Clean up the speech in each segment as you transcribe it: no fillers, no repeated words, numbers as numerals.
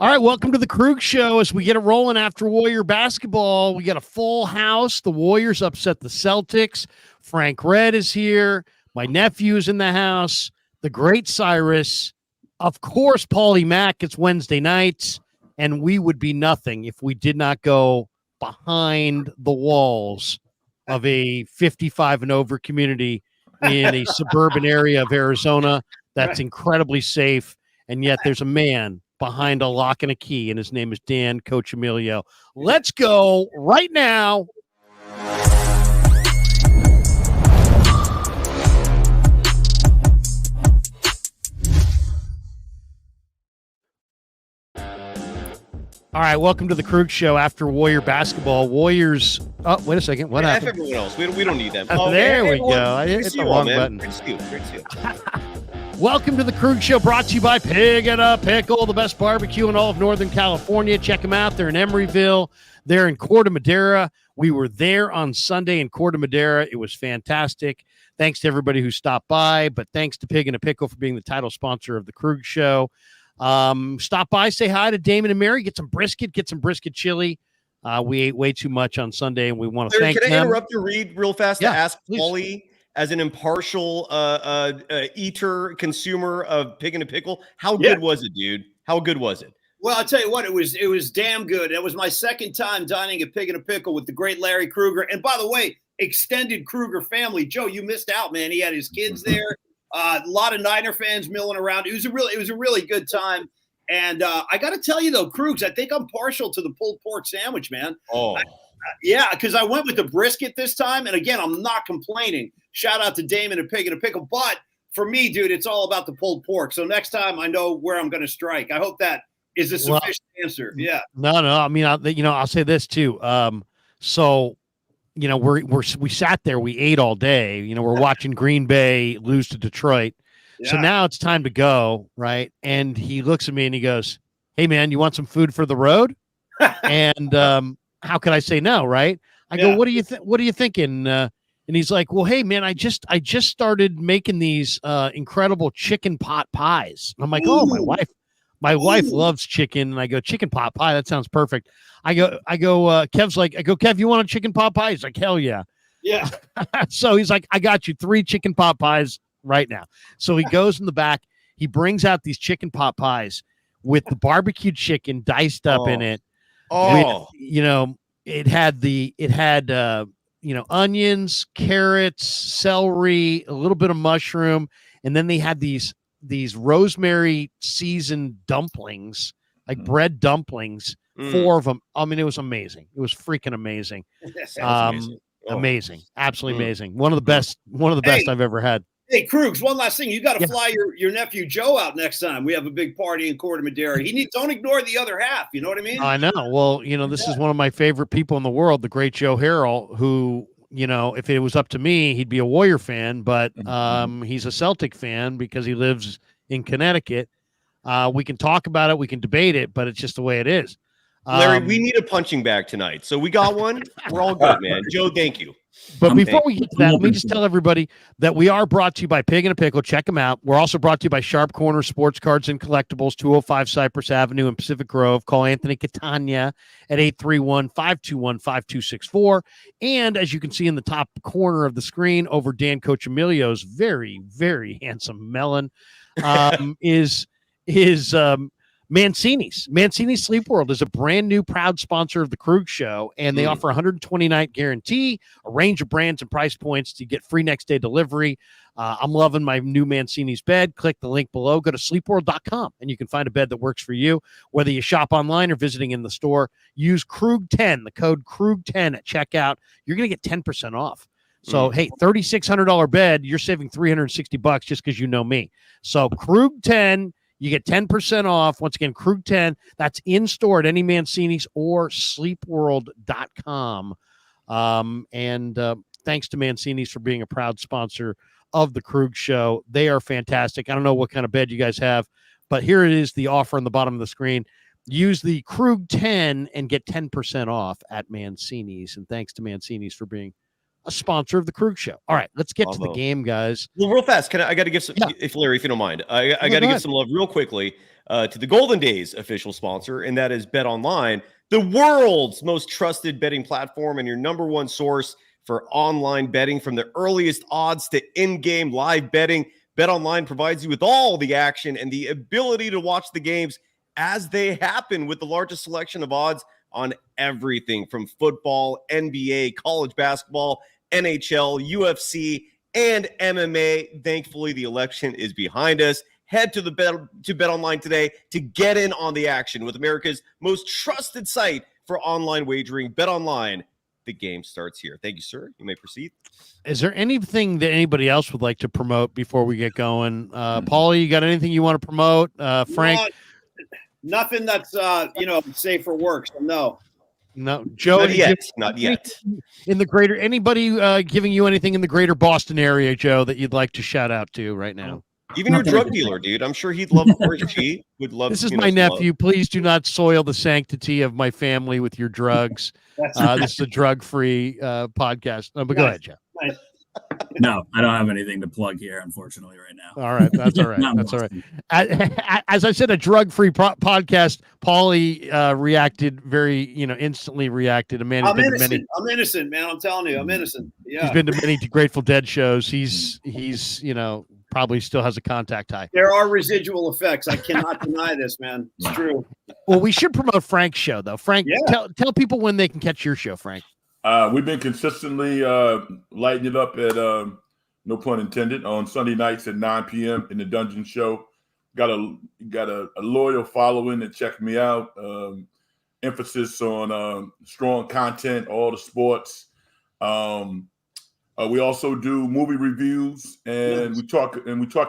All right, welcome to the Krug Show. As we get it rolling after Warrior basketball, we got a full house. The Warriors upset the Celtics. Frank Red is here. My nephew's in the house. The great Cyrus. Of course, Paulie Mack. It's Wednesday nights, and we would be nothing if we did not go behind the walls of a 55 and over community in a suburban area of Arizona that's incredibly safe, and yet there's a man behind a lock and a key, and his name is Dan Coach Emilio. Let's go right now. All right, welcome to the Krug Show after Warrior basketball. Warriors. Oh, wait a second. What happened? Everyone else. We don't need them. There we go. I hit the wrong button. Welcome to the Krug Show, brought to you by Pig and a Pickle, the best barbecue in all of Northern California. Check them out. They're in Emeryville. They're in Corte Madera. We were there on Sunday in Corte Madera. It was fantastic. Thanks to everybody who stopped by, but thanks to Pig and a Pickle for being the title sponsor of the Krug Show. Stop by, say hi to Damon and Mary, get some brisket chili. We ate way too much on Sunday, and we want to thank them. Can I interrupt your read real fast to ask please. Paulie, as an impartial eater, consumer of Pig and a Pickle, how good was it, dude? How good was it? Well, I'll tell you what, it was damn good. It was my second time dining at Pig and a Pickle with the great Larry Kruger. And by the way, extended Kruger family. Joe, you missed out, man. He had his kids there. A lot of Niner fans milling around. It was a really good time. And I got to tell you, though, Krugs, I think I'm partial to the pulled pork sandwich, man. Because I went with the brisket this time. And again, I'm not complaining. Shout out to Damon and Pig and a Pickle. But for me, dude, it's all about the pulled pork. So next time I know where I'm going to strike. I hope that is a sufficient answer. Yeah. No. I mean, I'll say this too. We sat there, we ate all day. We're watching Green Bay lose to Detroit. Yeah. So now it's time to go, right? And he looks at me and he goes, "Hey, man, you want some food for the road?" And how could I say no, right? I go, "What are you thinking?" And he's like, "Well, hey, man, I just started making these incredible chicken pot pies." And I'm like, "Oh, my wife loves chicken." And I go, "Chicken pot pie, that sounds perfect." I go, Kev's like, "Kev, you want a chicken pot pie?" He's like, "Hell yeah." Yeah. So he's like, "I got you 3 chicken pot pies right now." So he goes in the back, he brings out these chicken pot pies with the barbecue chicken diced up in it. With, it had onions, carrots, celery, a little bit of mushroom, and then they had these rosemary seasoned dumplings, like bread dumplings, 4 of them. I mean, it was amazing. It was freaking amazing. Amazing. Absolutely amazing. One of the best I've ever had. Hey, Krugs, one last thing. You got to fly your nephew Joe out next time. We have a big party in Corte Madera. Don't ignore the other half. You know what I mean? I know. Well, this is one of my favorite people in the world, the great Joe Harrell, who, if it was up to me, he'd be a Warrior fan, but he's a Celtic fan because he lives in Connecticut. We can talk about it. We can debate it, but it's just the way it is. Larry, we need a punching bag tonight. So we got one. We're all good, man. Joe, thank you. But before we get to that, let me just tell everybody that we are brought to you by Pig and a Pickle. Check them out. We're also brought to you by Sharp Corner Sports Cards and Collectibles, 205 Cypress Avenue in Pacific Grove. Call Anthony Catania at 831-521-5264. And as you can see in the top corner of the screen over Dan Coach Emilio's very, very handsome melon is Mancini's. Mancini's Sleep World is a brand new proud sponsor of the Krug Show, and they offer 120-night guarantee, a range of brands and price points to get free next-day delivery. I'm loving my new Mancini's bed. Click the link below. Go to sleepworld.com, and you can find a bed that works for you. Whether you shop online or visiting in the store, use Krug10, the code Krug10 at checkout. You're going to get 10% off. So, hey, $3,600 bed, you're saving $360 just because you know me. So, Krug10. You get 10% off. Once again, Krug 10. That's in store at any Mancini's or sleepworld.com. Thanks to Mancini's for being a proud sponsor of the Krug Show. They are fantastic. I don't know what kind of bed you guys have, but here it is, the offer on the bottom of the screen. Use the Krug 10 and get 10% off at Mancini's. And thanks to Mancini's for being a sponsor of the Krug Show. All right, let's get to the game, guys. Well, real fast, I got to give some, if Larry, if you don't mind, I got to give some love real quickly to the Golden Days official sponsor, and that is Bet Online, the world's most trusted betting platform and your number one source for online betting. From the earliest odds to in-game live betting, Bet Online provides you with all the action and the ability to watch the games as they happen with the largest selection of odds on everything from football, NBA, college basketball, NHL, UFC, and MMA. Thankfully, the election is behind us. Head to Bet Online today to get in on the action with America's most trusted site for online wagering. Bet Online. The game starts here. Thank you, sir. You may proceed. Is there anything that anybody else would like to promote before we get going? Paulie, you got anything you want to promote? Frank? Nothing that's safe for work. So no. Joe, not yet. In the greater, anybody giving you anything in the greater Boston area, Joe, that you'd like to shout out to right now? Even your drug dealer, dude. I'm sure he'd love, or she would love. This is my nephew. Please do not soil the sanctity of my family with your drugs. This is a drug-free podcast. No, but go ahead, Joe. No, I don't have anything to plug here, unfortunately, right now. All right, that's all right. That's all right. As I said, a drug-free podcast. Paulie reacted instantly reacted. A man who's been to many. I'm innocent, man. I'm telling you, I'm innocent. Yeah, he's been to many Grateful Dead shows. He's probably still has a contact high. There are residual effects. I cannot deny this, man. It's true. Well, we should promote Frank's show, though. Frank, tell people when they can catch your show, Frank. We've been consistently lighting it up at, no pun intended, on Sunday nights at 9 p.m. in the Dungeon Show. Got a loyal following that check me out. Emphasis on strong content, all the sports. We also do movie reviews, and we talk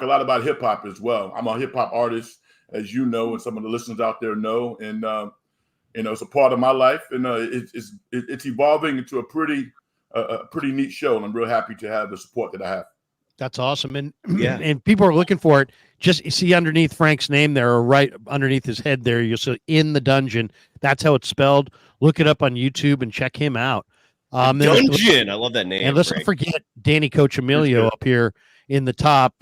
a lot about hip hop as well. I'm a hip hop artist, as you know, and some of the listeners out there know, and it's a part of my life, and it's evolving into a pretty neat show, and I'm real happy to have the support that I have. That's awesome, and and people are looking for it. Just see underneath Frank's name there, or right underneath his head there, you'll see In the Dungeon. That's how it's spelled. Look it up on YouTube and check him out. Dungeon, I love that name. And let's not forget Danny Coach Emilio up here in the top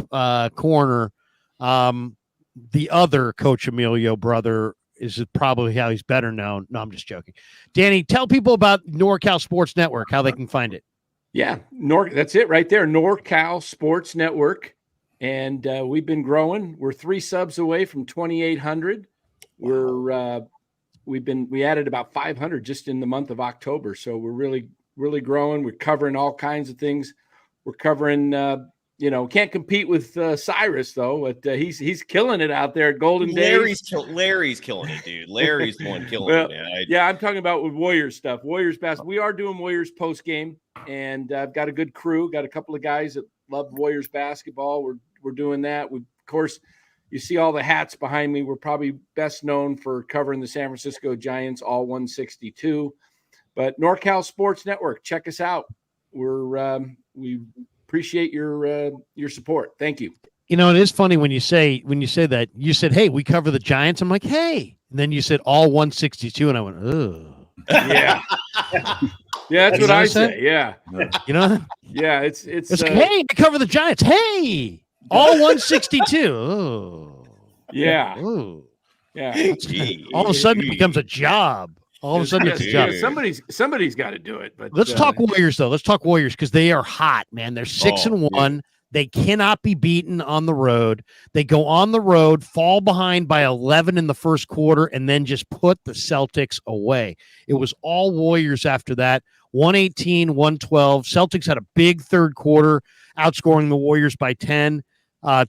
corner. The other Coach Emilio brother is probably how he's better known. No, I'm just joking. Danny, tell people about NorCal Sports Network, how they can find it. Yeah, that's it right there, NorCal Sports Network. And we've been growing. We're 3 subs away from 2,800. We added about 500 just in the month of October. So we're really growing. We're covering all kinds of things. We're covering, can't compete with Cyrus though, but he's killing it out there at Golden Days. Larry's killing it, dude. Larry's the one killing it. Man. Yeah, I'm talking about with Warriors stuff. Warriors basketball. We are doing Warriors post game, and I've got a good crew. Got a couple of guys that love Warriors basketball. We're doing that. Of course, you see all the hats behind me. We're probably best known for covering the San Francisco Giants, all 162. But NorCal Sports Network, check us out. We appreciate your support. Thank you. It is funny when you say that. You said, "Hey, we cover the Giants." I'm like, "Hey," and then you said all 162, and I went, "Ugh." Yeah, yeah, that's what I say. Yeah, yeah, it's hey, I cover the Giants. Hey, all 162. Oh, yeah, ooh. Yeah. All of a sudden, it becomes a job. All of a sudden, it's a job. Somebody's got to do it. But let's talk Warriors, though. Let's talk Warriors because they are hot, man. They're 6-1. Yeah. They cannot be beaten on the road. They go on the road, fall behind by 11 in the first quarter, and then just put the Celtics away. It was all Warriors after that. 118, 112. Celtics had a big third quarter, outscoring the Warriors by 10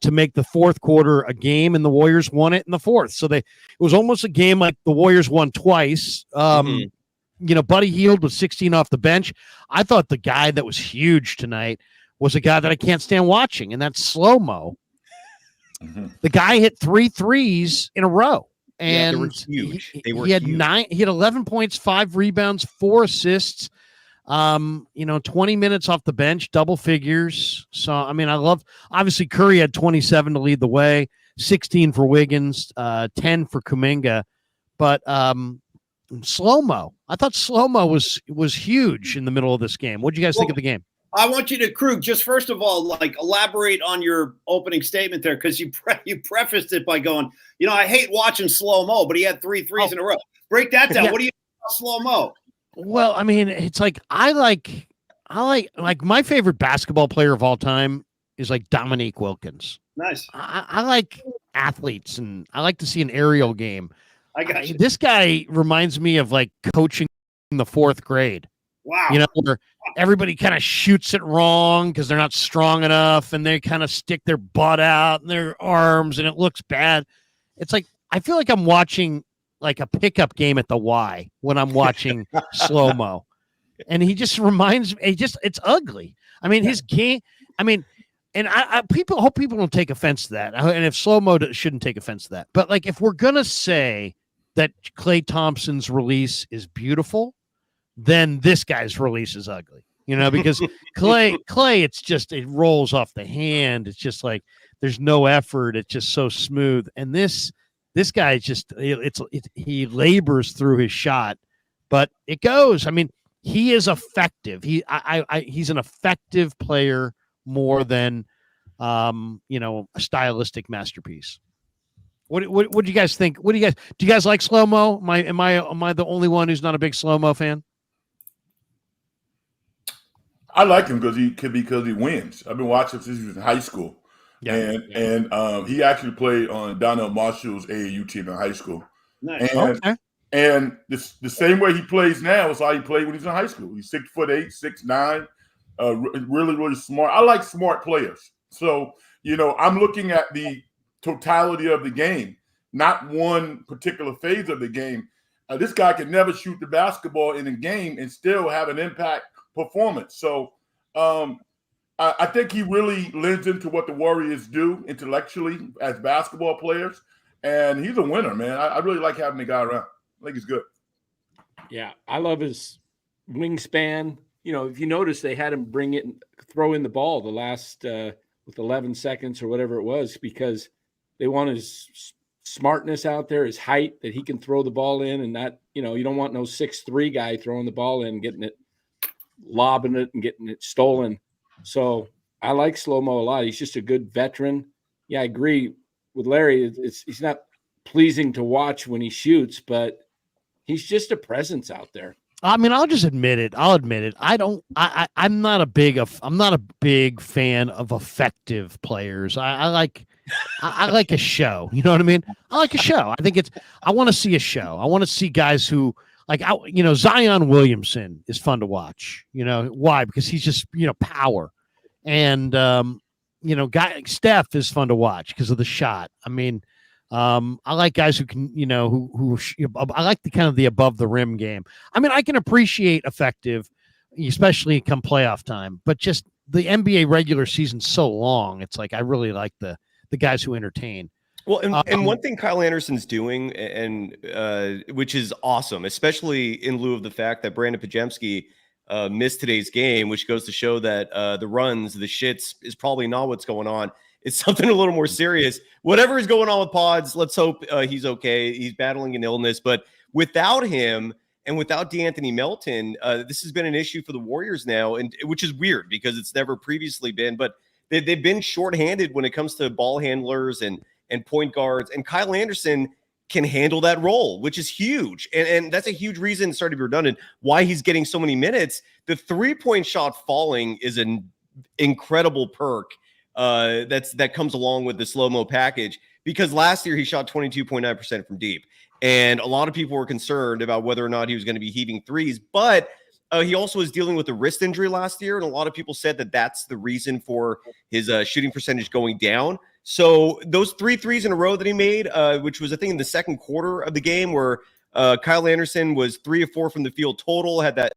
to make the fourth quarter a game, and the Warriors won it in the fourth. So it was almost a game like the Warriors won twice. Buddy Hield was 16 off the bench. I thought the guy that was huge tonight was a guy that I can't stand watching, and that's Slow-Mo. Mm-hmm. The guy hit 3 threes in a row, and they were huge. He had 11 points, 5 rebounds, 4 assists. 20 minutes off the bench, double figures. So, I mean, obviously Curry had 27 to lead the way, 16 for Wiggins, 10 for Kuminga, but Slow-Mo, I thought Slow-Mo was huge in the middle of this game. What did you guys think of the game? I want you to, Krug, just first of all, like elaborate on your opening statement there, because you prefaced it by going, I hate watching slow-mo, but he had 3 threes in a row. Break that down. Yeah. What do you think about slow-mo? Well, I mean, it's like I like my favorite basketball player of all time is like Dominique Wilkins. Nice. I like athletes, and I like to see an aerial game. I got you. This guy reminds me of like coaching in the 4th grade. Wow. Where everybody kind of shoots it wrong because they're not strong enough, and they kind of stick their butt out and their arms, and it looks bad. It's like I feel like I'm watching like a pickup game at the Y when I'm watching slow-mo. And he just reminds me, it's ugly. I mean, his game, and I hope people don't take offense to that. And if slow-mo shouldn't take offense to that. But like, if we're going to say that Klay Thompson's release is beautiful, then this guy's release is ugly, because Klay, it rolls off the hand. It's just like, there's no effort. It's just so smooth. And this guy he labors through his shot, but it goes. I mean, he is effective. He's an effective player more than, a stylistic masterpiece. What do you guys think? Do you guys like slow-mo? Am I the only one who's not a big slow-mo fan? I like him because he wins. I've been watching since he was in high school. Yeah, and he actually played on Donnell Marshall's AAU team in high school. Nice. And the same way he plays now is how he played when he was in high school. He's 6'8", 6'9", really, really smart. I like smart players. So, I'm looking at the totality of the game, not one particular phase of the game. This guy can never shoot the basketball in a game and still have an impact performance. So, I think he really lends into what the Warriors do intellectually as basketball players. And he's a winner, man. I really like having the guy around. I think he's good. Yeah, I love his wingspan. If you notice, they had him throw in the ball the last with 11 seconds or whatever it was, because they want his smartness out there, his height, that he can throw the ball in, and not, you don't want no 6'3" guy throwing the ball in, getting it, lobbing it, and getting it stolen. So I like slow-mo a lot. He's just a good veteran. Yeah, I agree with Larry. He's not pleasing to watch when he shoots, but he's just a presence out there. I mean, I'll just admit it. I'm not a big fan of effective players. I like a show. You know what I mean? I like a show. I want to see a show. I want to see guys who Zion Williamson is fun to watch. Why? Because he's just, power. And, Steph is fun to watch because of the shot. I mean, I like guys who can, I like the kind of the above the rim game. I mean, I can appreciate effective, especially come playoff time, but just the NBA regular season's so long. It's like, I really like the guys who entertain. Well, and one thing Kyle Anderson's doing, and which is awesome, especially in lieu of the fact that Brandon Pajemski missed today's game, which goes to show that the runs, the shits is probably not what's going on. It's something a little more serious. Whatever is going on with Pods, let's hope he's okay. He's battling an illness, but without him and without DeAnthony Melton, this has been an issue for the Warriors now, and which is weird because it's never previously been. But they've been shorthanded when it comes to ball handlers and point guards, and Kyle Anderson can handle that role, which is huge. And that's a huge reason, sorry to be redundant, why he's getting so many minutes. The 3-point shot falling is an incredible perk that comes along with the slow-mo package, because last year he shot 22.9% from deep. And a lot of people were concerned about whether or not he was going to be heaving threes, but he also was dealing with a wrist injury last year. And a lot of people said that that's the reason for his shooting percentage going down. So those 3 threes in a row that he made, which was, I think, in the second quarter of the game, where Kyle Anderson was 3 of 4 from the field total, had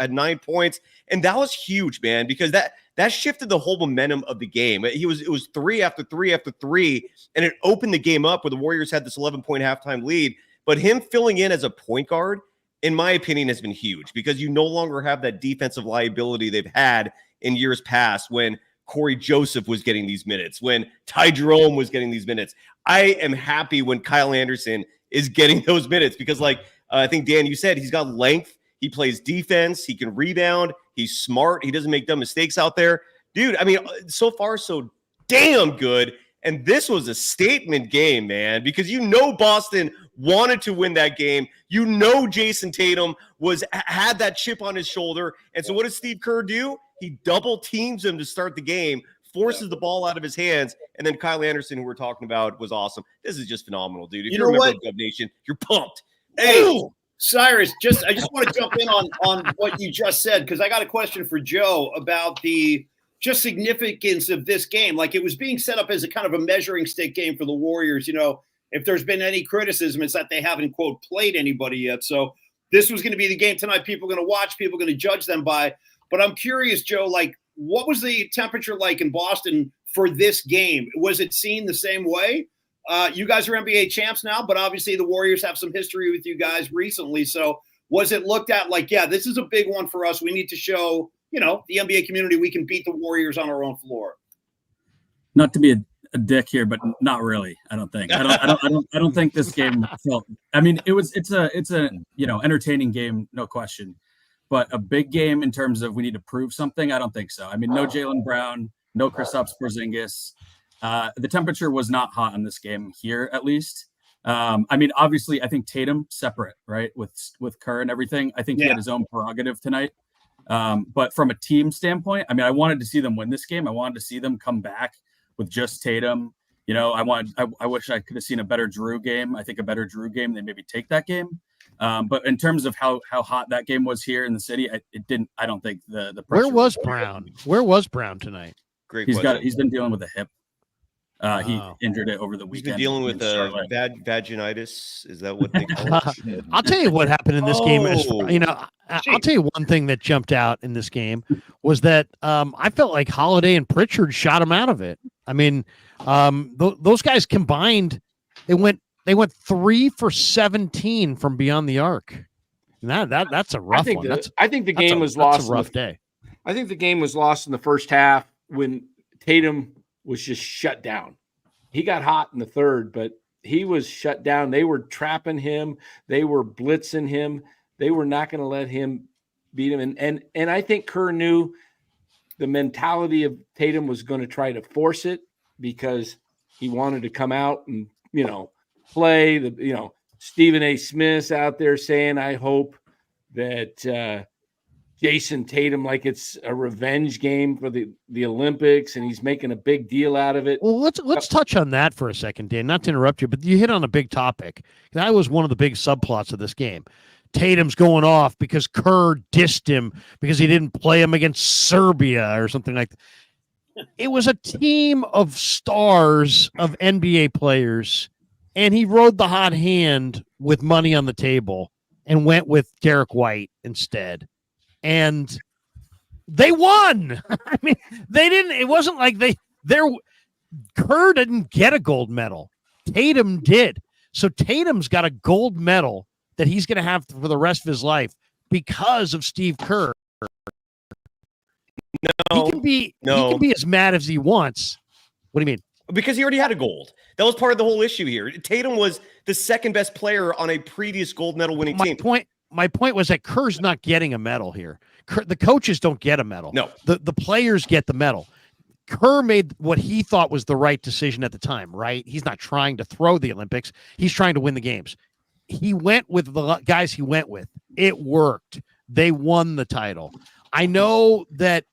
9 points. And that was huge, man, because that shifted the whole momentum of the game. It was 3 after 3 after 3, and it opened the game up where the Warriors had this 11-point halftime lead. But him filling in as a point guard, in my opinion, has been huge, because you no longer have that defensive liability they've had in years past when Corey Joseph was getting these minutes, when Ty Jerome was getting these minutes. I am happy when Kyle Anderson is getting those minutes because, like I think, Dan, you said, he's got length. He plays defense. He can rebound. He's smart. He doesn't make dumb mistakes out there. Dude, I mean, so far, so damn good. And this was a statement game, man, because Boston wanted to win that game. Jason Tatum had that chip on his shoulder. And so what does Steve Kerr do? He double teams him to start the game, forces the ball out of his hands, and then Kyle Anderson, who we're talking about, was awesome. This is just phenomenal, dude. If you're a member of Gov Nation, you're pumped. Hey, ooh. Cyrus, I just want to jump in on what you just said, because I got a question for Joe about the just significance of this game. Like, it was being set up as a kind of a measuring stick game for the Warriors. If there's been any criticism, it's that they haven't, quote, played anybody yet. So this was going to be the game tonight. People are going to watch, people are going to judge them by. But I'm curious, Joe, like, what was the temperature like in Boston for this game? Was it seen the same way? You guys are NBA champs now, but obviously the Warriors have some history with you guys recently. So was it looked at like, yeah, this is a big one for us. We need to show, the NBA community we can beat the Warriors on our own floor? Not to be a dick here, but not really. I don't think. I don't think this game felt. I mean, it's a entertaining game, no question. But a big game in terms of we need to prove something, I don't think so. I mean, no Jaylen Brown, no Kristaps Porzingis. The temperature was not hot in this game here, at least. I mean, obviously, I think Tatum separate, right, with Kerr and everything. I think he had his own prerogative tonight. But from a team standpoint, I mean, I wanted to see them win this game. I wanted to see them come back with just Tatum. I wish I could have seen a better Drew game. I think a better Drew game, they maybe take that game. But in terms of how hot that game was here in the city, I don't think the Where was Brown? Where was Brown tonight? Great. He's been dealing with a hip. He injured it over the weekend. He's been dealing with vaginitis. Is that what they call it? I'll tell you what happened in this game. I'll tell you one thing that jumped out in this game was that I felt like Holiday and Pritchard shot him out of it. I mean, those guys combined, they went 3 for 17 from beyond the arc. And that's a rough one. I think the game was lost. That's a rough day. I think the game was lost in the first half when Tatum was just shut down. He got hot in the third, but he was shut down. They were trapping him. They were blitzing him. They were not going to let him beat him. And I think Kerr knew the mentality of Tatum was going to try to force it because he wanted to come out and, play. Stephen A. Smith's out there saying, I hope that Jason Tatum, like it's a revenge game for the Olympics, and he's making a big deal out of it. Well, let's touch on that for a second, Dan. Not to interrupt you, but you hit on a big topic. That was one of the big subplots of this game. Tatum's going off because Kerr dissed him because he didn't play him against Serbia or something like that. It was a team of stars of NBA players, and he rode the hot hand with money on the table and went with Derek White instead. And they won. I mean, they didn't. It wasn't like Kerr didn't get a gold medal. Tatum did. So Tatum's got a gold medal that he's going to have for the rest of his life because of Steve Kerr. He can be as mad as he wants. What do you mean? Because he already had a gold. That was part of the whole issue here. Tatum was the second best player on a previous gold medal winning team. My point was that Kerr's not getting a medal here. The coaches don't get a medal. No. The players get the medal. Kerr made what he thought was the right decision at the time, right? He's not trying to throw the Olympics. He's trying to win the games. He went with the guys he went with. It worked. They won the title. I know that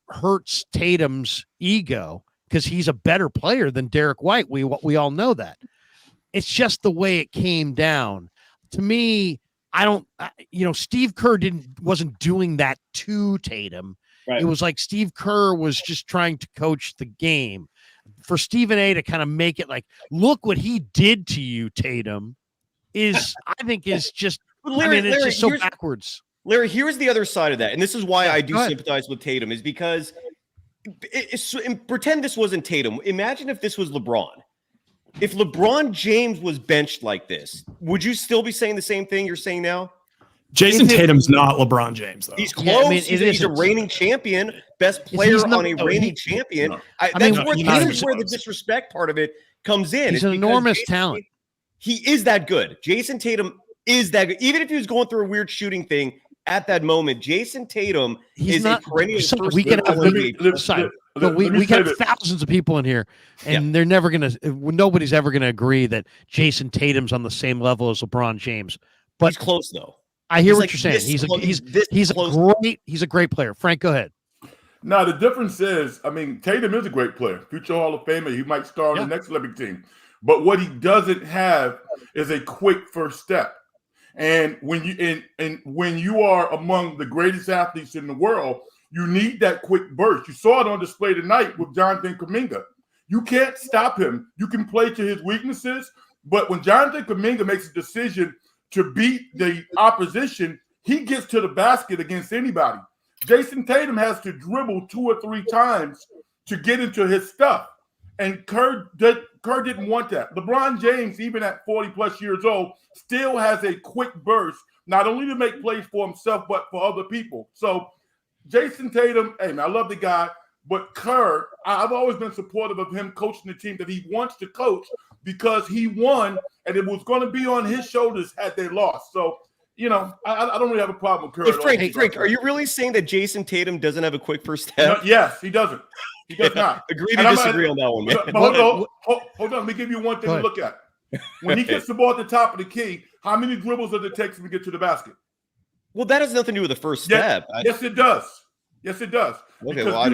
hurts Tatum's ego because he's a better player than Derek White. We all know that. It's just the way it came down. To me, Steve Kerr wasn't doing that to Tatum. Right. It was like Steve Kerr was just trying to coach the game. For Stephen A to kind of make it like, look what he did to you, Tatum, I think is just, Larry, it's just so backwards. Larry, here's the other side of that. And this is why I do sympathize with Tatum, is because pretend this wasn't Tatum. Imagine if this was LeBron. If LeBron James was benched like this, would you still be saying the same thing you're saying now? Jason Tatum's not LeBron James, though. He's close. Yeah, I mean, he's a reigning champion, best player on a reigning champion. This is where the disrespect part of it comes in. He's an enormous talent. He is that good. Jason Tatum is that good. Even if he was going through a weird shooting thing, at that moment. Jason Tatum is a perennial first. We can have thousands of people in here, and they're never gonna. Nobody's ever gonna agree that Jason Tatum's on the same level as LeBron James. But he's close though. I hear what you're saying. He's a great player. Frank, go ahead. Now the difference is, I mean, Tatum is a great player, future Hall of Famer. He might star on the next Olympic team, but what he doesn't have is a quick first step. And when you are among the greatest athletes in the world, you need that quick burst. You saw it on display tonight with Jonathan Kuminga. You can't stop him. You can play to his weaknesses, but when Jonathan Kuminga makes a decision to beat the opposition, he gets to the basket against anybody. Jason Tatum has to dribble 2 or 3 times to get into his stuff. And Kerr didn't want that. LeBron James, even at 40-plus years old, still has a quick burst, not only to make plays for himself, but for other people. So Jason Tatum, hey, man, I love the guy. But Kerr, I've always been supportive of him coaching the team that he wants to coach because he won, and it was going to be on his shoulders had they lost. So, I don't really have a problem with Kerr. Hey, Frank, are you really saying that Jason Tatum doesn't have a quick first step? No, yes, he doesn't. He does not. Agree to disagree on that one, man. Hold on. Let me give you one thing to look at. When he gets the ball at the top of the key, how many dribbles does it take to get to the basket? Well, that has nothing to do with the first step. Yes, it does. Yes, it does. Okay, well, I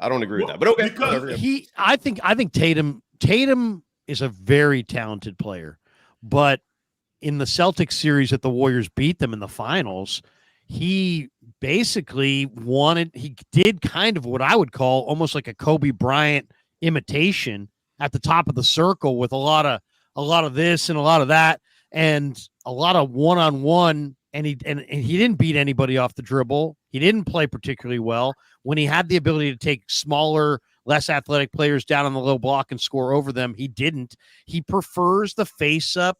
don't agree with that. But okay, because I think Tatum is a very talented player, but in the Celtics series that the Warriors beat them in the finals, he basically he did kind of what I would call almost like a Kobe Bryant imitation at the top of the circle with a lot of this and a lot of that and a lot of one-on-one. And he didn't beat anybody off the dribble. He didn't play particularly well. When he had the ability to take smaller, less athletic players down on the low block and score over them, he didn't. He prefers the face-up,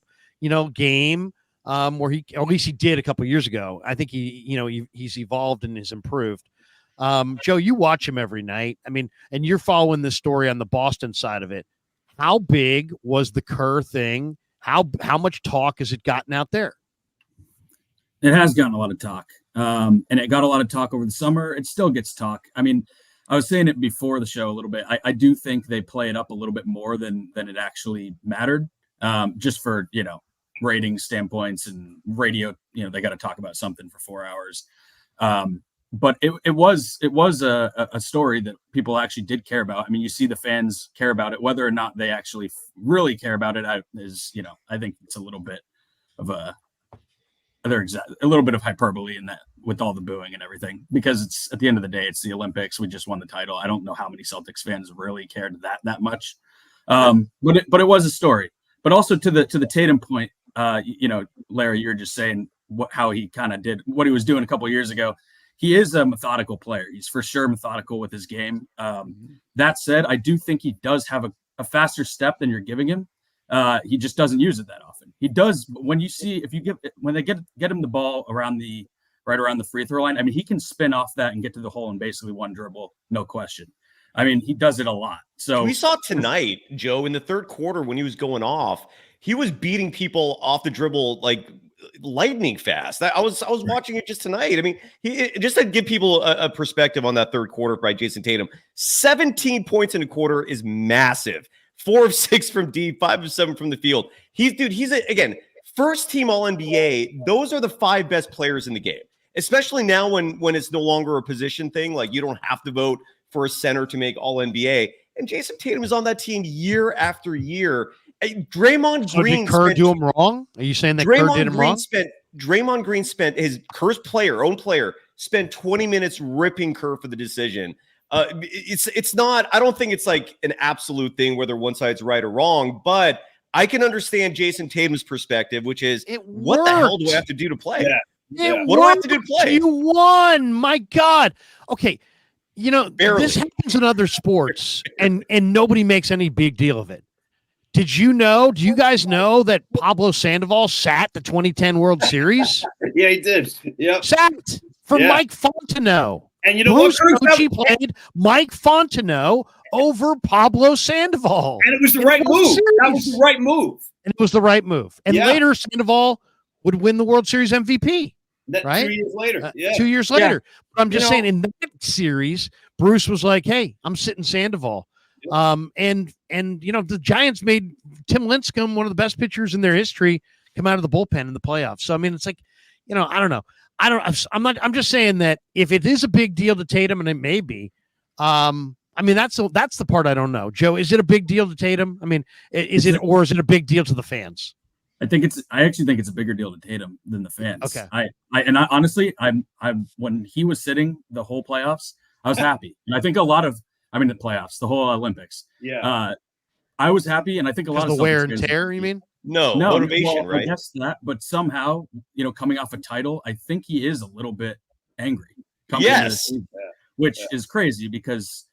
game where or at least he did a couple of years ago. I think he's evolved and has improved. Joe, you watch him every night. I mean, and you're following this story on the Boston side of it. How big was the Kerr thing? How much talk has it gotten out there? It has gotten a lot of talk, and it got a lot of talk over the summer. It still gets talk. I mean, I was saying it before the show a little bit. I do think they play it up a little bit more than it actually mattered, just for, ratings standpoints and radio. They got to talk about something for 4 hours. But it was a story that people actually did care about. I mean, you see the fans care about it, whether or not they actually really care about it I think it's a little bit of a little bit of hyperbole in that with all the booing and everything, because it's at the end of the day, it's the Olympics. We just won the title. I don't know how many Celtics fans really cared that much. But it was a story. But also to the Tatum point, Larry, you're just saying how he kind of did what he was doing a couple of years ago. He is a methodical player. He's for sure methodical with his game. That said, I do think he does have a faster step than you're giving him. He just doesn't use it that often. He does when they get him the ball right around the free throw line. I mean, he can spin off that and get to the hole in basically one dribble, no question. I mean, he does it a lot. So we saw tonight, Joe, in the third quarter when he was going off, he was beating people off the dribble like lightning fast. I was watching it just tonight. I mean, just to give people a perspective on that third quarter by Jason Tatum, 17 points in a quarter is massive. 4 of 6 from deep, 5 of 7 from the field. He's again, first team All-NBA. Those are the 5 best players in the game, especially now when it's no longer a position thing. Like, you don't have to vote for a center to make All-NBA. And Jason Tatum is on that team year after year. Draymond Green. Did Kerr do him wrong? Are you saying that Kerr did him wrong? Draymond Green spent Kerr's own player, spent 20 minutes ripping Kerr for the decision. It's not, I don't think it's like an absolute thing whether one side's right or wrong, but I can understand Jason Tatum's perspective, which is what the hell do I have to do to play? Yeah. What do I have to do to play? You won. My God. Okay. Barely. This happens in other sports and nobody makes any big deal of it. Do you guys know that Pablo Sandoval sat the 2010 World Series? Yeah, he did. Yep. Sat for Mike Fontenot. And you know Bruce Bochy played Mike Fontenot over Pablo Sandoval. And it was the right move. That was the right move. And it was the right move. And later Sandoval would win the World Series MVP. right? 2 years later. 2 years later. But I'm just saying, in that series, Bruce was like, "Hey, I'm sitting Sandoval." And the Giants made Tim Lincecum one of the best pitchers in their history come out of the bullpen in the playoffs. So I mean, it's like, I don't know. I'm just saying that if it is a big deal to Tatum, and it may be, I mean, that's the part I don't know. Joe, is it a big deal to Tatum? I mean, is it a big deal to the fans? I actually think it's a bigger deal to Tatum than the fans. Okay. I honestly, when he was sitting the whole playoffs, I was happy. And I think the playoffs, the whole Olympics. Yeah. I was happy. And I think a lot of the wear and tear, you mean? No, motivation, right? I guess that, but somehow, coming off a title, I think he is a little bit angry. Yes. Which is crazy because,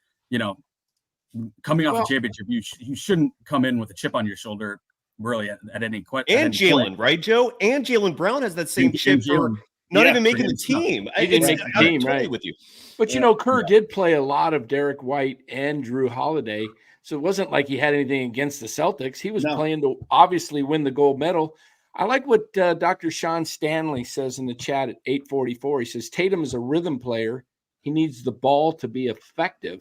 coming off a championship, you shouldn't come in with a chip on your shoulder really at any question. And Jaylen, right, Joe? And Jaylen Brown has that same chip for not even making the team. He didn't make the team, totally right? With you. But Kerr did play a lot of Derek White and Drew Holiday, so it wasn't like he had anything against the Celtics. He was playing to obviously win the gold medal. I like what Dr. Sean Stanley says in the chat at 8:44. He says Tatum is a rhythm player. He needs the ball to be effective.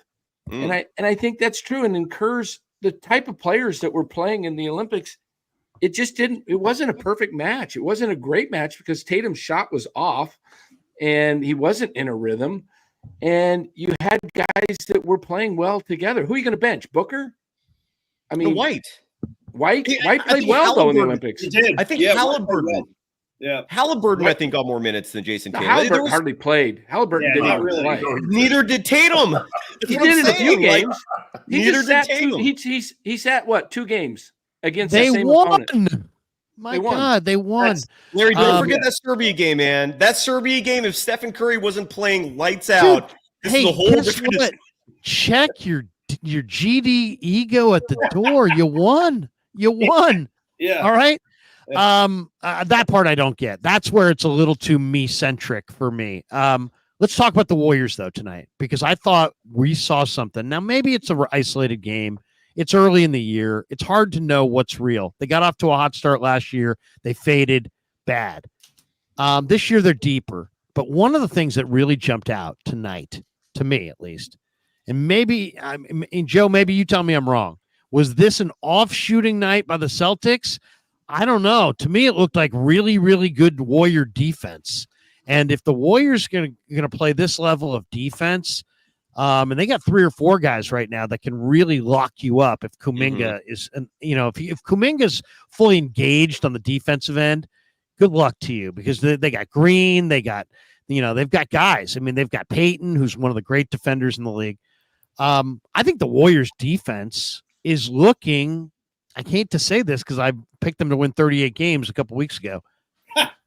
And I think that's true. And in Kerr's, the type of players that were playing in the Olympics, it wasn't a perfect match. It wasn't a great match because Tatum's shot was off and he wasn't in a rhythm. And you had guys that were playing well together. Who are you going to bench? Booker? I mean, White played well though in the Olympics. He did. I think Halliburton. Yeah, Halliburton, I think, got more minutes than Jason Tatum. Halliburton hardly played. Halliburton did not really play. Neither did Tatum. He did in a few games. Neither did Tatum. He sat 2 games against they the same won. opponent. God, they won. Larry, don't forget that Serbia game, man. That Serbia game, if Stephen Curry wasn't playing lights out, this is a whole different. Check your GD ego at the door. You won. Yeah. All right. That part I don't get. That's where it's a little too me-centric for me. Let's talk about the Warriors though tonight, because I thought we saw something. Now maybe it's an isolated game. It's early in the year. It's hard to know what's real. They got off to a hot start last year. They faded bad. This year they're deeper. But one of the things that really jumped out tonight, to me at least, and maybe Joe, maybe you tell me I'm wrong. Was this an off-shooting night by the Celtics? I don't know. To me, it looked like really, really good Warrior defense. And if the Warriors going to play this level of defense, and they got 3 or 4 guys right now that can really lock you up if Kuminga is, if Kuminga's fully engaged on the defensive end, good luck to you, because they got Green, they've got guys. I mean, they've got Peyton, who's one of the great defenders in the league. I think the Warriors defense is looking, I hate to say this because I picked them to win 38 games a couple weeks ago.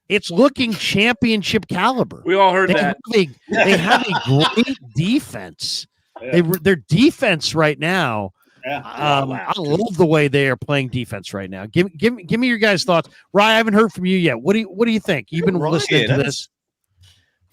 It's looking championship caliber. We all heard that. They have a great defense. Their defense right now. I love the way they are playing defense right now. Give me your guys' thoughts. Ryan, I haven't heard from you yet. What do you think? You've been listening to this.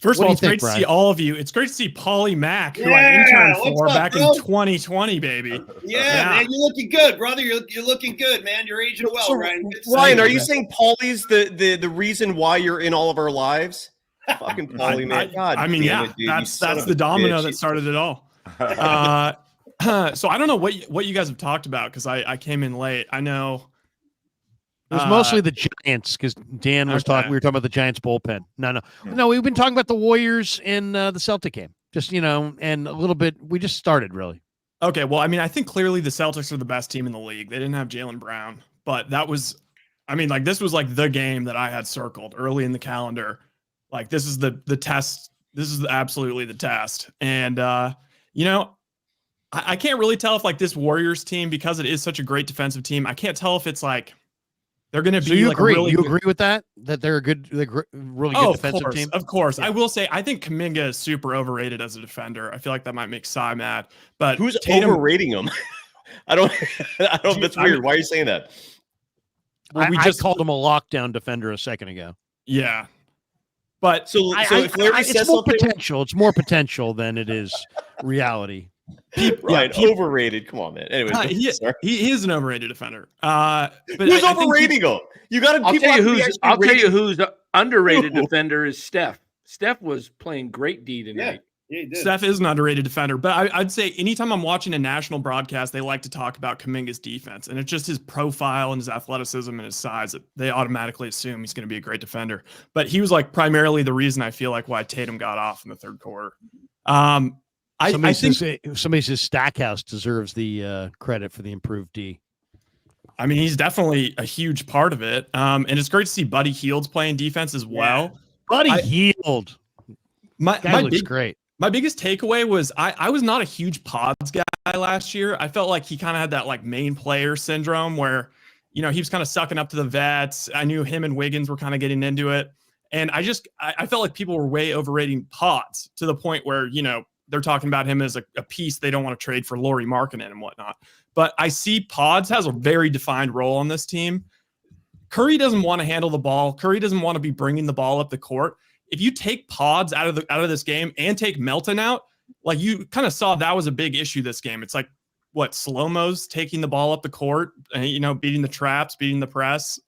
First of all, it's great to see all of you. It's great to see Paulie Mack, who I interned for back in 2020, baby. Yeah, man, you're looking good, brother. You're looking good, man. You're aging well, Ryan. Ryan, are you saying Paulie's the reason why you're in all of our lives? Fucking Paulie, man. God, I mean, yeah, that's the domino that started it all. So I don't know what you guys have talked about, because I came in late. I know. It was mostly the Giants, because Dan was talking. We were talking about the Giants bullpen. No. We've been talking about the Warriors in the Celtic game. Just and a little bit. We just started really. Okay, well, I mean, I think clearly the Celtics are the best team in the league. They didn't have Jaylen Brown, but that was, this was like the game that I had circled early in the calendar. Like, this is the test. This is absolutely the test. And I can't really tell if this Warriors team, because it is such a great defensive team, I can't tell if it's they're going to be. So you agree? Really you agree with that? That they're really good defensive team? Of course. Yeah. I will say, I think Kuminga is super overrated as a defender. I feel like that might make Cy mad. But who's overrating him? I don't. That's weird. Why are you saying that? Well, I called him a lockdown defender a second ago. Yeah. But if Larry says it's more something, potential. It's more potential than it is reality. Overrated. Come on, man. Anyway, he is an overrated defender. But who's overrating him? You got to. I'll tell you underrated defender is Steph. Steph was playing great D tonight. Yeah, he did. Steph is an underrated defender, but I'd say anytime I'm watching a national broadcast, they like to talk about Kuminga's defense, and it's just his profile and his athleticism and his size that they automatically assume he's going to be a great defender. But he was like primarily the reason I feel like why Tatum got off in the third quarter. I think somebody says Stackhouse deserves the credit for the improved D. I mean, he's definitely a huge part of it, and it's great to see Buddy Hield's playing defense as well. Buddy Hield, my looks great. My biggest takeaway was I was not a huge pods guy last year. I felt like he kind of had that like main player syndrome where, he was kind of sucking up to the vets. I knew him and Wiggins were kind of getting into it. And I felt like people were way overrating pods to the point where, they're talking about him as a piece they don't want to trade for Lauri Markkanen and whatnot. But I see Pods has a very defined role on this team. Curry doesn't want to handle the ball. Curry doesn't want to be bringing the ball up the court. If you take Pods out of this game and take Melton out, like you kind of saw that was a big issue this game. It's like what slow-mo's taking the ball up the court, beating the traps, beating the press.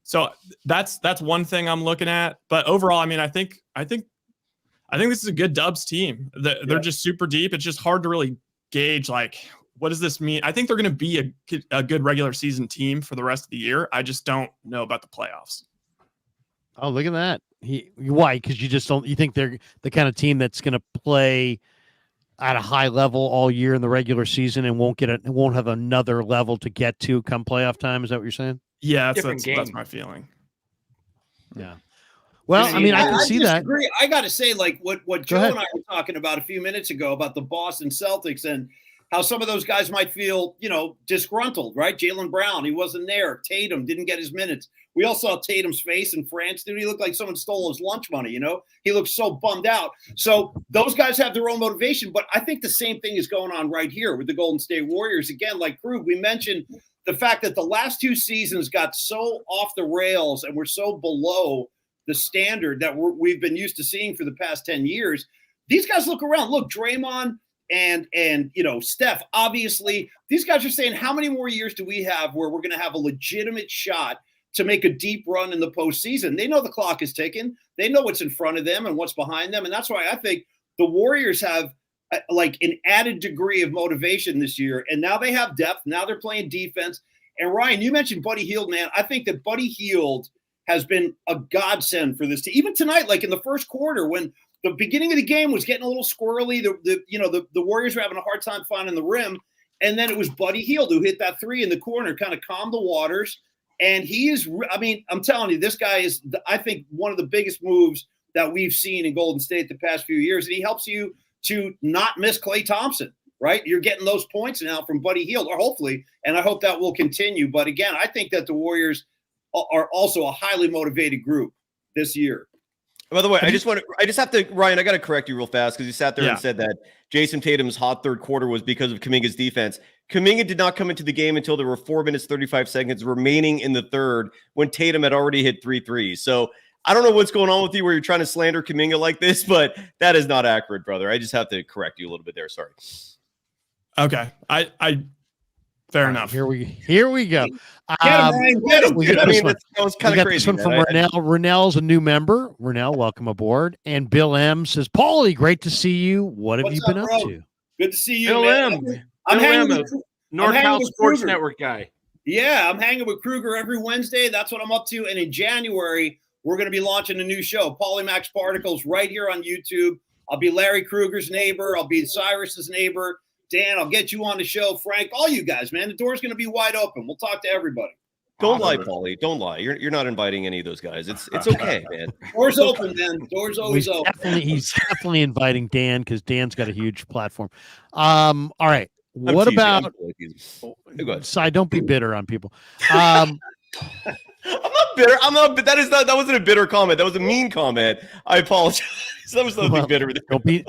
So that's one thing I'm looking at. But overall, I mean, I think this is a good Dubs team. They're just super deep. It's just hard to really gauge like what does this mean. I think they're going to be a good regular season team for the rest of the year. I just don't know about the playoffs. Oh, look at that. Why? Because you think they're the kind of team that's going to play at a high level all year in the regular season and won't have another level to get to come playoff time. Is that what you're saying? Yeah, that's my feeling. Yeah. Well, I mean, I can see that. I got to say, like what Joe and I were talking about a few minutes ago about the Boston Celtics and how some of those guys might feel, disgruntled, right? Jaylen Brown, he wasn't there. Tatum didn't get his minutes. We all saw Tatum's face in France, dude. He looked like someone stole his lunch money, He looked so bummed out. So those guys have their own motivation, but I think the same thing is going on right here with the Golden State Warriors. Again, like Krug, we mentioned the fact that the last two seasons got so off the rails and we're so below the standard that we've been used to seeing for the past 10 years. These guys look around. Look, Draymond and Steph, obviously, these guys are saying, how many more years do we have where we're going to have a legitimate shot to make a deep run in the postseason? They know the clock is ticking. They know what's in front of them and what's behind them. And that's why I think the Warriors have like an added degree of motivation this year. And now they have depth. Now they're playing defense. And Ryan, you mentioned Buddy Hield, man. I think that Buddy Hield has been a godsend for this team. Even tonight, like in the first quarter, when the beginning of the game was getting a little squirrely, the Warriors were having a hard time finding the rim, and then it was Buddy Hield who hit that three in the corner, kind of calmed the waters. And he is, I mean, I'm telling you, this guy is, I think, one of the biggest moves that we've seen in Golden State the past few years, and he helps you to not miss Klay Thompson, right? You're getting those points now from Buddy Hield, or hopefully, and I hope that will continue. But again, I think that the Warriors are also a highly motivated group this year. By the way, I just have to, Ryan, I got to correct you real fast because you sat there and said that Jason Tatum's hot third quarter was because of Kuminga's defense. Kuminga did not come into the game until there were 4 minutes, 35 seconds remaining in the third when Tatum had already hit 3 threes. So I don't know what's going on with you where you're trying to slander Kuminga like this, but that is not accurate, brother. I just have to correct you a little bit there. Sorry. Okay. Fair enough. Here we go. Get him. That was kind of crazy. This one from Rennell. Rennell's a new member. Rennell, welcome aboard. And Bill M says, Paulie, great to see you. What have you been up to? Good to see you, Bill man. M. I'm hanging Bill M, with NorCal Sports Kruger. Network guy. Yeah, I'm hanging with Kruger every Wednesday. That's what I'm up to. And in January, we're going to be launching a new show, Polymax Particles, right here on YouTube. I'll be Larry Kruger's neighbor. I'll be Cyrus's neighbor. Dan, I'll get you on the show. Frank, all you guys, man. The door's going to be wide open. We'll talk to everybody. Don't lie, Paulie. Don't lie. You're not inviting any of those guys. It's okay, man. Door's open, man. Door's always open. He's definitely inviting Dan because Dan's got a huge platform. All right. What about side? Don't be bitter on people. I'm not bitter. That wasn't a bitter comment. That was a mean comment. I apologize. That was nothing bitter.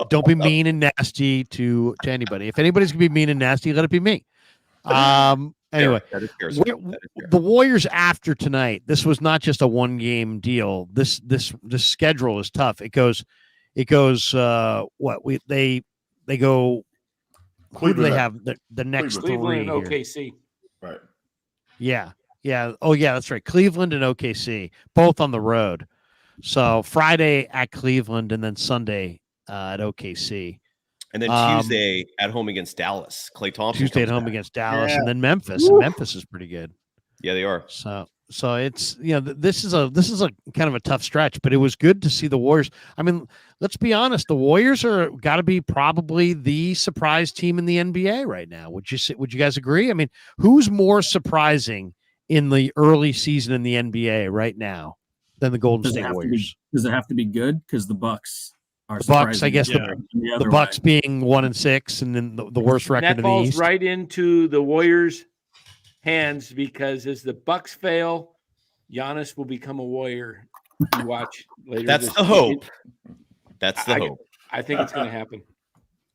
Don't be mean and nasty to anybody. If anybody's gonna be mean and nasty, let it be me. Anyway, that is fair. The Warriors after tonight. This was not just a 1-game deal. This schedule is tough. It goes. They go. Who do they have the next Cleveland and three here? OKC. Right. Yeah. Yeah. Oh, yeah, that's right. Cleveland and OKC, both on the road. So Friday at Cleveland and then Sunday at OKC. And then Tuesday at home against Dallas. Klay Thompson. Tuesday at comes home back. against Dallas, Yeah. and then Memphis. And Memphis is pretty good. Yeah, they are. So it's this is a kind of a tough stretch, but it was good to see the Warriors. I mean, let's be honest, the Warriors are got to be probably the surprise team in the NBA right now. Would you guys agree? I mean, who's more surprising in the early season in the NBA right now than the Golden State Warriors? Does it have to be good? Because the Bucks are The Bucks, I surprising guess the Bucks being 1-6 and then the worst record That in the falls East. right into the Warriors' hands because as the Bucks fail, Giannis will become a Warrior. You watch later. That's the hope. That's the hope. I think it's going to happen.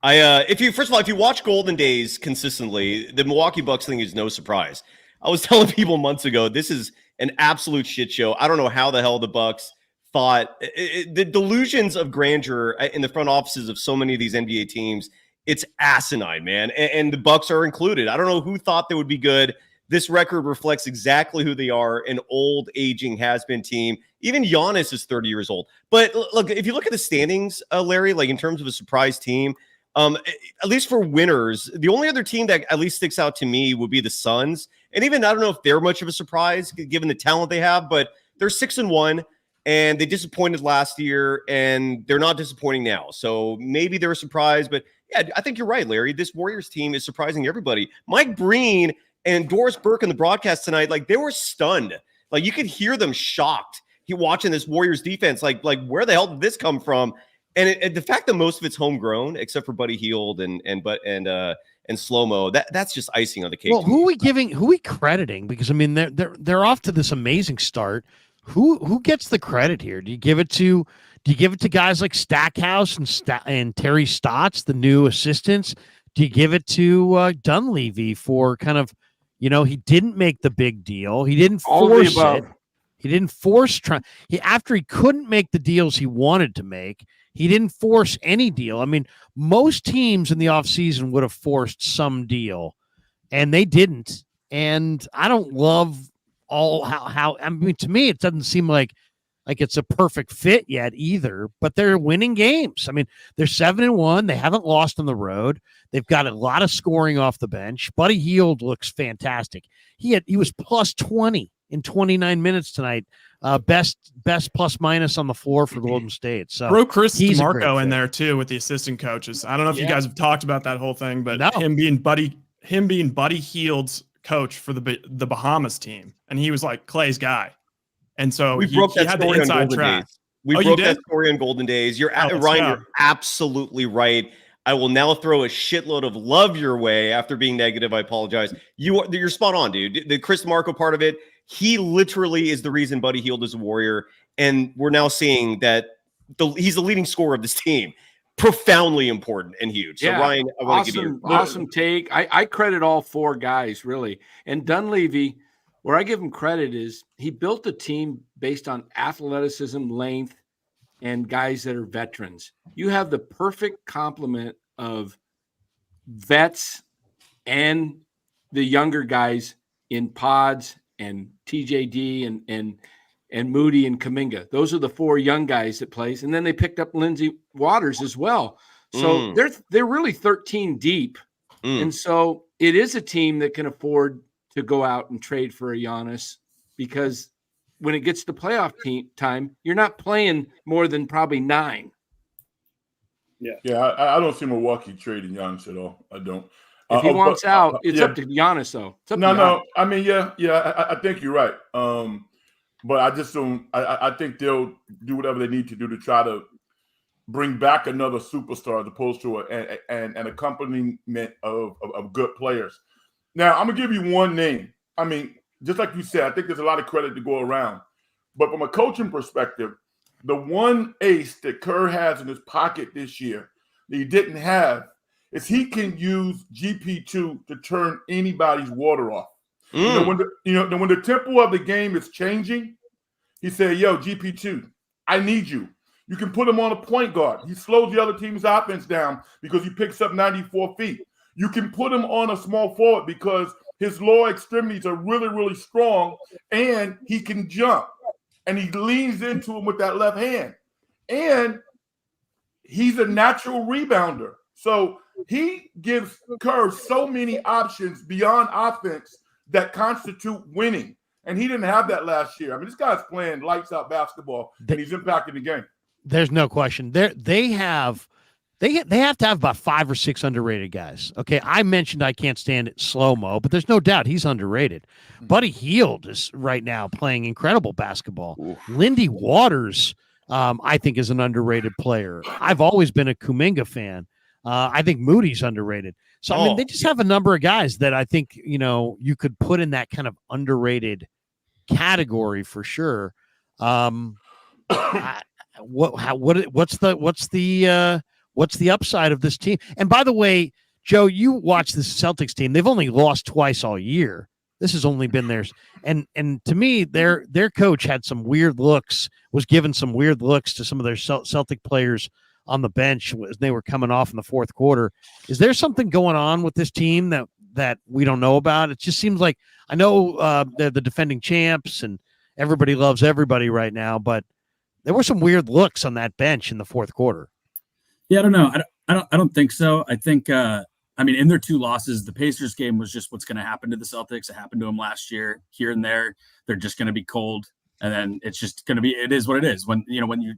If you watch Golden Days consistently, the Milwaukee Bucks thing is no surprise. I was telling people months ago, this is an absolute shit show. I don't know how the hell the Bucks thought the delusions of grandeur in the front offices of so many of these NBA teams. It's asinine, man. And the Bucks are included. I don't know who thought they would be good. This record reflects exactly who they are, an old, aging, has-been team. Even Giannis is 30 years old. But look, if you look at the standings, Larry, like in terms of a surprise team, at least for winners, the only other team that at least sticks out to me would be the Suns. And even I don't know if they're much of a surprise given the talent they have, but they're 6-1. And they disappointed last year, and they're not disappointing now. So maybe they're a surprise. But, yeah, I think you're right, Larry. This Warriors team is surprising everybody. Mike Breen and Doris Burke in the broadcast tonight, like, they were stunned. Like, you could hear them shocked watching this Warriors defense. Like where the hell did this come from? And the fact that most of it's homegrown, except for Buddy Hield and Slow-Mo, that's just icing on the cake. Well, who are we crediting? Because, I mean, they're off to this amazing start. Who gets the credit here? Do you give it to guys like Stackhouse and Terry Stotts, the new assistants? Do you give it to Dunleavy for kind of, he didn't make the big deal. He didn't force it. He didn't force after he couldn't make the deals he wanted to make. He didn't force any deal. I mean, most teams in the offseason would have forced some deal, and they didn't. And I don't love how I mean, to me, it doesn't seem like it's a perfect fit yet either, but they're winning games. I mean, they're 7-1. They haven't lost on the road. They've got a lot of scoring off the bench. Buddy Hield looks fantastic. He was plus 20 in 29 minutes tonight. Best plus minus on the floor for Golden State. So throw Chris DeMarco in there too with the assistant coaches. I don't know if you guys have talked about that whole thing, but him being Buddy Hield's coach for the Bahamas team, and he was like Clay's guy, and so he had the inside track. We broke that story on Golden Days. Ryan, you're absolutely right. I will now throw a shitload of love your way after being negative. I apologize. You're spot on, dude. The Chris DeMarco part of it, he literally is the reason Buddy Hield is a Warrior, and we're now seeing that he's the leading scorer of this team. Profoundly important and huge. So, Ryan, I want to give you awesome take. I credit all four guys, really. And Dunleavy, where I give him credit is he built a team based on athleticism, length, and guys that are veterans. You have the perfect complement of vets and the younger guys in Pods and TJD and Moody and Kuminga. Those are the four young guys that plays. And then they picked up Lindsey Waters as well. So they're really 13 deep. And so it is a team that can afford to go out and trade for a Giannis, because when it gets to playoff time, you're not playing more than probably 9. Yeah. I don't see Milwaukee trading Giannis at all. I don't. If he wants out, it's up to Giannis, though. No. I mean, I think you're right. But I just don't. I think they'll do whatever they need to do to try to bring back another superstar as opposed to an accompaniment of good players. Now, I'm gonna give you one name. I mean, just like you said, I think there's a lot of credit to go around. But from a coaching perspective, the one ace that Kerr has in his pocket this year that he didn't have is he can use GP2 to turn anybody's water off. When the tempo of the game is changing, he said, "Yo, GP2, I need you." You can put him on a point guard. He slows the other team's offense down because he picks up 94 feet. You can put him on a small forward because his lower extremities are really, really strong, and he can jump. And he leans into him with that left hand. And he's a natural rebounder. So he gives Kerr so many options beyond offense that constitute winning. And he didn't have that last year. I mean, this guy's playing lights out basketball, and he's impacting the game. There's no question. They have to have about 5 or 6 underrated guys. Okay, I mentioned I can't stand it slow-mo, but there's no doubt he's underrated. Buddy Hield is right now playing incredible basketball. Oof. Lindy Waters, I think, is an underrated player. I've always been a Kuminga fan. I think Moody's underrated. So, I mean, they just have a number of guys that I think, you could put in that kind of underrated category for sure. What's the upside of this team? And by the way, Joe, you watch this Celtics team. They've only lost twice all year. This has only been theirs. And to me, their coach had some weird looks, was giving some weird looks to some of their Celtic players on the bench as they were coming off in the fourth quarter. Is there something going on with this team that we don't know about? It just seems like, I know they're the defending champs and everybody loves everybody right now, but there were some weird looks on that bench in the fourth quarter. Yeah, I don't know. I don't think so. I think, in their 2 losses, the Pacers game was just what's going to happen to the Celtics. It happened to them last year. Here and there, they're just going to be cold, and then it's just going to be. It is what it is. When when you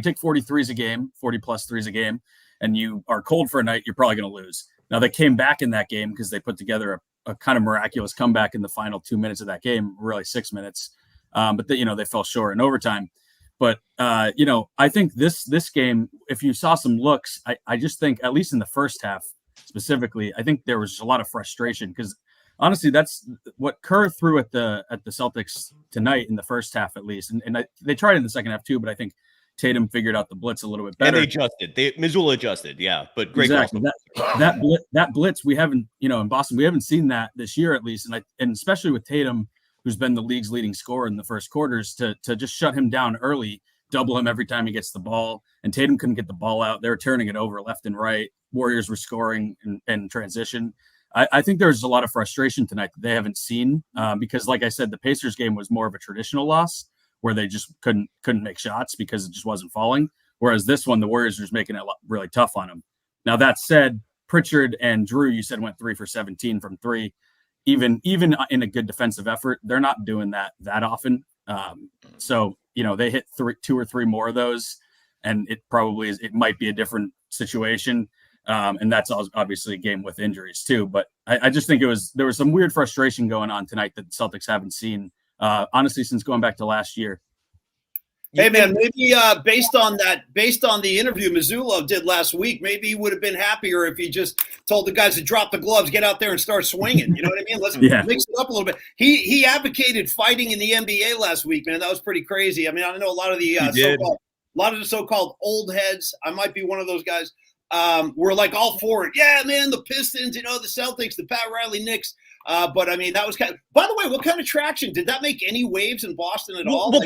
take 40 threes a game, 40 plus threes a game, and you are cold for a night, you're probably going to lose. Now they came back in that game because they put together a kind of miraculous comeback in the final 2 minutes of that game, really 6 minutes, but they fell short in overtime. But, I think this game, if you saw some looks, I just think, at least in the first half specifically, I think there was a lot of frustration because, honestly, that's what Kerr threw at the Celtics tonight in the first half, at least. And they tried in the second half, too, but I think Tatum figured out the blitz a little bit better. And they adjusted. Missoula adjusted, yeah. But great exactly. That blitz, we haven't, in Boston, we haven't seen that this year, at least. And especially with Tatum, who's been the league's leading scorer in the first quarters, to just shut him down early, double him every time he gets the ball. And Tatum couldn't get the ball out. They were turning it over left and right. Warriors were scoring in transition. I think there's a lot of frustration tonight that they haven't seen because, like I said, the Pacers game was more of a traditional loss where they just couldn't make shots because it just wasn't falling. Whereas this one, the Warriors were making it really tough on them. Now, that said, Pritchard and Drew, you said, went 3 for 17 from 3. Even in a good defensive effort, they're not doing that often. So, they hit 2 or 3 more of those, and it might be a different situation. And that's obviously a game with injuries too. But I just think there was some weird frustration going on tonight that the Celtics haven't seen, honestly, since going back to last year. Hey man, maybe based on the interview Missoula did last week, maybe he would have been happier if he just told the guys to drop the gloves, get out there and start swinging. You know what I mean? Let's mix it up a little bit. He advocated fighting in the NBA last week, man. That was pretty crazy. I mean, I know a lot of the so-called old heads. I might be one of those guys. Were like all for it. Yeah, man, the Pistons, the Celtics, the Pat Riley Knicks. But I mean, that was kind of. By the way, what kind of traction did that make? Any waves in Boston at all?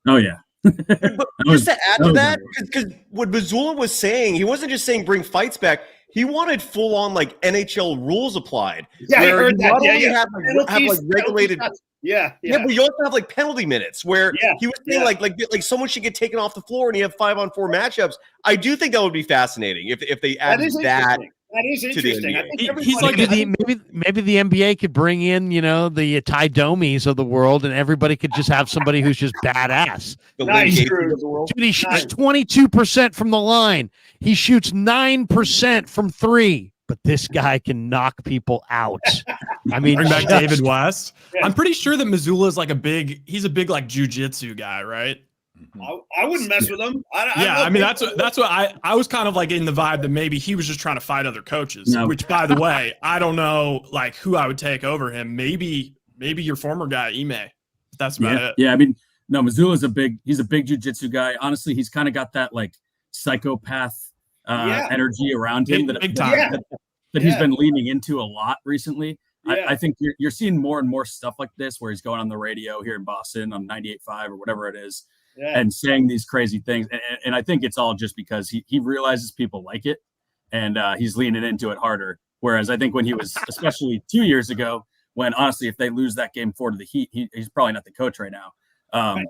Oh yeah. But just to add to that, because what Missoula was saying, he wasn't just saying bring fights back. He wanted full on like NHL rules applied. Yeah, I heard that. Have regulated. Yeah, but you also have like penalty minutes where he was saying like someone should get taken off the floor and you have 5-on-4 matchups. I I do think that would be fascinating if they added that. That is interesting. I think he's like maybe the NBA could bring in, the Ty Domies of the world, and everybody could just have somebody who's just badass. Dude, he shoots 22% from the line. He shoots 9% from 3. But this guy can knock people out. I mean, bring back David West. Yeah. I'm pretty sure that Missoula is he's a big like jiu-jitsu guy, right? I wouldn't mess with him. I mean, that's what I was kind of like in the vibe that maybe he was just trying to fight other coaches. No. Which, by the way, I don't know like who I would take over him. Maybe your former guy Ime. That's about it. Yeah, I mean, no, Missoula's he's a big jiu-jitsu guy. Honestly, he's kind of got that like psychopath energy around him that he's been leaning into a lot recently. Yeah. I think you're seeing more and more stuff like this where he's going on the radio here in Boston on 98.5 or whatever it is and saying these crazy things. And I think it's all just because he realizes people like it and he's leaning into it harder. Whereas I think when he was, especially 2 years ago, when honestly, if they lose that game 4 to the Heat, he's probably not the coach right now.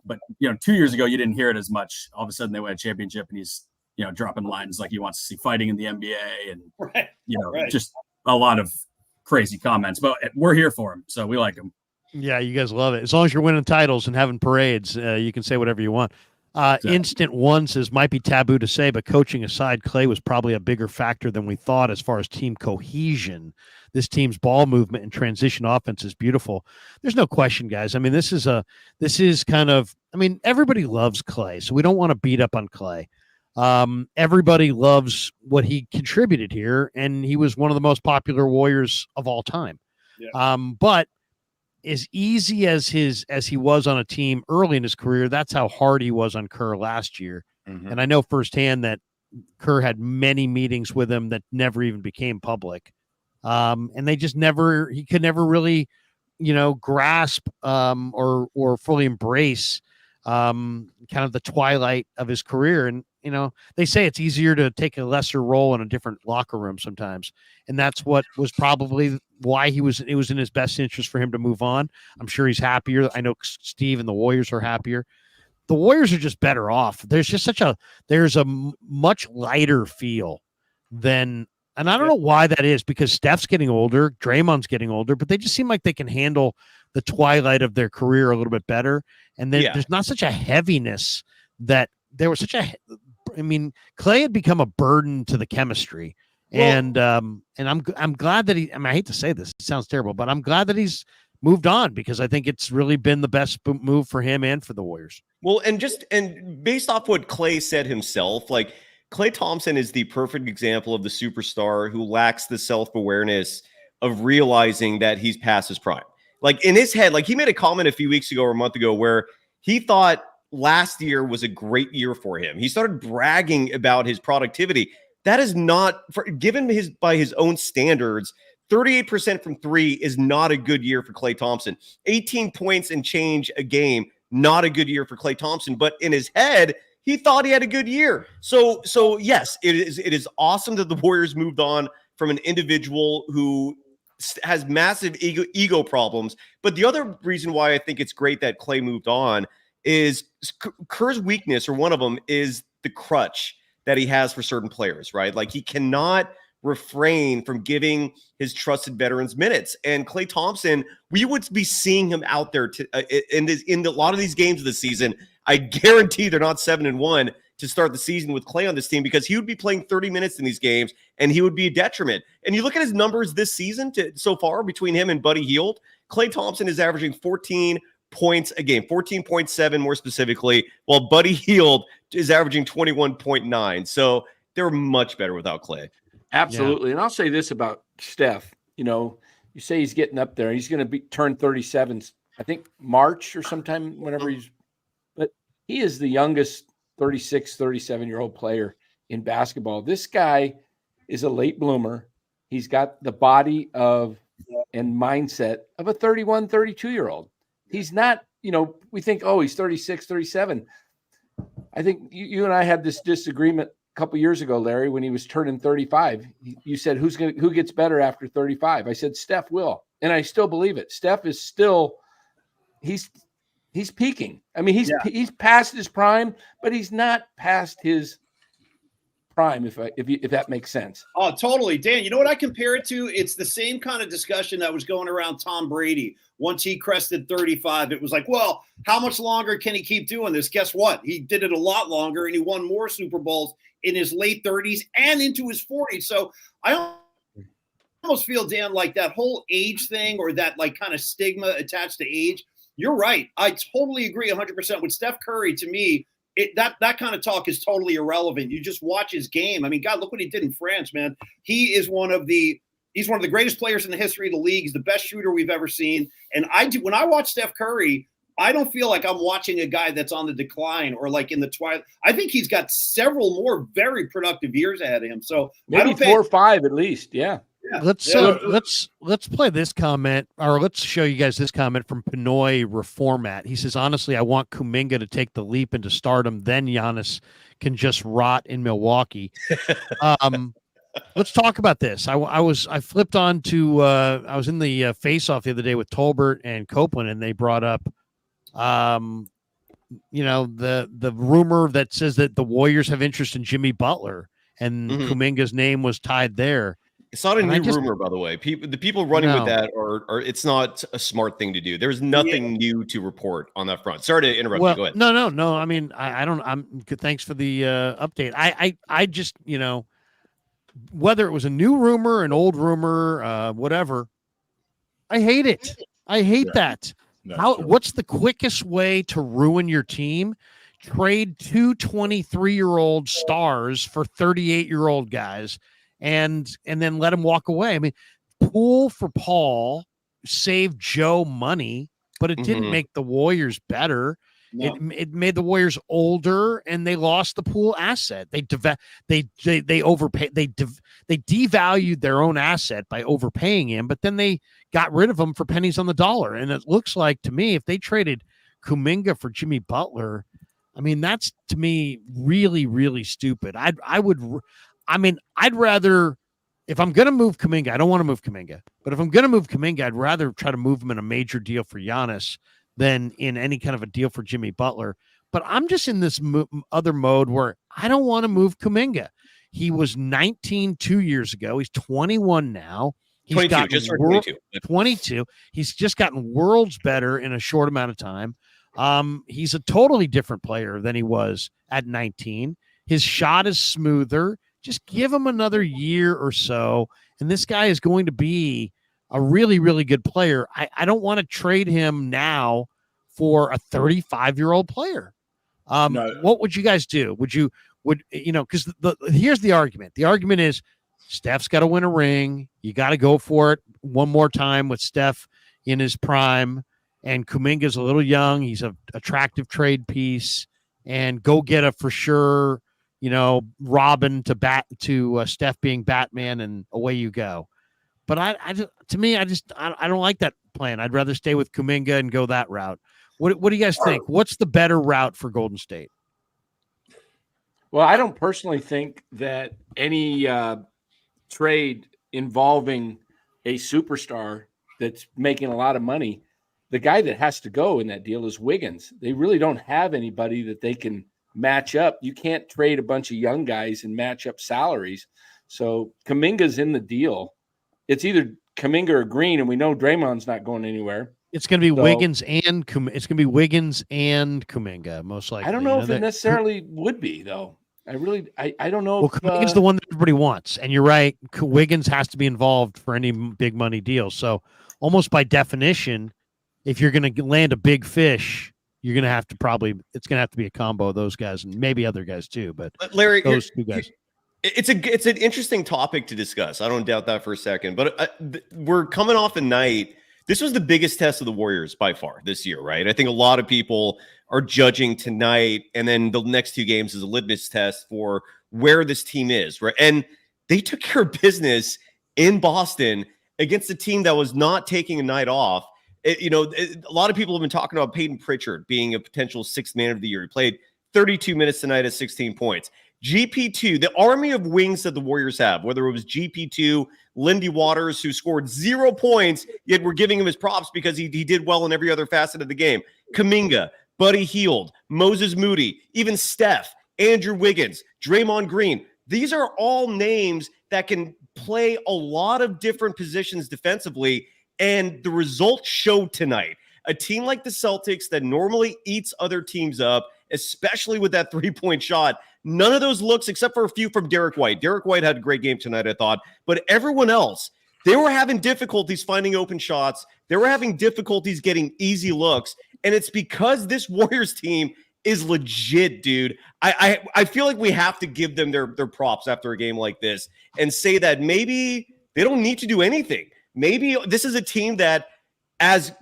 But 2 years ago, you didn't hear it as much. All of a sudden, they win a championship, and he's dropping lines like he wants to see fighting in the NBA, and just a lot of crazy comments. But we're here for him, so we like him. Yeah, you guys love it. As long as you're winning titles and having parades, you can say whatever you want. Exactly. Instant One says, might be taboo to say, but coaching aside, Klay was probably a bigger factor than we thought as far as team cohesion. This team's ball movement and transition offense is beautiful. There's no question, guys. I mean, this is kind of, I mean, everybody loves Klay, so we don't want to beat up on Klay. Everybody loves what he contributed here, and he was one of the most popular Warriors of all time. Yeah. But as easy as he was on a team early in his career, that's how hard he was on Kerr last year. Mm-hmm. And I know firsthand that Kerr had many meetings with him that never even became public. And they just he could never really, grasp or fully embrace kind of the twilight of his career. And, they say it's easier to take a lesser role in a different locker room sometimes. And that's what was probably why it was in his best interest for him to move on. I'm sure he's happier. I know Steve and the Warriors are happier. The Warriors are just better off. There's just there's a much lighter feel than, and I don't know why that is, because Steph's getting older, Draymond's getting older, but they just seem like they can handle the twilight of their career a little bit better. And then there's not such a heaviness that there was such a, I mean, Klay had become a burden to the chemistry. Well, and I'm glad that I hate to say this, it sounds terrible, but I'm glad that he's moved on, because I think it's really been the best move for him and for the Warriors. Well, and based off what Klay said himself, like Klay Thompson is the perfect example of the superstar who lacks the self-awareness of realizing that he's past his prime. Like in his head, like he made a comment a few weeks ago or a month ago where he thought last year was a great year for him. He started bragging about his productivity. That is not, given by his own standards, 38% from three is not a good year for Klay Thompson. 18 points and change a game, not a good year for Klay Thompson. But in his head, he thought he had a good year. So yes, it is awesome that the Warriors moved on from an individual who has massive ego problems. But the other reason why I think it's great that Klay moved on is Kerr's weakness, or one of them, is the crutch that he has for certain players, right? Like he cannot refrain from giving his trusted veterans minutes. And Klay Thompson, we would be seeing him out there in a lot of these games of the season. I guarantee they're not 7-1 to start the season with Klay on this team, because he would be playing 30 minutes in these games and he would be a detriment. And you look at his numbers this season so far between him and Buddy Hield, Klay Thompson is averaging 14 points a game, 14.7 more specifically, while Buddy Hield is averaging 21.9. So they're much better without Klay. Absolutely. Yeah. And I'll say this about Steph. You say he's getting up there. He's going to turn 37, I think March or sometime whenever but he is the youngest 36, 37-year-old player in basketball. This guy is a late bloomer. He's got the body and mindset of a 31, 32-year-old. He's not, we think, he's 36, 37. I think you and I had this disagreement a couple years ago, Larry, when he was turning 35. You said, who gets better after 35? I said, Steph will. And I still believe it. Steph is still, he's peaking. I mean, he's past his prime, but he's not past his prime, if that makes sense. Oh, totally. Dan, you know what I compare it to? It's the same kind of discussion that was going around Tom Brady. Once he crested 35, it was like, well, how much longer can he keep doing this? Guess what? He did it a lot longer, and he won more Super Bowls in his late 30s and into his 40s. So I almost feel, Dan, like that whole age thing, or that like kind of stigma attached to age. You're right. I totally agree 100% with Steph Curry. To me, that kind of talk is totally irrelevant. You just watch his game. I mean, God, look what he did in France, man. He's one of the greatest players in the history of the league. He's the best shooter we've ever seen. And when I watch Steph Curry, I don't feel like I'm watching a guy that's on the decline or like in the twilight. I think he's got several more very productive years ahead of him. So maybe 4 or 5 at least. Yeah. Let's play this comment, or let's show you guys this comment from Pinoy Reformat. He says, honestly, I want Kuminga to take the leap into stardom. Then Giannis can just rot in Milwaukee. Let's talk about this. I flipped on to I was in the face-off the other day with Tolbert and Copeland, and they brought up the rumor that says that the Warriors have interest in Jimmy Butler, and Kuminga's name was tied there. It's not a new rumor, by the way. The people running with that are it's not a smart thing to do. There's nothing new to report on that front. Sorry to interrupt you. Go ahead. No. I mean, I don't. I'm good. Thanks for the update. I just whether it was a new rumor, an old rumor, whatever. I hate it. I hate that. What's the quickest way to ruin your team? Trade two 23-year-old stars for 38-year-old guys, and then let them walk away. I mean, Poole for Paul saved Joe money, but it didn't make the Warriors better. No. It made the Warriors older, and they lost the Poole asset. They overpaid. They devalued their own asset by overpaying him, but then they got rid of him for pennies on the dollar. And it looks like to me, if they traded Kuminga for Jimmy Butler, I mean, that's to me really, really stupid. I'd rather, if I'm going to move Kuminga, I don't want to move Kuminga, but if I'm going to move Kuminga, I'd rather try to move him in a major deal for Giannis than in any kind of a deal for Jimmy Butler. But I'm just in this other mode where I don't want to move Kuminga. He was 19 2 years ago. He's 21 now. He's 22, just 22. 22. He's just gotten worlds better in a short amount of time. He's a totally different player than he was at 19. His shot is smoother. Just give him another year or so, and this guy is going to be a really, really good player. I don't want to trade him now for a 35-year-old player. What would you guys do? Because here's the argument. The argument is Steph's got to win a ring. You got to go for it one more time with Steph in his prime, and Kuminga's a little young. He's an attractive trade piece, and go get a for sure, Robin to Steph being Batman, and away you go. But I don't like that plan. I'd rather stay with Kuminga and go that route. What do you guys think? What's the better route for Golden State? Well, I don't personally think that any trade involving a superstar that's making a lot of money, the guy that has to go in that deal is Wiggins. They really don't have anybody that they can match up. You can't trade a bunch of young guys and match up salaries. So Kuminga's in the deal. It's either Kuminga or Green, and we know Draymond's not going anywhere. It's going to be Wiggins and Kuminga, most likely. I don't know if it necessarily would be, though. I don't know. Well, Kuminga's the one that everybody wants, and you're right. Wiggins has to be involved for any big money deal. So, almost by definition, if you're going to land a big fish, you're going to have to it's going to have to be a combo of those guys and maybe other guys too. But Larry, those two guys. It's an interesting topic to discuss. I don't doubt that for a second. But we're coming off a night. This was the biggest test of the Warriors by far this year, right? I think a lot of people are judging tonight, and then the next two games is a litmus test for where this team is, right? And they took care of business in Boston against a team that was not taking a night off. A lot of people have been talking about Peyton Pritchard being a potential sixth man of the year. He played 32 minutes tonight at 16 points. GP2, the army of wings that the Warriors have, whether it was GP2, Lindy Waters, who scored 0 points, yet we're giving him his props because he did well in every other facet of the game. Kuminga, Buddy Hield, Moses Moody, even Steph, Andrew Wiggins, Draymond Green. These are all names that can play a lot of different positions defensively, and the results showed tonight. A team like the Celtics that normally eats other teams up, especially with that three-point shot, none of those looks, except for a few from Derek White. Derek White had a great game tonight, I thought. But everyone else, they were having difficulties finding open shots. They were having difficulties getting easy looks. And it's because this Warriors team is legit, dude. I feel like we have to give them their props after a game like this and say that maybe they don't need to do anything. Maybe this is a team that as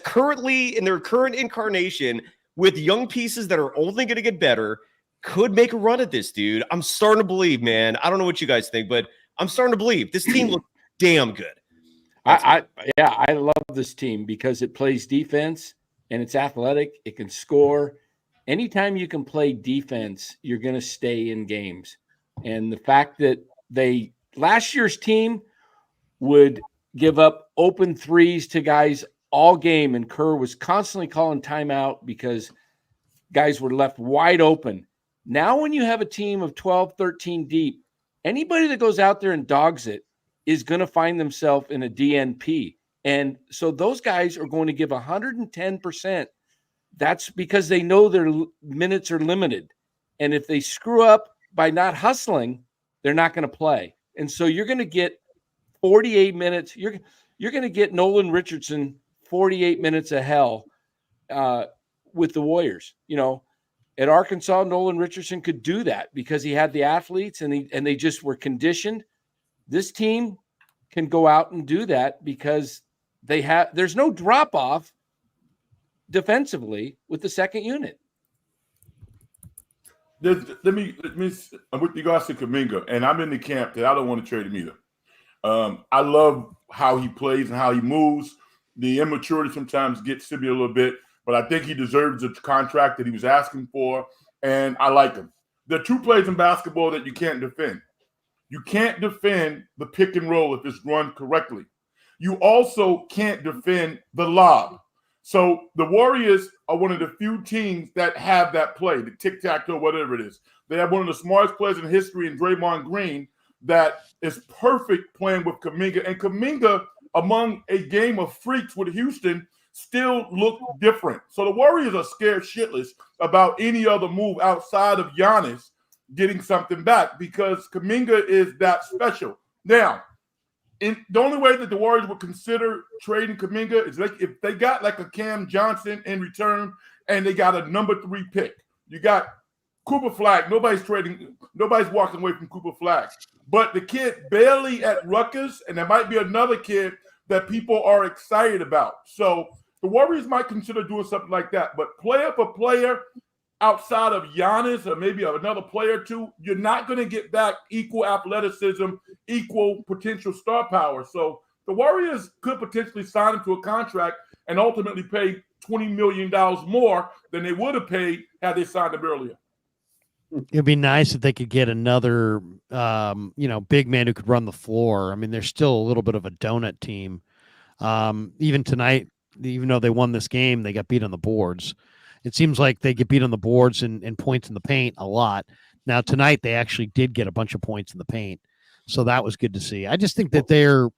currently in their current incarnation with young pieces that are only going to get better could make a run at this, dude. I'm starting to believe, man. I don't know what you guys think, but I'm starting to believe this team looks damn good. I love this team because it plays defense and it's athletic. It can score. Anytime you can play defense, you're going to stay in games. And the fact that last year's team would give up open threes to guys all game, and Kerr was constantly calling timeout because guys were left wide open. Now when you have a team of 12, 13 deep, anybody that goes out there and dogs it is going to find themselves in a DNP. And so those guys are going to give 110%. That's because they know their minutes are limited. And if they screw up by not hustling, they're not going to play. And so you're going to get 48 minutes. You're going to get Nolan Richardson 48 minutes of hell with the Warriors. You know, at Arkansas, Nolan Richardson could do that because he had the athletes and they just were conditioned. This team can go out and do that because there's no drop off defensively with the second unit. Let me. I'm with regards to Kuminga, and I'm in the camp that I don't want to trade him either. I love how he plays and how he moves. The immaturity sometimes gets to me a little bit, but I think he deserves the contract that he was asking for, and I like him. There are two plays in basketball that you can't defend. You can't defend the pick and roll if it's run correctly. You also can't defend the lob. So the Warriors are one of the few teams that have that play, the tic-tac-toe, whatever it is. They have one of the smartest players in history in Draymond Green that is perfect playing with Kuminga. And Kuminga, among a game of freaks with Houston, still look different. So the Warriors are scared shitless about any other move outside of Giannis getting something back because Kuminga is that special. Now, the only way that the Warriors would consider trading Kuminga is like if they got like a Cam Johnson in return and they got a number 3 pick. You got Cooper Flag. Nobody's walking away from Cooper Flag. But the kid barely at Rutgers, and there might be another kid that people are excited about. So the Warriors might consider doing something like that. But player for player, outside of Giannis or maybe another player or two, you're not going to get back equal athleticism, equal potential star power. So the Warriors could potentially sign him to a contract and ultimately pay $20 million more than they would have paid had they signed him earlier. It'd be nice if they could get another, big man who could run the floor. I mean, they're still a little bit of a donut team. Even tonight, even though they won this game, they got beat on the boards. It seems like they get beat on the boards and points in the paint a lot. Now tonight they actually did get a bunch of points in the paint, so that was good to see. I just think that they've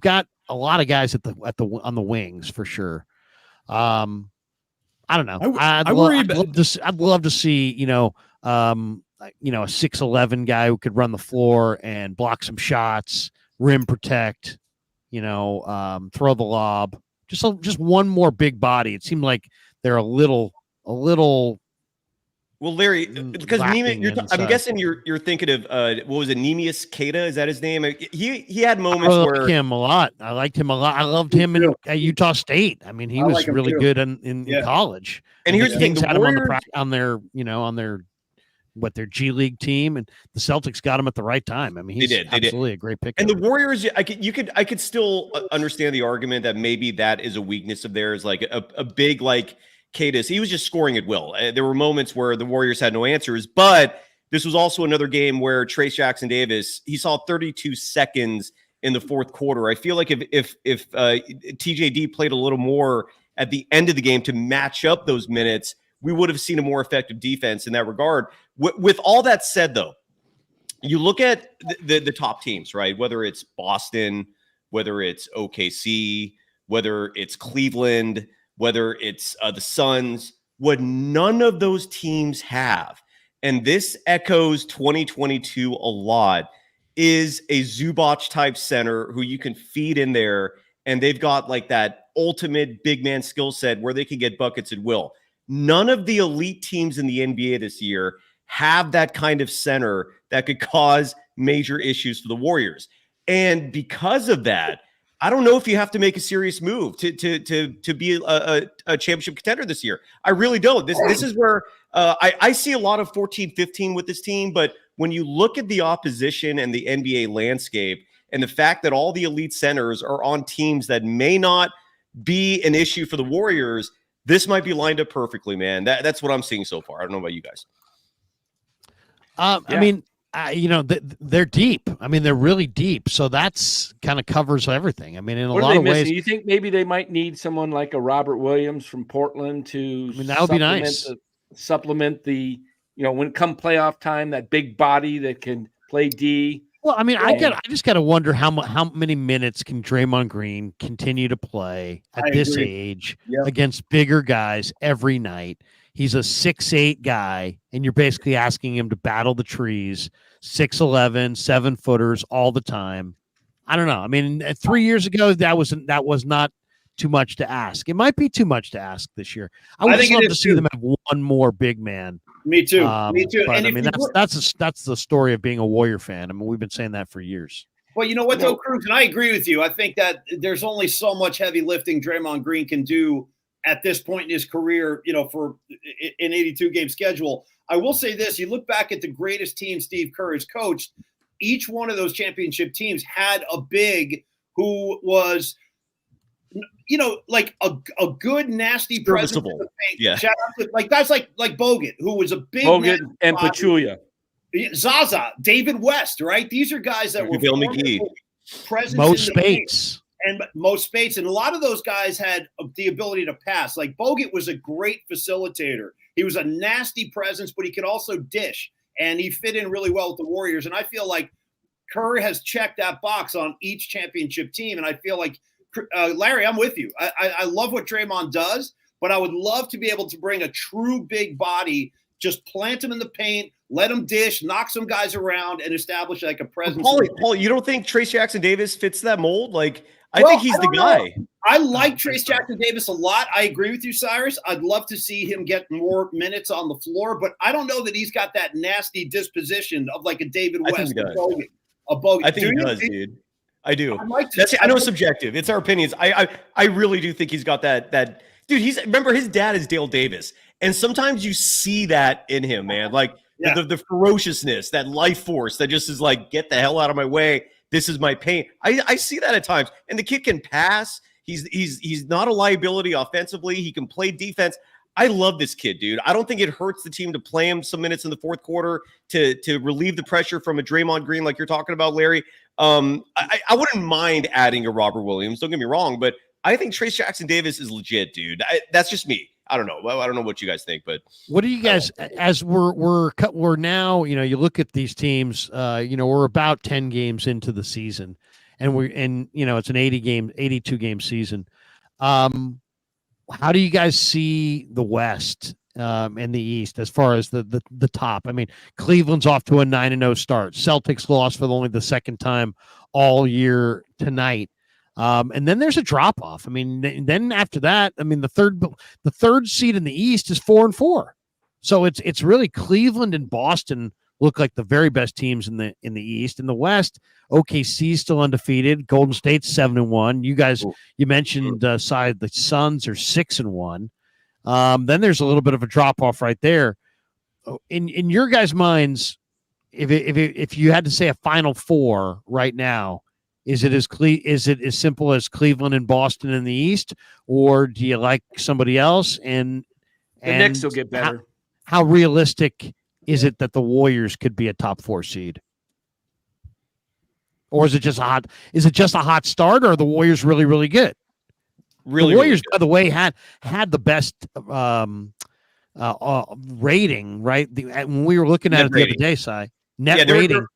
got a lot of guys on the wings for sure. I don't know. I'd love to see a 6'11" guy who could run the floor and block some shots, rim protect, throw the lob. Just one more big body. It seemed like they're a little. Well, Larry, because I'm guessing you're thinking of what was it, Neemias Queta? Is that his name? He had moments where I liked him a lot. I loved him at Utah State. I mean, he was really good in college. And here's the thing: had him on their their G League team, and the Celtics got him at the right time. I mean, he's absolutely a great pick. And the Warriors, I could still understand the argument that maybe that is a weakness of theirs, like a big like Cadis. He was just scoring at will. There were moments where the Warriors had no answers, but this was also another game where Trace Jackson Davis, he saw 32 seconds in the fourth quarter. I feel like if TJD played a little more at the end of the game to match up those minutes, we would have seen a more effective defense in that regard. With all that said, though, you look at the top teams, right? Whether it's Boston, whether it's OKC, whether it's Cleveland, whether it's the Suns, what none of those teams have, and this echoes 2022 a lot, is a Zubac-type center who you can feed in there, and they've got like that ultimate big man skill set where they can get buckets at will. None of the elite teams in the NBA this year have that kind of center that could cause major issues for the Warriors. And because of that, I don't know if you have to make a serious move to be a championship contender this year. I really don't. This is where I see a lot of 14-15 with this team, but when you look at the opposition and the NBA landscape and the fact that all the elite centers are on teams that may not be an issue for the Warriors, this might be lined up perfectly, man. That's what I'm seeing so far. I don't know about you guys. I mean, they're deep. I mean, they're really deep. So that's kind of covers everything. I mean, in a What are lot they of missing? ways. You think maybe they might need someone like a Robert Williams from Portland to That would be nice. Supplement the, when it come playoff time, that big body that can play D. Well, I mean, I just got to wonder how many minutes can Draymond Green continue to play at this age against bigger guys every night. He's a 6'8" guy, and you're basically asking him to battle the trees, 6'11", 7-footers all the time. I don't know. I mean, 3 years ago, that was not too much to ask. It might be too much to ask this year. I would just love to see them have one more big man. Me too. Me too. But, and I mean, that's the story of being a Warrior fan. I mean, we've been saying that for years. Well, you know what, though, Cruz, and I agree with you. I think that there's only so much heavy lifting Draymond Green can do at this point in his career, for an 82-game schedule. I will say this. You look back at the greatest team Steve Kerr has coached, each one of those championship teams had a big who was – like a good, nasty presence. Yeah. Shout out to guys like Bogut, who was a big Bogut and Pachulia. Zaza, David West, right? These are guys that were Bill McGee. Presence Mo in Spates. And Mo Spates. And a lot of those guys had the ability to pass. Like Bogut was a great facilitator. He was a nasty presence, but he could also dish. And he fit in really well with the Warriors. And I feel like Kerr has checked that box on each championship team. And I feel like Larry, I'm with you. I love what Draymond does, but I would love to be able to bring a true big body, just plant him in the paint, let him dish, knock some guys around, and establish like a presence. Paul, you don't think Trace Jackson Davis fits that mold? I think he's the guy. I like Trace Jackson Davis a lot. I agree with you, Cyrus. I'd love to see him get more minutes on the floor, but I don't know that he's got that nasty disposition of like a David West or Bogut. I think he does, dude. I do. I know it's subjective. It's our opinions. I really do think he's got that dude. Remember his dad is Dale Davis, and sometimes you see that in him, man. The ferociousness, that life force that just is like, get the hell out of my way. This is my pain. I see that at times, and the kid can pass. He's not a liability offensively. He can play defense. I love this kid, dude. I don't think it hurts the team to play him some minutes in the fourth quarter to relieve the pressure from a Draymond Green like you're talking about, Larry. I wouldn't mind adding a Robert Williams. Don't get me wrong, but I think Trace Jackson Davis is legit, dude. That's just me. I don't know. I don't know what you guys think, but what do you guys? As we're now, you look at these teams. We're about 10 games into the season, and it's an 82 game season. How do you guys see the West and the East as far as the top? I mean, Cleveland's off to a 9-0 start. Celtics lost for only the second time all year tonight. And then there's a drop off. I mean, then after that, I mean, the third seed in the East is 4-4. So it's really Cleveland and Boston look like the very best teams in the East. In the West, OKC still undefeated. Golden State's 7-1. You guys, you mentioned the Suns are 6-1. Then there's a little bit of a drop off right there. In your guys' minds, if you had to say a Final Four right now, is it as simple as Cleveland and Boston in the East, or do you like somebody else? And the Knicks will get better. How realistic is it that the Warriors could be a top 4 seed? Or is it just a hot start, or are the Warriors really, really good? Really, the Warriors, really by the way, had the best rating, right? When we were looking at it the other day, net rating.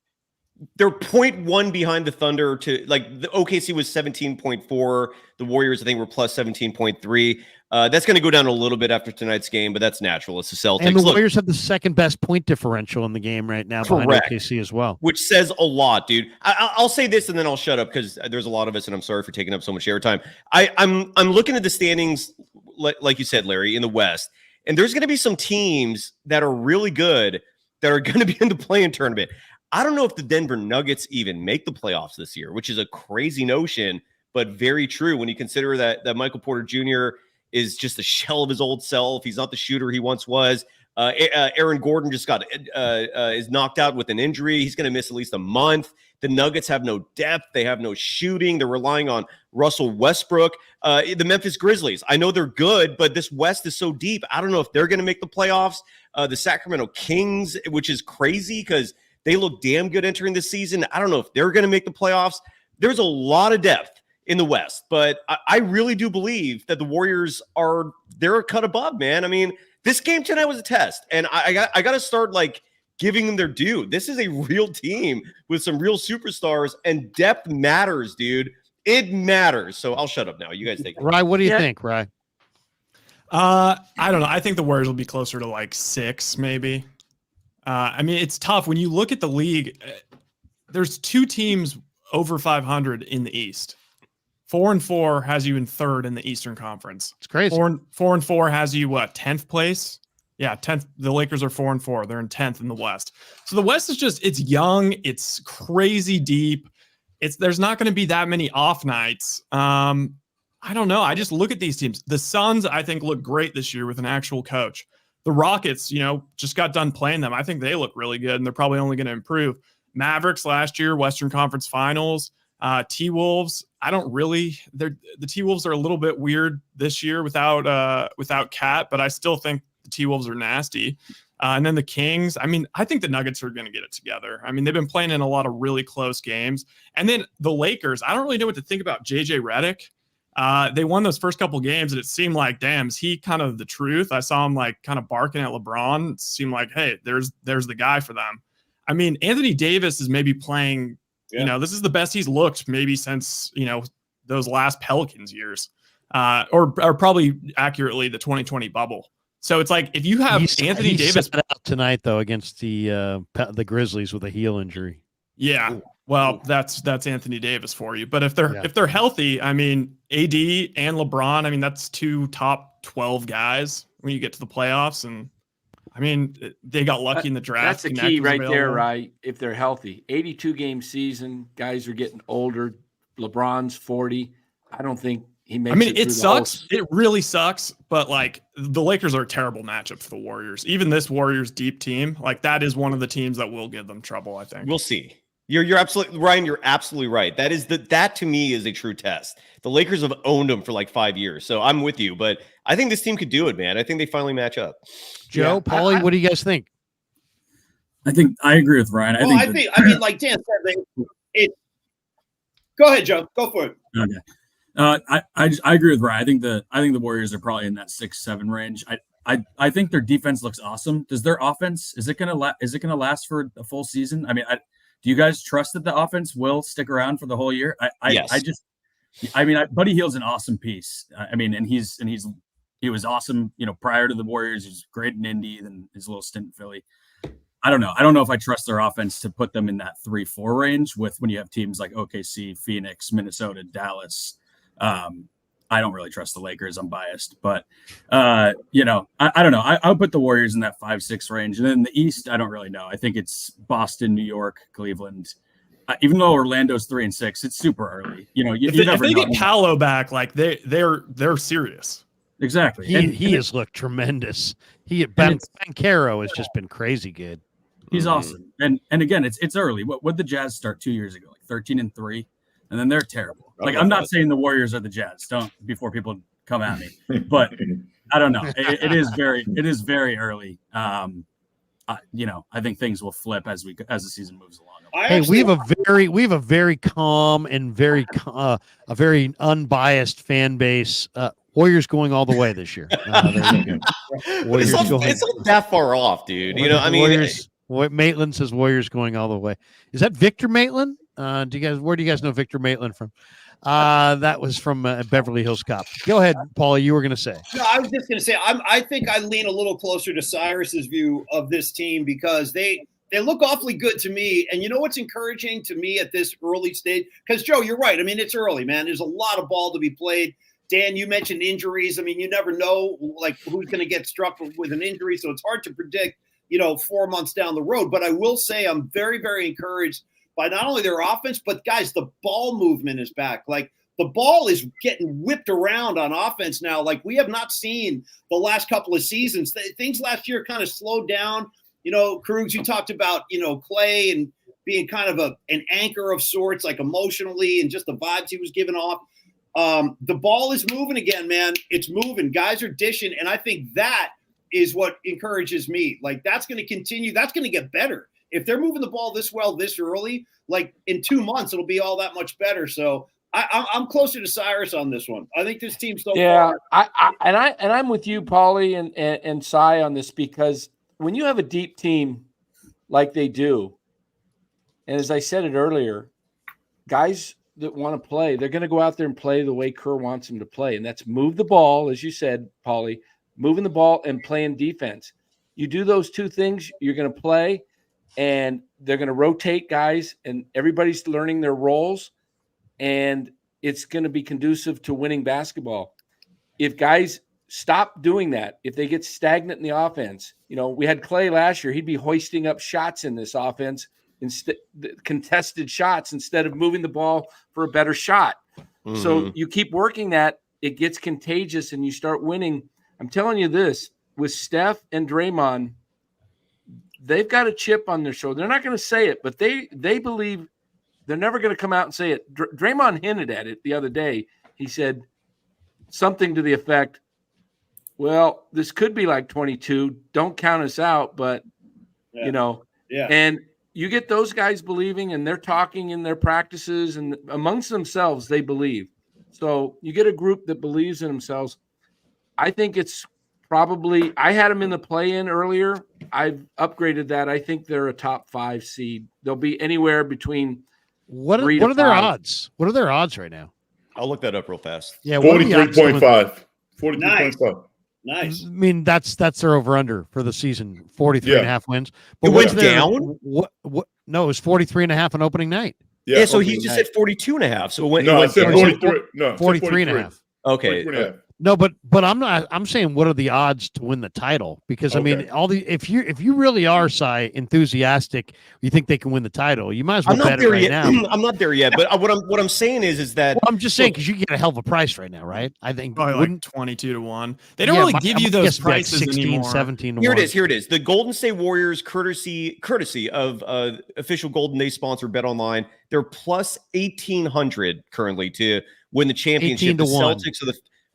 They're 0.1 behind the Thunder to the OKC was 17.4. The Warriors, I think, were plus 17.3. That's going to go down a little bit after tonight's game, but that's natural. It's the Celtics. And the Warriors have the second best point differential in the game right now, behind OKC as well. Which says a lot, dude. I'll say this and then I'll shut up because there's a lot of us, and I'm sorry for taking up so much airtime. I'm looking at the standings, like you said, Larry, in the West, and there's going to be some teams that are really good that are going to be in the play-in tournament. I don't know if the Denver Nuggets even make the playoffs this year, which is a crazy notion, but very true when you consider that Michael Porter Jr. is just a shell of his old self. He's not the shooter he once was. Aaron Gordon just is knocked out with an injury. He's going to miss at least a month. The Nuggets have no depth. They have no shooting. They're relying on Russell Westbrook. The Memphis Grizzlies, I know they're good, but this West is so deep. I don't know if they're going to make the playoffs. The Sacramento Kings, which is crazy because They look damn good entering the season. I don't know if they're going to make the playoffs. There's a lot of depth in the West, but I really do believe that the Warriors they're a cut above, man. I mean, this game tonight was a test, and I got to start like giving them their due. This is a real team with some real superstars, and depth matters, dude. It matters. So I'll shut up now. You guys take it. Rye, what do you think, Rye? I don't know. I think the Warriors will be closer to like 6, maybe. I mean, it's tough when you look at the league. There's 2 teams over 500 in the East. 4-4 has you in 3rd in the Eastern Conference. It's crazy. 4-4 has you 10th place. Yeah, 10th. The Lakers are 4-4. They're in 10th in the West. So the West is it's young. It's crazy deep. There's not going to be that many off nights. I don't know. I just look at these teams. The Suns, I think, look great this year with an actual coach. The Rockets, just got done playing them. I think they look really good, and they're probably only going to improve. Mavericks last year, Western Conference Finals. T-Wolves, the T-Wolves are a little bit weird this year without Cat, but I still think the T-Wolves are nasty. And then the Kings, I mean, I think the Nuggets are going to get it together. I mean, they've been playing in a lot of really close games. And then the Lakers, I don't really know what to think about JJ Redick. They won those first couple games, and it seemed like, damn, is he kind of the truth? I saw him like kind of barking at LeBron. It seemed like, hey, there's the guy for them. I mean, Anthony Davis is maybe playing, this is the best he's looked maybe since, those last Pelicans years, or probably accurately the 2020 bubble. So it's like, if you have Anthony Davis out tonight though against the Grizzlies with a heel injury. Yeah. Well, that's Anthony Davis for you. But if they're healthy, I mean, AD and LeBron, I mean, that's 2 top 12 guys when you get to the playoffs. And I mean, they got lucky in the draft. That's the key right there, right? If they're healthy. 82-game season, guys are getting older. LeBron's 40. I don't think he makes it sucks. It really sucks. But like, the Lakers are a terrible matchup for the Warriors. Even this Warriors deep team, like, that is one of the teams that will give them trouble, I think. We'll see. You're absolutely, Ryan, you're absolutely right. That to me is a true test. The Lakers have owned them for like 5 years. So I'm with you, but I think this team could do it, man. I think they finally match up. Joe, Paulie, what do you guys think? I think I agree with Ryan. I mean, like Dan said, go ahead, Joe. Go for it. Okay. I agree with Ryan. I think the Warriors are probably in that 6-7 range. I think their defense looks awesome. Does their offense, is it gonna last for a full season? I mean, do you guys trust that the offense will stick around for the whole year? Yes. Buddy Hield's an awesome piece. I mean, and he was awesome, prior to the Warriors. He's great in Indy, then his little stint in Philly. I don't know. I don't know if I trust their offense to put them in that 3-4 range with when you have teams like OKC, Phoenix, Minnesota, Dallas. I don't really trust the Lakers. I'm biased, but I don't know. I'll put the Warriors in that 5-6 range, and then the East, I don't really know. I think it's Boston, New York, Cleveland. Even though Orlando's 3-6, it's super early. If they get Paolo back, like they're serious. Exactly. He has looked tremendous. Bancaro has just been crazy good. He's awesome. And again, it's early. What did the Jazz start 2 years ago? Like 13-3, and then they're terrible. Like, I'm not saying the Warriors are the Jazz. Don't, before people come at me. But I don't know. It is very early. I think things will flip as the season moves along. We have a very calm and very a very unbiased fan base. Warriors going all the way this year. It's not that far off, dude. Maitland says Warriors going all the way. Is that Victor Maitland? Where do you guys know Victor Maitland from? That was from Beverly Hills Cop. Go ahead, Paula. You were going to say. No, I was just going to say I think I lean a little closer to Cyrus's view of this team because they look awfully good to me. And you know what's encouraging to me at this early stage? Because Joe, you're right. I mean, it's early, man. There's a lot of ball to be played. Dan, you mentioned injuries. I mean, you never know like who's going to get struck with an injury, so it's hard to predict. 4 months down the road. But I will say I'm very, very encouraged by not only their offense, but guys, the ball movement is back. Like the ball is getting whipped around on offense now. Like we have not seen the last couple of seasons. Things last year kind of slowed down. Krugs, you talked about, Clay and being kind of an anchor of sorts, like emotionally and just the vibes he was giving off. The ball is moving again, man. It's moving. Guys are dishing. And I think that is what encourages me. Like that's going to continue. That's going to get better if they're moving the ball this well this early, like in 2 months, it'll be all that much better. So I'm closer to Cyrus on this one. I think this team so far. I'm with you, Paulie and Cy on this, because when you have a deep team like they do, and as I said it earlier, guys that want to play, they're going to go out there and play the way Kerr wants them to play, and that's move the ball, as you said, Paulie, moving the ball and playing defense. You do those two things, you're going to play, and they're going to rotate guys, and everybody's learning their roles, and it's going to be conducive to winning basketball. If guys stop doing that, if they get stagnant in the offense, we had Clay last year, he'd be hoisting up shots in this offense, instead contested shots, instead of moving the ball for a better shot. Mm-hmm. So you keep working that, it gets contagious, and you start winning. I'm telling you this, with Steph and Draymond, they've got a chip on their shoulder. They're not going to say it, but they believe. They're never going to come out and say it. Draymond hinted at it the other day. He said something to the effect, well, this could be like 22. Don't count us out, but, and you get those guys believing, and they're talking in their practices, and amongst themselves, they believe. So you get a group that believes in themselves. I think it's probably – I had them in the play-in earlier. I've upgraded that. I think they're a top 5 seed. They'll be anywhere between – What are their odds? What are their odds right now? I'll look that up real fast. Yeah, 43.5. 43.5. Nice. I mean, that's their over-under for the season, 43.5 wins. But it went down? What? No, it was 43.5 on opening night. Yeah, so he just said 42.5. So it went, no, it went I said 43. No, 43.5. Okay. No, but I'm saying what are the odds to win the title? Because I mean, if you really are, Cy, enthusiastic, you think they can win the title, you might as well bet it right now. I'm not there yet, but what I'm saying is that I'm just saying, because you get a hell of a price right now, right? I think probably like 22-1. They don't really give you those prices 16, anymore. 17 Here it is. The Golden State Warriors, courtesy of official Golden Day sponsor Bet Online, they're plus 1,800 currently to win the championship. The Celtics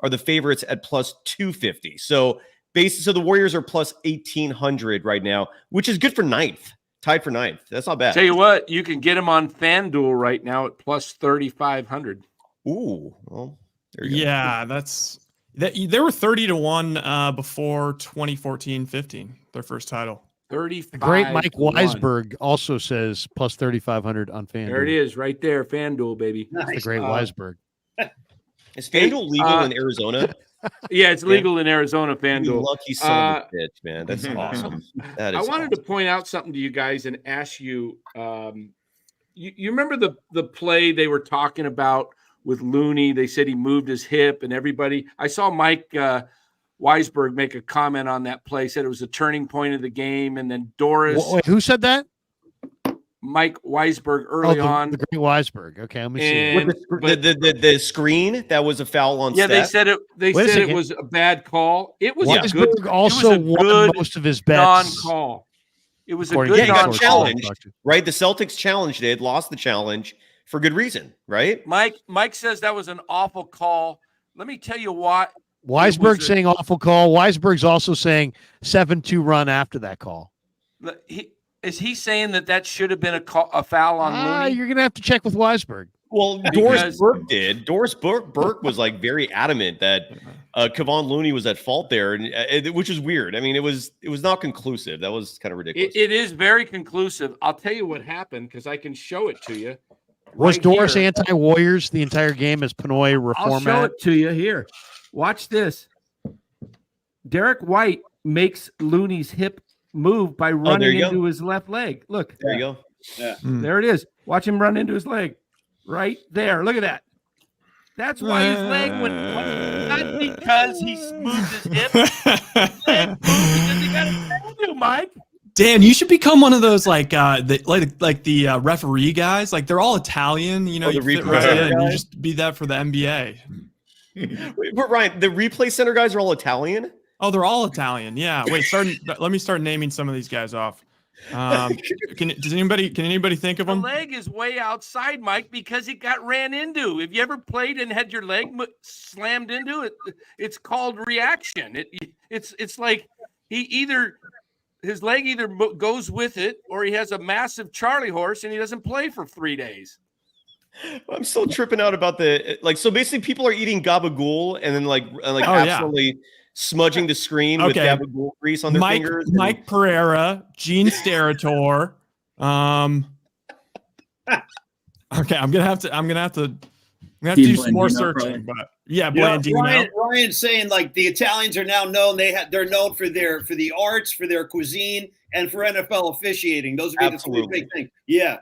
are the favorites at plus 250. So the Warriors are plus 1,800 right now, which is good for ninth, tied for ninth. That's not bad. Tell you what, you can get them on FanDuel right now at plus 3,500. Ooh, well, there you go. Yeah, they were 30-1 before 2014-15, their first title. 35. The great Mike Weisberg also says plus 3,500 on FanDuel. There it is, right there, FanDuel, baby. Nice. The great Weisberg. Is FanDuel legal in Arizona? Yeah, it's legal in Arizona, FanDuel. You lucky son of a bitch, man. That's awesome. That is I wanted to point out something to you guys and ask you, you remember the play they were talking about with Looney? They said he moved his hip, and everybody – I saw Mike Weisberg make a comment on that play, said it was a turning point of the game, and then Doris – Wait, who said that? Mike Weisberg early on. The great Weisberg. Okay, let me see. The screen that was a foul on. Yeah, Steph? they said it. They said it was a bad call. It was Weisberg a good. Also won most of his bets. Non-call. It was According a good got non-call. challenged, right? The Celtics challenged it, lost the challenge for good reason, right? Mike says that was an awful call. Let me tell you why. Weisberg saying awful call. Weisberg's also saying 7-2 run after that call. Is he saying that should have been a foul on Looney? You're going to have to check with Weisberg. Well, Doris Burke did. Doris Burke was like very adamant that Kevon Looney was at fault there, which is weird. I mean, it was not conclusive. That was kind of ridiculous. It is very conclusive. I'll tell you what happened because I can show it to you. Was Doris anti-Warriors the entire game as Pinoy reformat? I'll show it to you here. Watch this. Derek White makes Looney's hip move by running into his left leg. Look. There you go. Yeah. There it is. Watch him run into his leg. Right there. Look at that. That's why his leg went not because he moved his hip. His leg moved because he got a tattoo, Mike. Dan, you should become one of those like the referee guys. Like they're all Italian, you know. You fit right in. You just be that for the NBA. Wait, but Ryan, the replay center guys are all Italian. Oh, they're all Italian. Yeah. Wait, let me start naming some of these guys off. Can anybody think of them? The leg is way outside, Mike, because it got ran into. Have you ever played and had your leg slammed into it? It's called reaction. It's like he either his leg either goes with it or he has a massive Charlie horse and he doesn't play for 3 days. I'm still tripping out about so basically people are eating gabagool and then absolutely smudging the screen with gabagool grease on their fingers. Mike Pereira, Gene Steratore. Okay, I'm gonna have to do some more searching, but Blandino. Ryan's saying like the Italians are now known. They're known for the arts, for their cuisine, and for NFL officiating. Those would be the 3 big things. Yeah.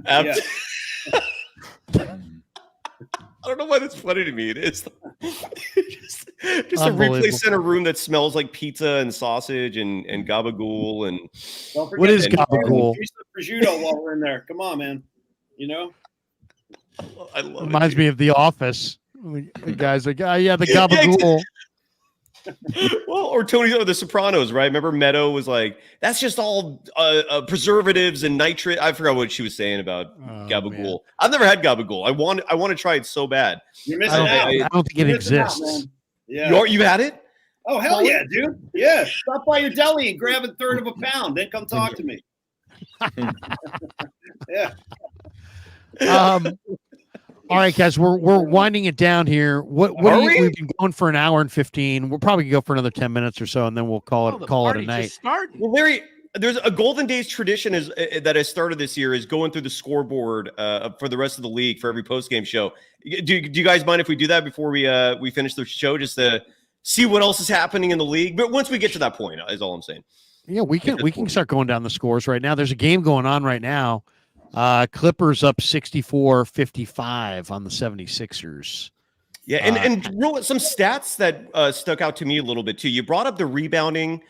I don't know why that's funny to me. It is just a replay center room that smells like pizza and sausage and gabagool and. What is gabagool? Prosciutto while we're in there. Come on, man. You know. I love Reminds me of The Office. The guys like, the gabagool. Well, or The Sopranos, right? Remember Meadow was like, that's just all preservatives and nitrate. I forgot what she was saying about gabagool. Man. I've never had gabagool. I want to try it so bad. You're missing out. I don't think it exists. Out, you had it? Oh, hell yeah, dude. Yeah. Stop by your deli and grab a third of a pound. Then come talk to me. Yeah. All right, guys, we're winding it down here. We've been going for an hour and 15. We'll probably go for another 10 minutes or so, and then we'll call it a night. Well, Larry, there's a Golden Days tradition that has started this year is going through the scoreboard for the rest of the league for every postgame show. Do you guys mind if we do that before we finish the show, just to see what else is happening in the league? But once we get to that point, is all I'm saying. Yeah, we can start going down the scores right now. There's a game going on right now. Clippers up 64-55 on the 76ers. Yeah, and some stats that stuck out to me a little bit too. You brought up the rebounding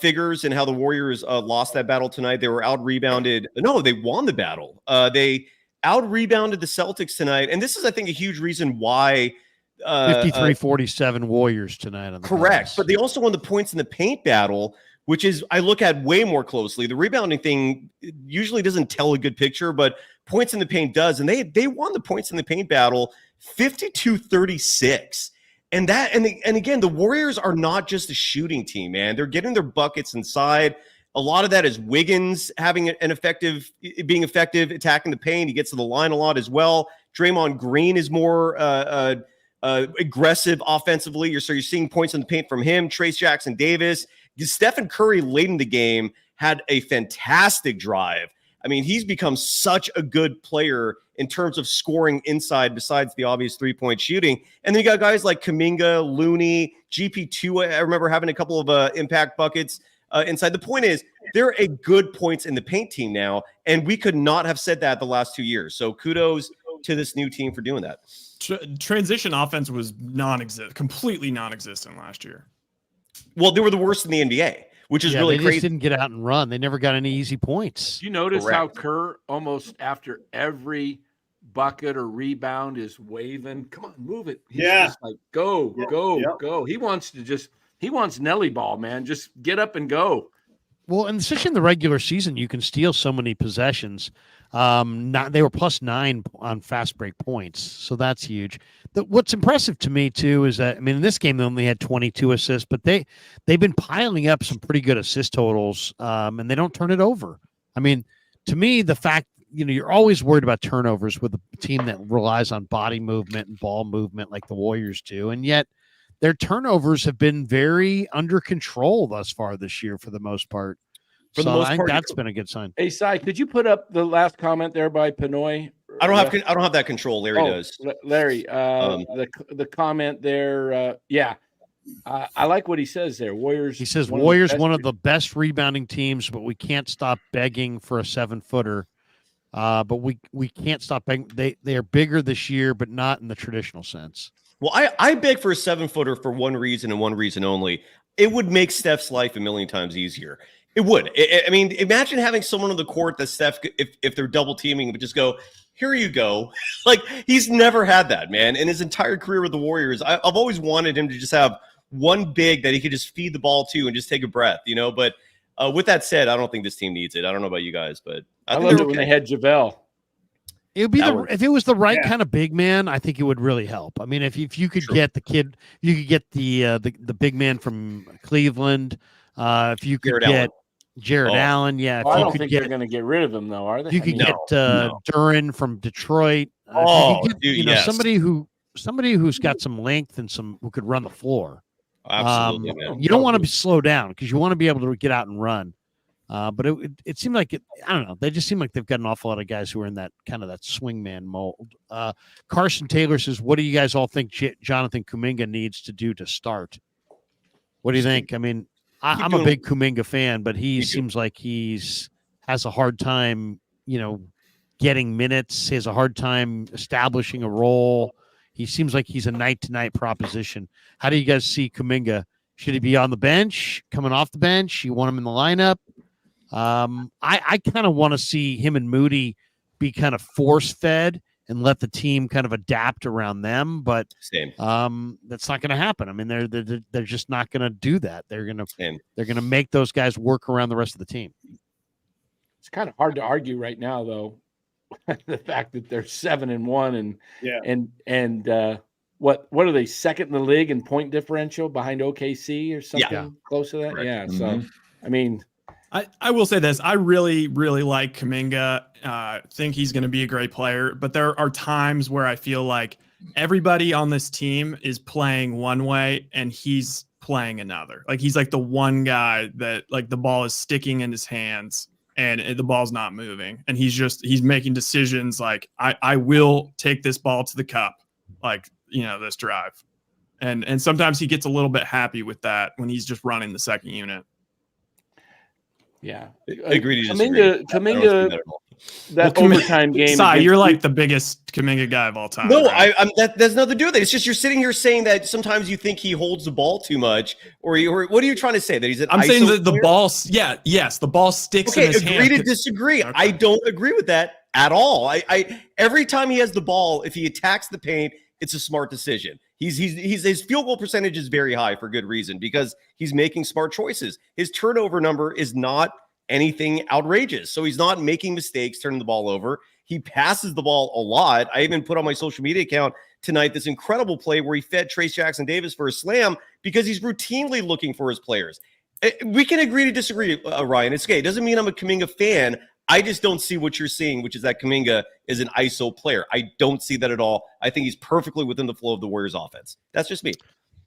figures and how the Warriors lost that battle tonight. They were out-rebounded. No, they won the battle. They out-rebounded the Celtics tonight, and this is, I think, a huge reason why 53-47 Warriors tonight. On the correct, Cavs. but they also won the points in the paint battle, which is I look at way more closely. The rebounding thing usually doesn't tell a good picture, but points in the paint does. And they won the points in the paint battle 52-36. And again, the Warriors are not just a shooting team, man. They're getting their buckets inside. A lot of that is Wiggins being effective, attacking the paint. He gets to the line a lot as well. Draymond Green is more aggressive offensively. So you're seeing points in the paint from him. Trace Jackson Davis. Stephen Curry late in the game had a fantastic drive. I mean, he's become such a good player in terms of scoring inside besides the obvious three-point shooting. And then you got guys like Kuminga, Looney, GP2. I remember having a couple of impact buckets inside. The point is, they're a good points in the paint team now, and we could not have said that the last 2 years. So kudos to this new team for doing that. Transition offense was completely non-existent last year. Well, they were the worst in the NBA, which is really crazy. They just didn't get out and run. They never got any easy points. You notice how Kerr almost after every bucket or rebound is waving, come on, move it. He's just like, go. He wants Nelly ball, man. Just get up and go. Well, and especially in the regular season, you can steal so many possessions. They were +9 on fast break points, so that's huge. What's impressive to me too is that, I mean, in this game they only had 22 assists, but they've been piling up some pretty good assist totals, and they don't turn it over. I mean, to me, the fact you're always worried about turnovers with a team that relies on body movement and ball movement like the Warriors do, and yet their turnovers have been very under control thus far this year for the most part. I think that's been a good sign. Hey, Cy, could you put up the last comment there by Pinoy? I don't have that control. Larry does. Larry, the comment there. I like what he says there. Warriors. He says Warriors one of the best rebounding teams, but we can't stop begging for a 7-footer. But we can't stop begging. They are bigger this year, but not in the traditional sense. Well, I beg for a 7-footer for one reason and one reason only. It would make Steph's life a million times easier. It would. I mean, imagine having someone on the court that Steph, if they're double teaming, would just go, here you go. Like, he's never had that, man. In his entire career with the Warriors, I've always wanted him to just have one big that he could just feed the ball to and just take a breath, But with that said, I don't think this team needs it. I don't know about you guys, but I love it when they had JaVale. It would be if it was the right kind of big man, I think it would really help. I mean, if you could get the kid, you could get the big man from Cleveland. If you could get Jared Allen, yeah. I don't think they're going to get rid of him, though, are they? You could get Duran from Detroit. Somebody who's got some length and who could run the floor. Absolutely, man. You don't want to slow down because you want to be able to get out and run. But it seemed like I don't know. They just seem like they've got an awful lot of guys who are in that kind of that swingman mold. Carson Taylor says, "What do you guys all think Jonathan Kuminga needs to do to start?" What do you think? I mean, I'm a big Kuminga fan, but he seems like has a hard time, getting minutes. He has a hard time establishing a role. He seems like he's a night-to-night proposition. How do you guys see Kuminga? Should he be on the bench, coming off the bench? You want him in the lineup? I kind of want to see him and Moody be kind of force-fed and let the team kind of adapt around them. But that's not going to happen. I mean, they're just not going to do that. They're going to make those guys work around the rest of the team. It's kind of hard to argue right now, though, the fact that they're 7-1 and what are they, second in the league in point differential behind OKC or something close to that? Right. Yeah. So, I mean, I will say this. I really, really like Kuminga. Think he's going to be a great player, but there are times where I feel like everybody on this team is playing one way and he's playing another. Like he's like the one guy that like the ball is sticking in his hands and the ball's not moving. And he's making decisions like I will take this ball to the cup. Like, this drive. And sometimes he gets a little bit happy with that when he's just running the second unit. Yeah. I agree to disagree. Kuminga, that overtime game. You're like the biggest Kuminga guy of all time. No, right? that's nothing to do with it. It's just you're sitting here saying that sometimes you think he holds the ball too much, or what are you trying to say? That he's an I'm saying that player? the ball, the ball sticks in his hand. Agree to disagree. Okay. I don't agree with that at all. I every time he has the ball, if he attacks the paint, it's a smart decision. His field goal percentage is very high for good reason because he's making smart choices. His turnover number is not anything outrageous. So he's not making mistakes turning the ball over. He passes the ball a lot. I even put on my social media account tonight this incredible play where he fed Trace Jackson Davis for a slam because he's routinely looking for his players. We can agree to disagree, Ryan. It's okay. It doesn't mean I'm a Kuminga fan. I just don't see what you're seeing, which is that Kuminga is an ISO player. I don't see that at all. I think he's perfectly within the flow of the Warriors offense. That's just me.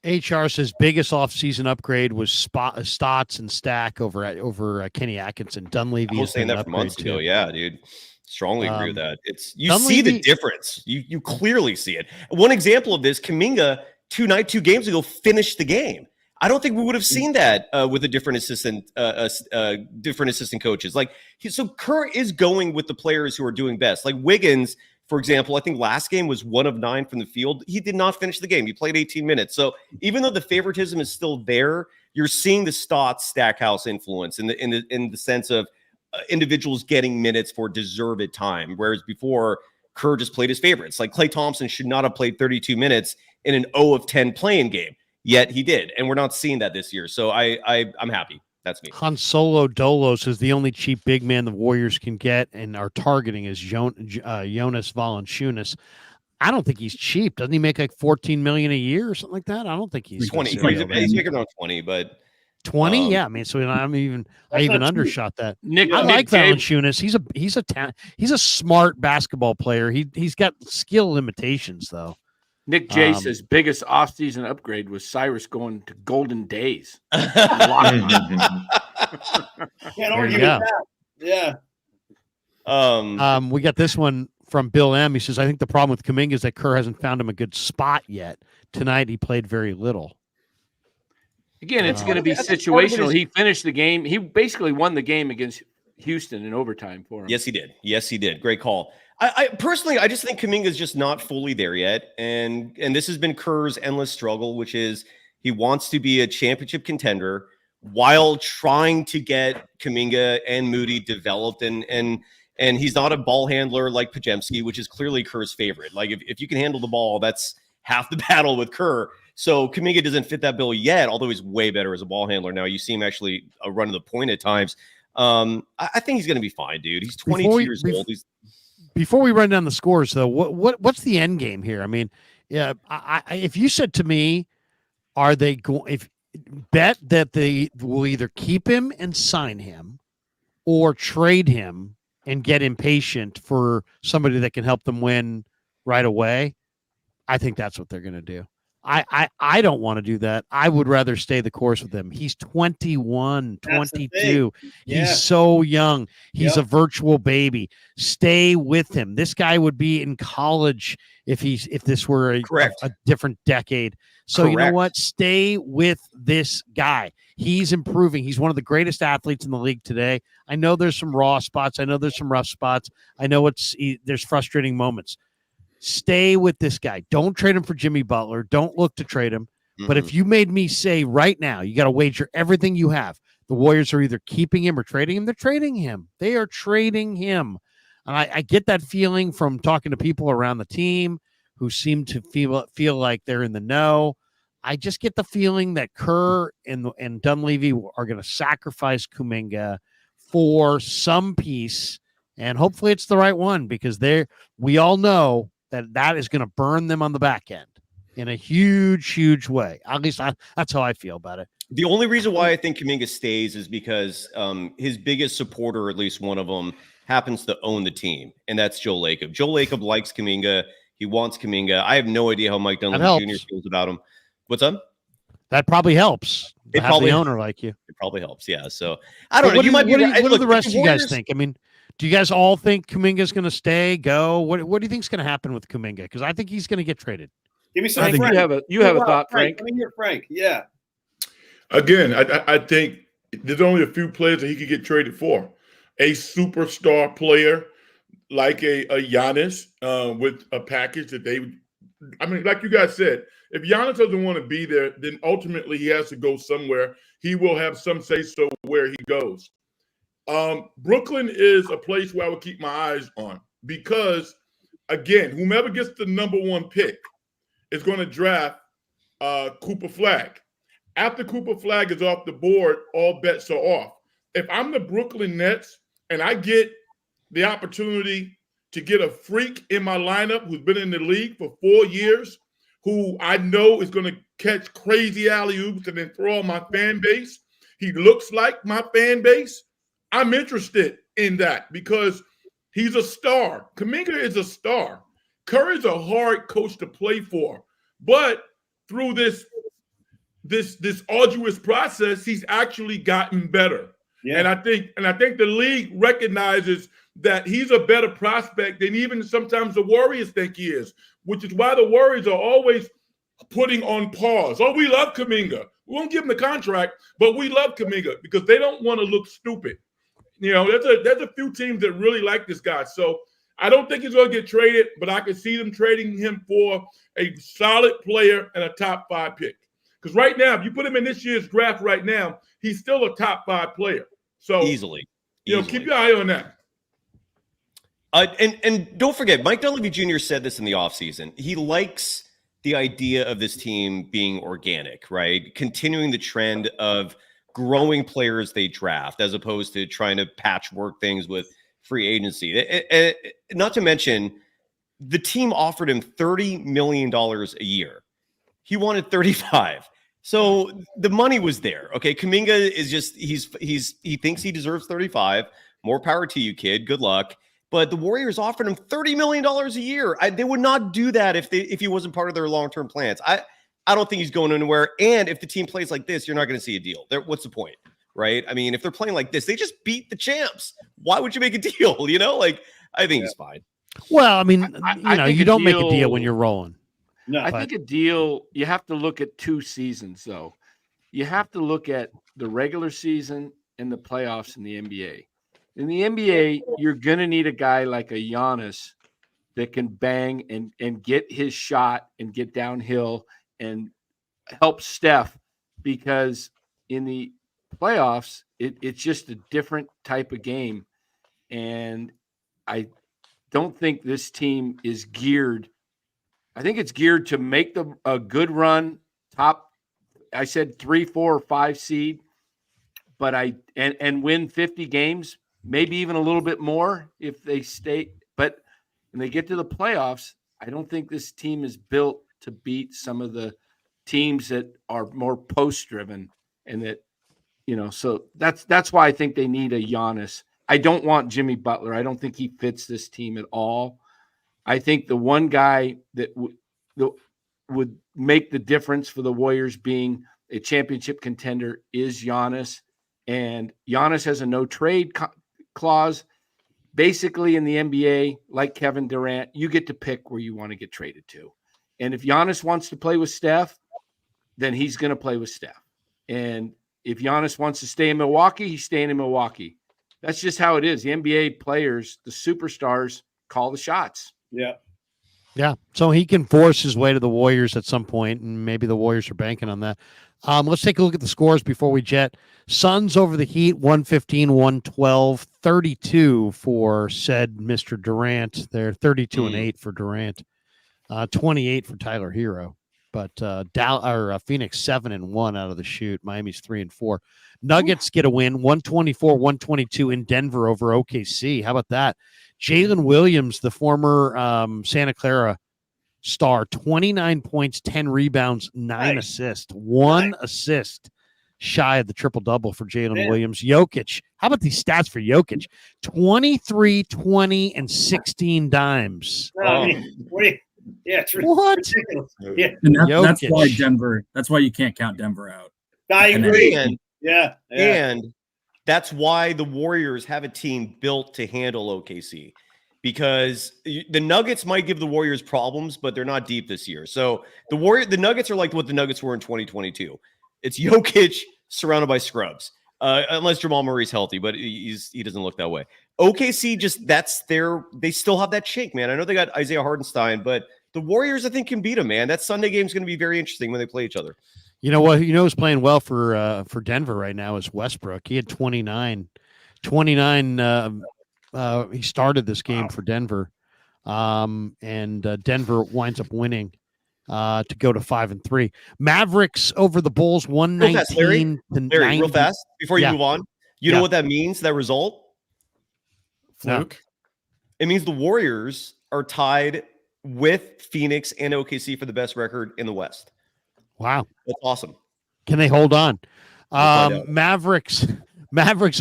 HR says biggest offseason upgrade was Stotts and Stack over Kenny Atkinson. Dunleavy. I was saying that for months ago. Yeah, dude. Strongly agree with that. You see the difference. You clearly see it. One example of this, Kuminga 2 games ago finished the game. I don't think we would have seen that with a different assistant coaches. So Kerr is going with the players who are doing best. Like Wiggins, for example, I think last game was 1 of 9 from the field. He did not finish the game. He played 18 minutes. So even though the favoritism is still there, you're seeing the Stotts Stackhouse influence in the sense of individuals getting minutes for deserved time. Whereas before, Kerr just played his favorites. Like Klay Thompson should not have played 32 minutes in an 0 of 10 playing game. Yet he did, and we're not seeing that this year. So I'm happy. That's me. Han Solo Dolo says the only cheap big man the Warriors can get and are targeting is Jonas Valanciunas. I don't think he's cheap. Doesn't he make like $14 million a year or something like that? I don't think he's 20. He's making around 20, but 20. Yeah, I mean, so I even undershot that. I like Valanciunas. He's a smart basketball player. He's got skill limitations though. Nick J says biggest offseason upgrade was Cyrus going to Golden Days. Can't argue with that. Yeah. We got this one from Bill M. He says, I think the problem with Kuminga is that Kerr hasn't found him a good spot yet. Tonight he played very little. Again, it's going to be situational. He finished the game. He basically won the game against Houston in overtime for him. Yes, he did. Great call. I personally, I just think Kuminga is just not fully there yet. And this has been Kerr's endless struggle, which is he wants to be a championship contender while trying to get Kuminga and Moody developed. And he's not a ball handler like Pajemski, which is clearly Kerr's favorite. Like if you can handle the ball, that's half the battle with Kerr. So Kuminga doesn't fit that bill yet, although he's way better as a ball handler now. You see him actually running the point at times. I think he's going to be fine, dude. He's 22 years old. Before we run down the scores, though, what's the end game here? I mean, yeah, if you said to me, are they going? If bet that they will either keep him and sign him, or trade him and get impatient for somebody that can help them win right away, I think that's what they're going to do. I don't want to do that. I would rather stay the course with him. He's 21, 22. He's so young. He's a virtual baby. Stay with him. This guy would be in college if this were a different decade. So you know what? Stay with this guy. He's improving. He's one of the greatest athletes in the league today. I know there's some raw spots. I know there's some rough spots. I know there's frustrating moments. Stay with this guy. Don't trade him for Jimmy Butler. Don't look to trade him. Mm-hmm. But if you made me say right now, you got to wager everything you have, the Warriors are either keeping him or trading him. They're trading him. They are trading him. And I get that feeling from talking to people around the team who seem to feel like they're in the know. I just get the feeling that Kerr and Dunleavy are going to sacrifice Kuminga for some piece, and hopefully it's the right one, because we all know that is going to burn them on the back end in a huge, huge way. At least that's how I feel about it. The only reason why I think Kuminga stays is because his biggest supporter, at least one of them, happens to own the team, and that's Joe Lacob. Joe Lacob likes Kuminga. He wants Kuminga. I have no idea how Mike Dunleavy Jr. feels about him. What's up? That probably helps. It probably the owner like you. It probably helps. Yeah. So I don't know. What You might be. What do the rest of you guys think? I mean, do you guys all think Kuminga's going to stay? Go? What do you think is going to happen with Kuminga? Because I think he's going to get traded. Give me some. I think you have a thought, Frank. Come in here, Frank. Yeah. Again, I think there's only a few players that he could get traded for. A superstar player like a Giannis with a package that like you guys said, if Giannis doesn't want to be there, then ultimately he has to go somewhere. He will have some say-so where he goes. Brooklyn is a place where I would keep my eyes on because, again, whomever gets the number one pick is going to draft Cooper Flagg. After Cooper Flagg is off the board, all bets are off. If I'm the Brooklyn Nets and I get the opportunity to get a freak in my lineup who's been in the league for 4 years, who I know is going to catch crazy alley-oops and then throw on my fan base, he looks like my fan base, I'm interested in that because he's a star. Kuminga is a star. Kerr is a hard coach to play for, but through this arduous process, he's actually gotten better. Yeah. And I think the league recognizes that he's a better prospect than even sometimes the Warriors think he is, which is why the Warriors are always putting on pause. Oh, we love Kuminga. We won't give him the contract, but we love Kuminga because they don't want to look stupid. You know, there's a few teams that really like this guy. So I don't think he's going to get traded, but I can see them trading him for a solid player and a top 5 pick. Because right now, if you put him in this year's draft right now, he's still a top 5 player. So easily. Keep your eye on that. And don't forget, Mike Dunleavy Jr. said this in the offseason. He likes the idea of this team being organic, right? Continuing the trend of growing players they draft as opposed to trying to patchwork things with free agency. Not to mention, the team offered him $30 million a year. He wanted 35. So the money was there. Okay. Kuminga is just, he thinks he deserves 35. More power to you, kid. Good luck. But the Warriors offered him $30 million a year. They would not do that if he wasn't part of their long-term plans. I don't think he's going anywhere. And if the team plays like this, you're not going to see a deal. What's the point? Right. I mean, if they're playing like this, they just beat the champs. Why would you make a deal? I think he's fine. Well, I mean, you don't make a deal when you're rolling. No, I think a deal, you have to look at 2 seasons, though. You have to look at the regular season and the playoffs in the NBA. In the NBA, you're going to need a guy like a Giannis that can bang and get his shot and get downhill and help Steph, because in the playoffs, it's just a different type of game. And I don't think this team is geared. I think it's geared to make a good run, top, I said 3, 4, or 5 seed, but and win 50 games, maybe even a little bit more if they stay. But when they get to the playoffs, I don't think this team is built to beat some of the teams that are more post-driven, and that, so that's why I think they need a Giannis I don't want Jimmy Butler. I don't think he fits this team at all. I think the one guy that would make the difference for the Warriors being a championship contender is Giannis. And Giannis has a no trade clause. Basically, in the NBA, like Kevin Durant, you get to pick where you want to get traded to. And if Giannis wants to play with Steph, then he's going to play with Steph. And if Giannis wants to stay in Milwaukee, he's staying in Milwaukee. That's just how it is. The NBA players, the superstars, call the shots. Yeah. Yeah. So he can force his way to the Warriors at some point, and maybe the Warriors are banking on that. Let's take a look at the scores before we jet. Suns over the Heat, 115, 112, 32 for said Mr. Durant. They're 32 and 8 for Durant, 28 for Tyler Hero. But Phoenix 7 and 1 out of the shoot. Miami's 3 and 4. Nuggets get a win, 124, 122 in Denver over OKC. How about that? Jalen Williams, the former Santa Clara star, 29 points, 10 rebounds, 9 assists, 1 assist shy of the triple-double for Jalen Williams. Jokic, how about these stats for Jokic? 23, 20, and 16 dimes. It's ridiculous. Yeah. And that's why Denver. That's why you can't count Denver out. I agree. And that's why the Warriors have a team built to handle OKC, because the Nuggets might give the Warriors problems, but they're not deep this year. So the Nuggets are like what the Nuggets were in 2022. It's Jokic surrounded by scrubs, unless Jamal Murray's healthy, but he doesn't look that way. OKC they still have that chink, man. I know they got Isaiah Hartenstein, but the Warriors, I think, can beat them, man. That Sunday game is going to be very interesting when they play each other. You know what? You know who's playing well for Denver right now is Westbrook. He had 29. He started this game for Denver, and Denver winds up winning to go to 5-3. Mavericks over the Bulls, 119 to 90. Larry, real fast before you move on. You know what that means? That result? Fluke. It means the Warriors are tied with Phoenix and OKC for the best record in the West. Wow. That's awesome. Can they hold on? Mavericks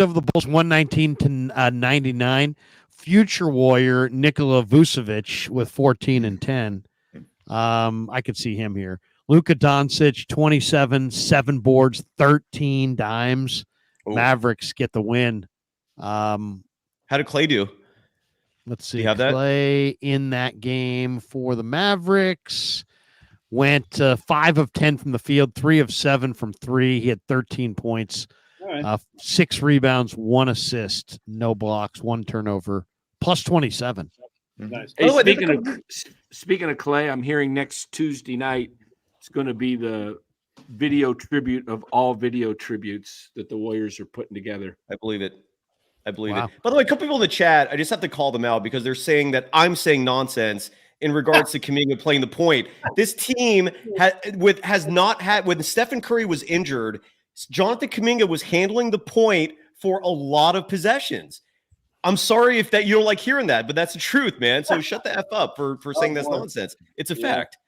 over the Bulls, 119 to 99. Future Warrior Nikola Vucevic with 14 and 10. I could see him here. Luka Doncic, 27, 7 boards, 13 dimes. Ooh. Mavericks get the win. How did Clay do? Let's see. Do you have Clay in that game for the Mavericks went 5 of 10 from the field, 3 of 7 from 3. He had 13 points, 6 rebounds, 1 assist, no blocks, 1 turnover, plus 27. Nice. Hey, speaking of Clay, I'm hearing next Tuesday night it's going to be the video tribute of all video tributes that the Warriors are putting together. I believe it. By the way, a couple people in the chat, I just have to call them out because they're saying that I'm saying nonsense in regards to Kuminga playing the point. This team has not had, when Stephen Curry was injured, Jonathan Kuminga was handling the point for a lot of possessions. I'm sorry if that you don't like hearing that, but that's the truth, man. So shut the F up for saying that's nonsense. It's a fact.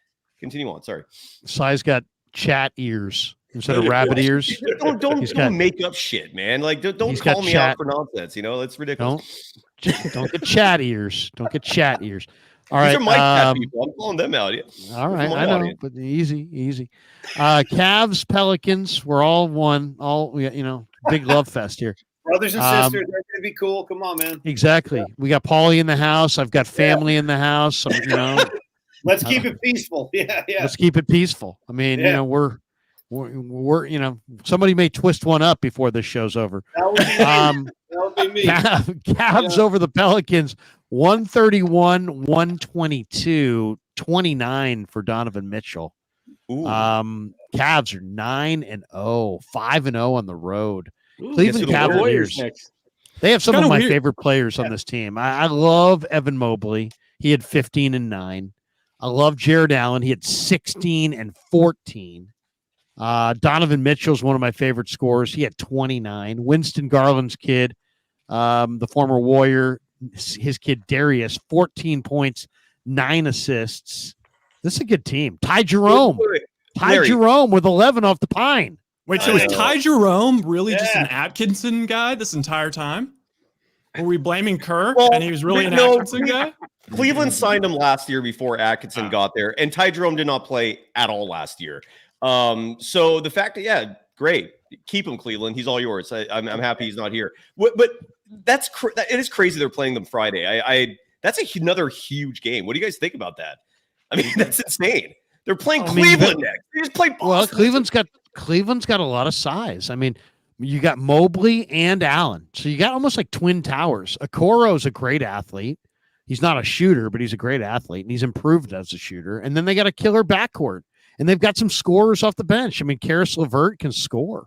Continue on. Sorry. Si's got chat ears instead of rabbit ears. Don't make up shit, man. Like don't call me out for nonsense. You know, that's ridiculous. Don't get chat ears. Don't get chat ears. All right. These are my chat people. I'm calling them out. Yeah. All right. I know, audience. But easy. Cavs, Pelicans, we're all one. Big love fest here. Brothers and sisters, they're going to be cool. Come on, man. Exactly. Yeah. We got Paulie in the house. I've got family in the house. So, let's keep it peaceful. Yeah. Let's keep it peaceful. I mean, we're somebody may twist one up before this show's over. That would be me. Cavs over the Pelicans, 131, 122, 29 for Donovan Mitchell. Ooh. Cavs are 9-0, 5-0 on the road. Ooh, Cleveland Cavaliers. They have some of my favorite players on this team. I love Evan Mobley. He had 15 and 9. I love Jared Allen. He had 16 and 14. Donovan Mitchell's one of my favorite scorers. He had 29. Winston Garland's kid, the former Warrior, his kid Darius, 14 points, 9 assists. This is a good team. Ty Jerome. Jerome with 11 off the pine. Wait, so is Ty Jerome really just an Atkinson guy this entire time? Were we blaming Kerr? Well, And he was really an no, Atkinson guy? Cleveland signed him last year before Atkinson got there, and Ty Jerome did not play at all last year. So the fact that, great, keep him, Cleveland. He's all yours. I'm happy he's not here. But it is crazy they're playing them Friday. That's another huge game. What do you guys think about that? I mean, that's insane. They're playing Cleveland next. They just played Boston. Well, Cleveland's got a lot of size. I mean, you got Mobley and Allen. So you got almost like twin towers. Okoro's a great athlete. He's not a shooter, but he's a great athlete, and he's improved as a shooter. And then they got a killer backcourt, and they've got some scorers off the bench. I mean, Karis LeVert can score.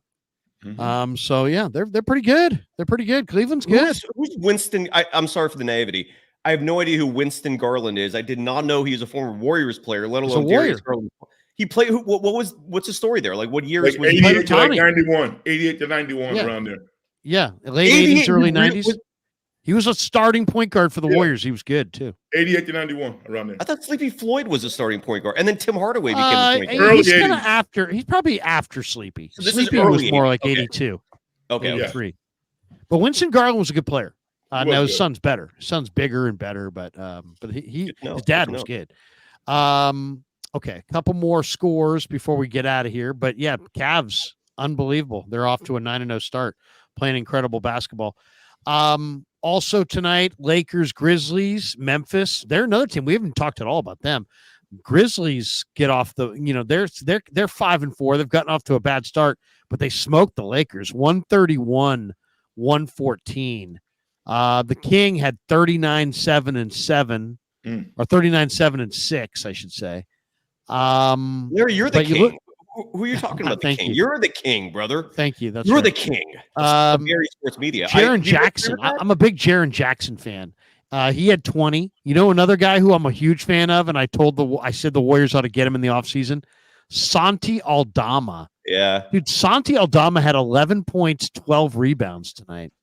Mm-hmm. So yeah, they're pretty good. They're pretty good. Cleveland's good. Who's Winston? I'm sorry for the naivety. I have no idea who Winston Garland is. I did not know he was a former Warriors player, let alone Darius Garland. He played. What's the story there? Like, what years was he? 88 to 91, 88 to 91, around there. Yeah, late 80s, early 90s. He was a starting point guard for the Warriors. He was good too. 88 to 91, around there. I thought Sleepy Floyd was a starting point guard, and then Tim Hardaway became a point guard. He's kind of after. He's probably after Sleepy. So Sleepy was more like 82. Okay, 83. But Winston Garland was a good player. Now his son's better. His son's bigger and better, but his dad was good. Okay, a couple more scores before we get out of here. But yeah, Cavs, unbelievable. They're off to a 9-0 start, playing incredible basketball. Also tonight, Lakers, Grizzlies, Memphis. They're another team. We haven't talked at all about them. Grizzlies get off the, they're 5-4. They've gotten off to a bad start, but they smoked the Lakers 131-114. The King had 39-7-7 or 39-7-6, I should say. Larry, you're the king. Who are you talking about? The king. You're the king, brother. Thank you. You're the king. Very sports media. Jaren Jackson. I'm a big Jaren Jackson fan. He had 20. Another guy who I'm a huge fan of, and I said the Warriors ought to get him in the offseason. Santi Aldama. Yeah. Dude, Santi Aldama had 11 points, 12 rebounds tonight.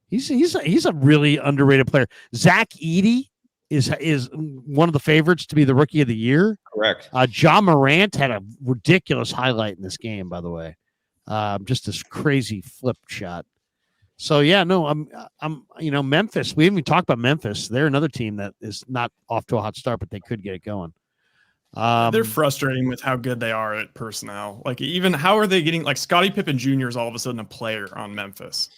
He's a really underrated player. Zach Edey is one of the favorites to be the rookie of the year. Correct. Ja Morant had a ridiculous highlight in this game, by the way. Just this crazy flip shot. So yeah, no, I'm Memphis. We haven't even talked about Memphis. They're another team that is not off to a hot start, but they could get it going. They're frustrating with how good they are at personnel. Like, even how are they getting, like, Scottie Pippen Jr. is all of a sudden a player on Memphis.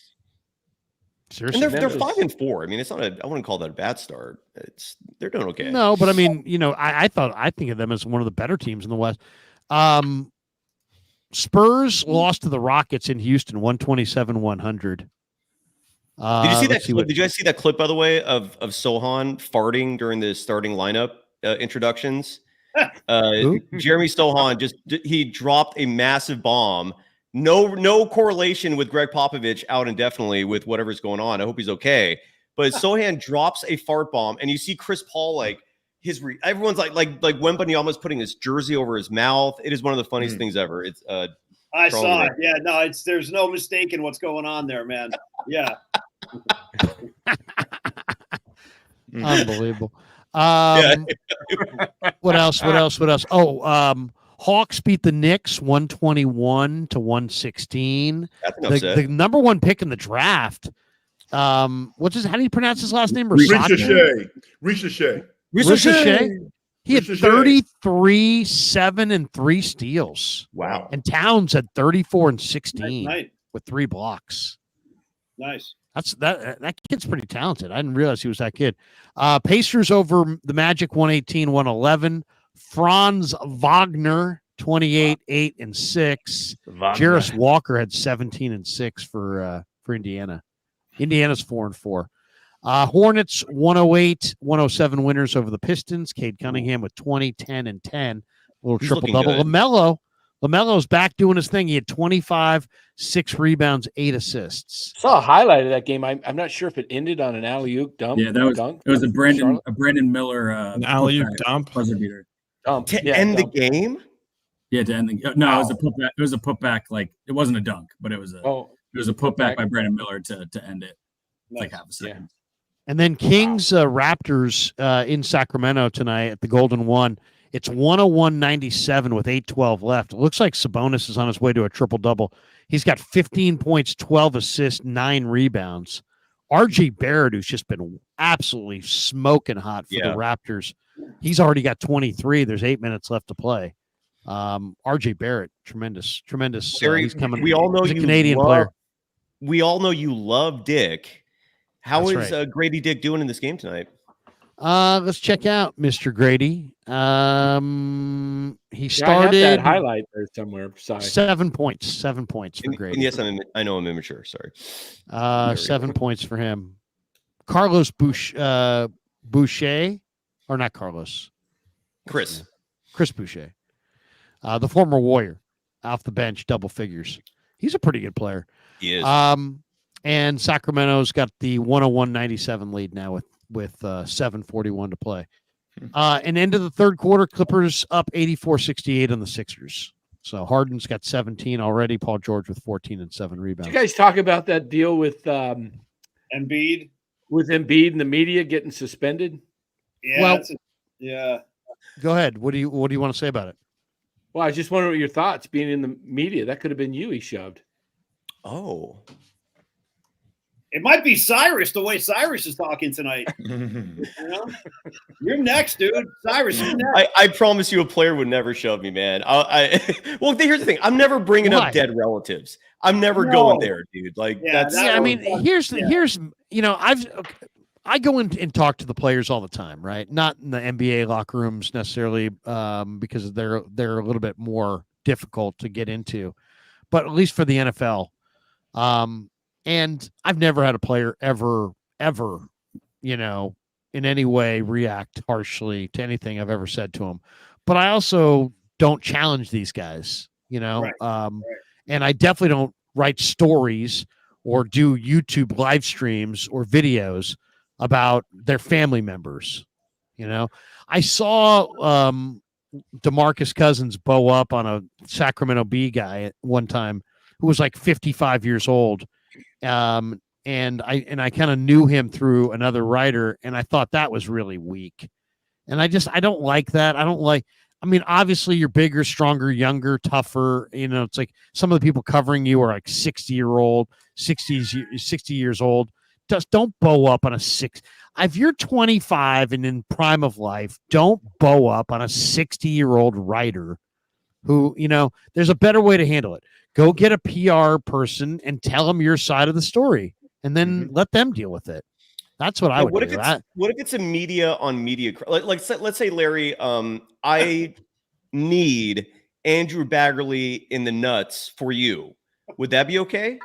Seriously, and they're 5-4. I mean, it's not I wouldn't call that a bad start. They're doing okay. No, but I mean, I think of them as one of the better teams in the West. Spurs lost to the Rockets in Houston, 127-100. Did you see that clip? Did you guys see that clip, by the way, of Sohan farting during the starting lineup introductions? Jeremy Sohan he dropped a massive bomb. No correlation with Greg Popovich out indefinitely with whatever's going on. I hope he's okay. But Sohan drops a fart bomb, and you see Chris Paul everyone's like Wembanyama's putting his jersey over his mouth. It is one of the funniest things ever. It's I saw it. Yeah, no, there's no mistaking what's going on there, man. Yeah. Unbelievable. What else? Oh, Hawks beat the Knicks 121-116. The number one pick in the draft. How do you pronounce his last name? Ricochet. He had 33, 7, and 3 steals. Wow. And Towns had 34 and 16 with 3 blocks. Nice. That kid's pretty talented. I didn't realize he was that kid. Pacers over the Magic 118-111. Franz Wagner 28, 8, and 6. Jarris Walker had 17 and 6 for Indiana. Indiana's 4-4. Hornets 108-107 winners over the Pistons. Cade Cunningham with 20, 10, and 10. A little triple-double. LaMelo's back doing his thing. He had 25, 6 rebounds, 8 assists. Saw a highlight of that game. I'm not sure if it ended on an alley-oop dump. Yeah, it was a Brandon Miller an alley-oop dump. Buzzer beater. To end the game? Yeah, to end the game. No, it was a putback. It was a putback. Like, it wasn't a dunk, but it was a putback by Brandon Miller to end it. Nice. Like half a second. Yeah. And then Kings Raptors in Sacramento tonight at the Golden One. It's 101-97 with 8:12 left. It looks like Sabonis is on his way to a triple-double. He's got 15 points, 12 assists, 9 rebounds. RJ Barrett, who's just been absolutely smoking hot for the Raptors. He's already got 23. There's 8 minutes left to play. RJ Barrett, tremendous. He's coming. We all know he's a Canadian player. We all know you love Dick. How That's is right. Grady Dick doing in this game tonight? Let's check out Mr. Grady. He started that highlight there somewhere. Sorry. 7 points. 7 points for Grady. And yes, I know I'm immature. Sorry. 7 points for him. Carlos Boucher, or not Carlos. Chris Boucher, the former Warrior, off the bench, double figures. He's a pretty good player. He is. And Sacramento's got the 101-97 lead now with 7:41 to play. And into the third quarter, Clippers up 84-68 on the Sixers. So Harden's got 17 already. Paul George with 14 and 7 rebounds. Did you guys talk about that deal with Embiid? With Embiid and the media getting suspended? Yeah. Well, go ahead. What do you want to say about it? Well, I just wonder what your thoughts being in the media. That could have been you he shoved. Oh. It might be Cyrus, the way Cyrus is talking tonight. You know? You're next, dude. Cyrus, you're next. I promise you a player would never shove me, man. Well, here's the thing. I'm never bringing up dead relatives. I'm never going there, dude. Here's I go in and talk to the players all the time, right? Not in the NBA locker rooms necessarily, because they're a little bit more difficult to get into, but at least for the NFL. And I've never had a player ever, in any way react harshly to anything I've ever said to him. But I also don't challenge these guys, Right. And I definitely don't write stories or do YouTube live streams or videos about their family members. I saw DeMarcus Cousins bow up on a Sacramento Bee guy at one time who was like 55 years old. And I kind of knew him through another writer, and I thought that was really weak. And I don't like that. Obviously you're bigger, stronger, younger, tougher. It's like some of the people covering you are like 60 years old. Just don't bow up on a six. If you're 25 and in prime of life, don't bow up on a 60-year-old writer who, there's a better way to handle it. Go get a PR person and tell them your side of the story, and then let them deal with it. That's what I would do. What if it's a media on media? Let's say, Larry, I need Andrew Baggerly in the nuts for you. Would that be okay?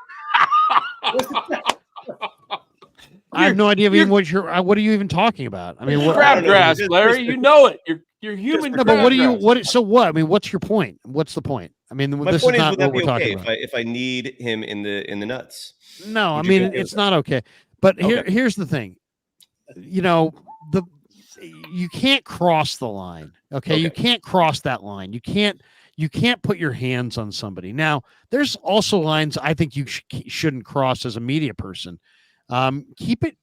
I have no idea even what are you even talking about? Crabgrass, Larry. You know it. You're human. No, but so what? What's your point? What's the point? My this point is is, not would that what be we're okay talking about. if I need him in the nuts? No, it's not okay. But here's the thing. You can't cross the line. Okay? You can't cross that line. You can't put your hands on somebody. Now, there's also lines I think you shouldn't cross as a media person. Keep it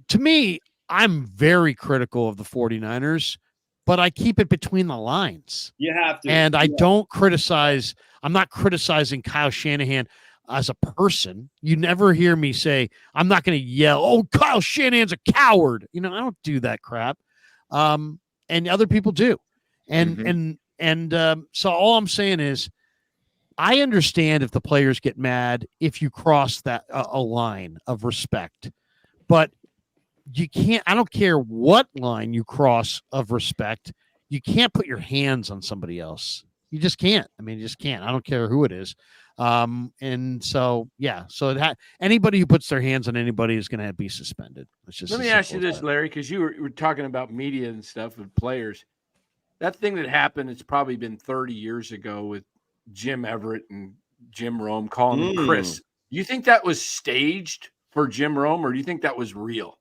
to me, I'm very critical of the 49ers, but I keep it between the lines. You have to. And I don't criticize. I'm not criticizing Kyle Shanahan as a person. You never hear me say, I'm not going to yell, oh, Kyle Shanahan's a coward. I don't do that crap. And other people do. And so all I'm saying is, I understand if the players get mad if you cross that a line of respect, but you can't. I don't care what line you cross of respect. You can't put your hands on somebody else. You just can't. You just can't. I don't care who it is. And so so anybody who puts their hands on anybody is going to be suspended. Let me ask you this, Larry, because you were talking about media and stuff with players. That thing that happened, it's probably been 30 years ago with Jim Everett and Jim Rome calling him Chris. Do you think that was staged for Jim Rome, or do you think that was real?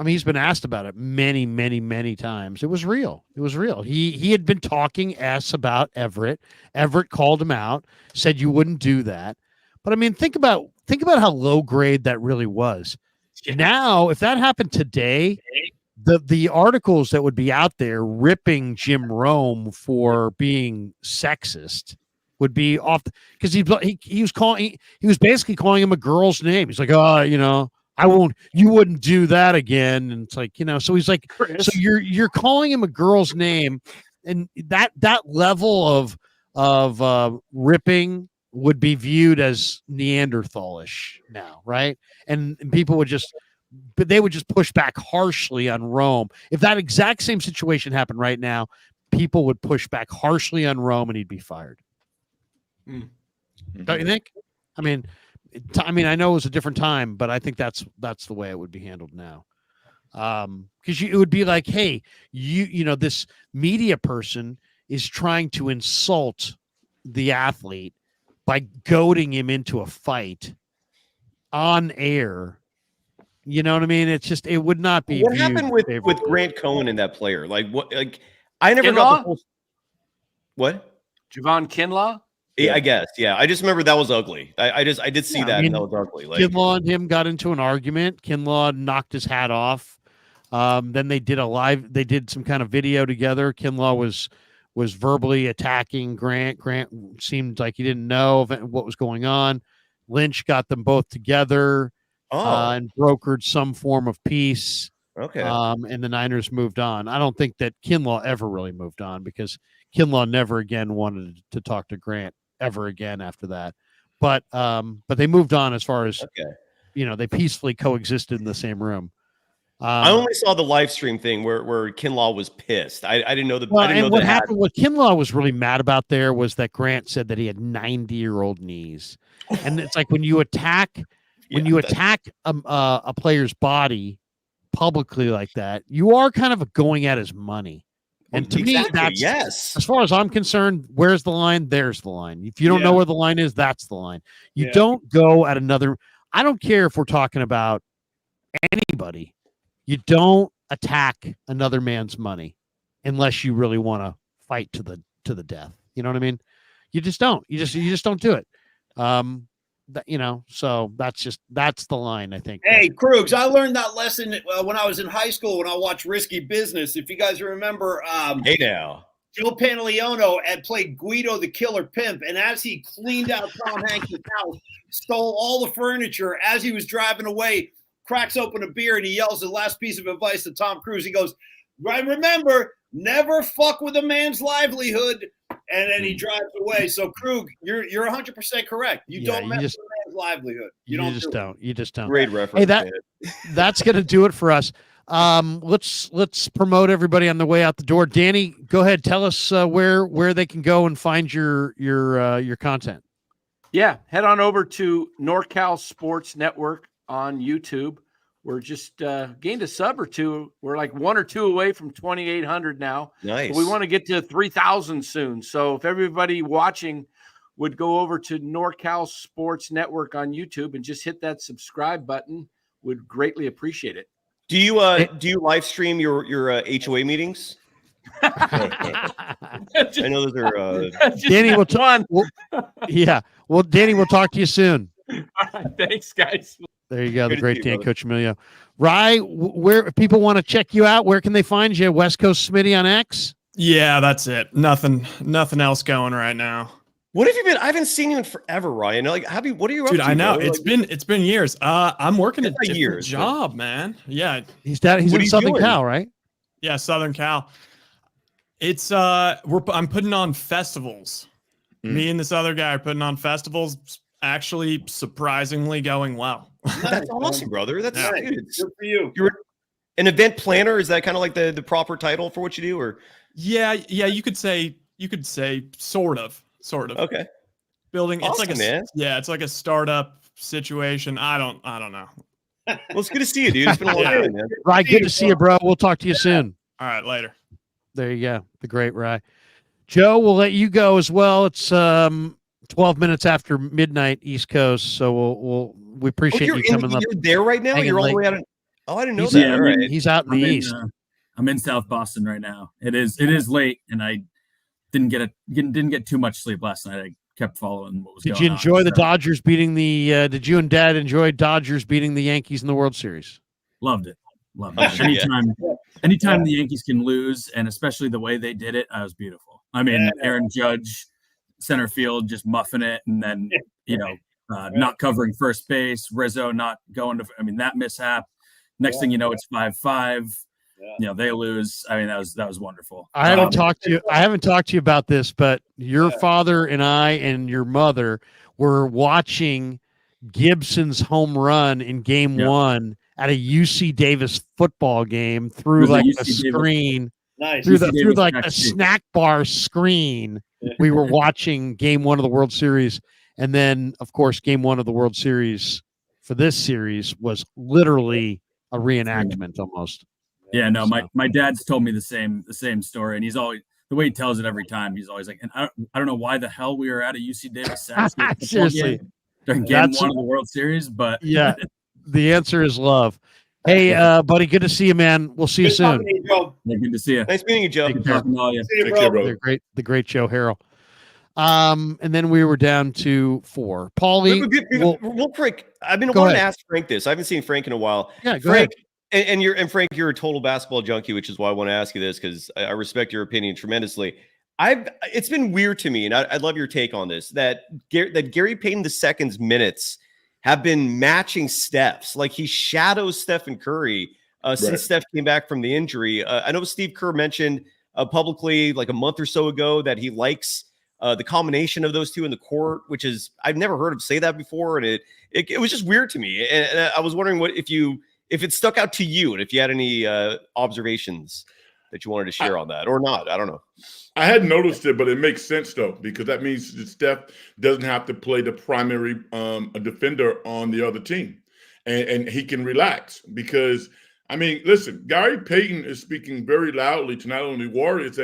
He's been asked about it many, many, many times. It was real. He had been talking about Everett. Everett called him out, said you wouldn't do that. But think about how low grade that really was. Yeah. Now, if that happened today, the articles that would be out there ripping Jim Rome for being sexist would be off because he was basically calling him a girl's name. He's like, oh, you wouldn't do that again. And it's like, so he's like, Chris. so you're calling him a girl's name, and that level of ripping would be viewed as Neanderthalish now, right? And people would just push back harshly on Rome. If that exact same situation happened right now, people would push back harshly on Rome, and he'd be fired. Don't you think? I mean, I know it was a different time, but I think that's the way it would be handled now. Because it would be like, hey, this media person is trying to insult the athlete by goading him into a fight on air. You know what I mean? It's just, it would not be. What happened with Grant Cohen and that player? Like what? Like I never got the whole. What? Javon Kinlaw? Yeah, I guess. Yeah, I just remember that was ugly. I did see that, and that was ugly. Like Kinlaw and him got into an argument. Kinlaw knocked his hat off. Then they did some kind of video together. Kinlaw was verbally attacking Grant. Grant seemed like he didn't know what was going on. Lynch got them both together and brokered some form of peace. Okay. And the Niners moved on. I don't think that Kinlaw ever really moved on because Kinlaw never again wanted to talk to Grant ever again after that. But they moved on as far as, they peacefully coexisted in the same room. I only saw the live stream thing where Kinlaw was pissed. I didn't know what happened. What Kinlaw was really mad about there was that Grant said that he had 90-year-old knees, and it's like when you attack a player's body publicly like that, you are kind of going at his money. And to me, that's as far as I'm concerned, where's the line? There's the line. If you don't know where the line is, that's the line. You don't go at another. I don't care if we're talking about anybody. You don't attack another man's money unless you really want to fight to the death. You know what I mean? You just don't. You just don't do it. So that's the line, I think. Hey, Krugs, I learned that lesson when I was in high school when I watched Risky Business. If you guys remember, hey now, Joe Pantoliano had played Guido the Killer Pimp, and as he cleaned out Tom Hanks' house, stole all the furniture, as he was driving away, cracks open a beer, and he yells the last piece of advice to Tom Cruise. He goes, "Right, remember, never fuck with a man's livelihood." And then he drives away. So Krug, you're 100% correct. You don't mess with a man's livelihood. You just don't. Great reference. Hey, that's gonna do it for us. Let's promote everybody on the way out the door. Danny, go ahead. Tell us where they can go and find your content. Yeah, head on over to NorCal Sports Network on YouTube. We're just gained a sub or two. We're like 1 or 2 away from 2,800 now. Nice. But we want to get to 3,000 soon. So if everybody watching would go over to NorCal Sports Network on YouTube and just hit that subscribe button, would greatly appreciate it. Do you live stream your HOA meetings? I know those are Danny will Well, Danny, we'll talk to you soon. All right, thanks, guys. There you go, the great Dan, Coach Emilio. Rye, where if people want to check you out, where can they find you? West Coast Smitty on X? Yeah, that's it. Nothing else going right now. What have you been? I haven't seen you in forever, Ryan. Like, what are you up to? Dude, I know. Bro? It's been years. I'm working a different years, job, man. Yeah. He's in Southern Cal, right? Yeah, Southern Cal. It's I'm putting on festivals. Me and this other guy are putting on festivals. Actually, surprisingly going well. That's awesome, brother. That's good for you. You're an event planner. Is that kind of like the proper title for what you do, or? Yeah. You could say sort of. Okay. Building. Awesome, it's like man. It's like a startup situation. I don't know. Well, it's good to see you, dude. It's been a long time, man. Rye, good to see you, bro. We'll talk to you soon. All right, later. There you go. The great Rye. Joe, we'll let you go as well. It's 12 minutes after midnight East Coast, so we appreciate you coming up. You're there right now. You're all the way out. I didn't know that. Yeah, all right. He's out in the east. I'm in South Boston right now. It is late, and I didn't get too much sleep last night. I kept following what was going on. Did you enjoy the Dodgers beating the? Did you and Dad enjoy Dodgers beating the Yankees in the World Series? Loved it. Anytime the Yankees can lose, and especially the way they did it, was beautiful. I mean, Aaron Judge center field just muffing it, and then not covering first base. Rizzo not going to. I mean, that mishap. Next thing you know, it's 5-5. They lose. I mean, that was wonderful. I haven't talked to you about this, but your father and I and your mother were watching Gibson's home run in game 1 at a UC Davis football game through like a screen. Nice. Through like a snack bar screen. We were watching game 1 of the World Series. And then, of course, game 1 of the World Series for this series was literally a reenactment almost. Yeah, no, my dad's told me the same story, and he's always, the way he tells it every time, he's always like, and I don't know why the hell we were at a UC Davis seriously during game 1 of the World Series, but yeah, the answer is love. Hey, buddy, good to see you, man. We'll see you soon. Good to see you. Nice meeting you, Joe. Take care, bro. The great Joe Harrell. And then we were down to 4. Paulie, real quick. I've been wanting to ask Frank this. I haven't seen Frank in a while. Yeah, go Frank, ahead. And Frank, you're a total basketball junkie, which is why I want to ask you this, because I respect your opinion tremendously. It's been weird to me, and I'd love your take on this, that Gary Payton II's minutes have been matching Steph's. Like, he shadows Stephen Curry since Steph came back from the injury. I know Steve Kerr mentioned publicly like a month or so ago that he likes the combination of those two in the court, which is, I've never heard him say that before, and it was just weird to me. And I was wondering if it stuck out to you, and if you had any observations that you wanted to share on that or not. I don't know. I hadn't noticed it, but it makes sense though, because that means that Steph doesn't have to play the primary defender on the other team, and he can relax. Because, I mean, listen, Gary Payton is speaking very loudly to not only Warriors,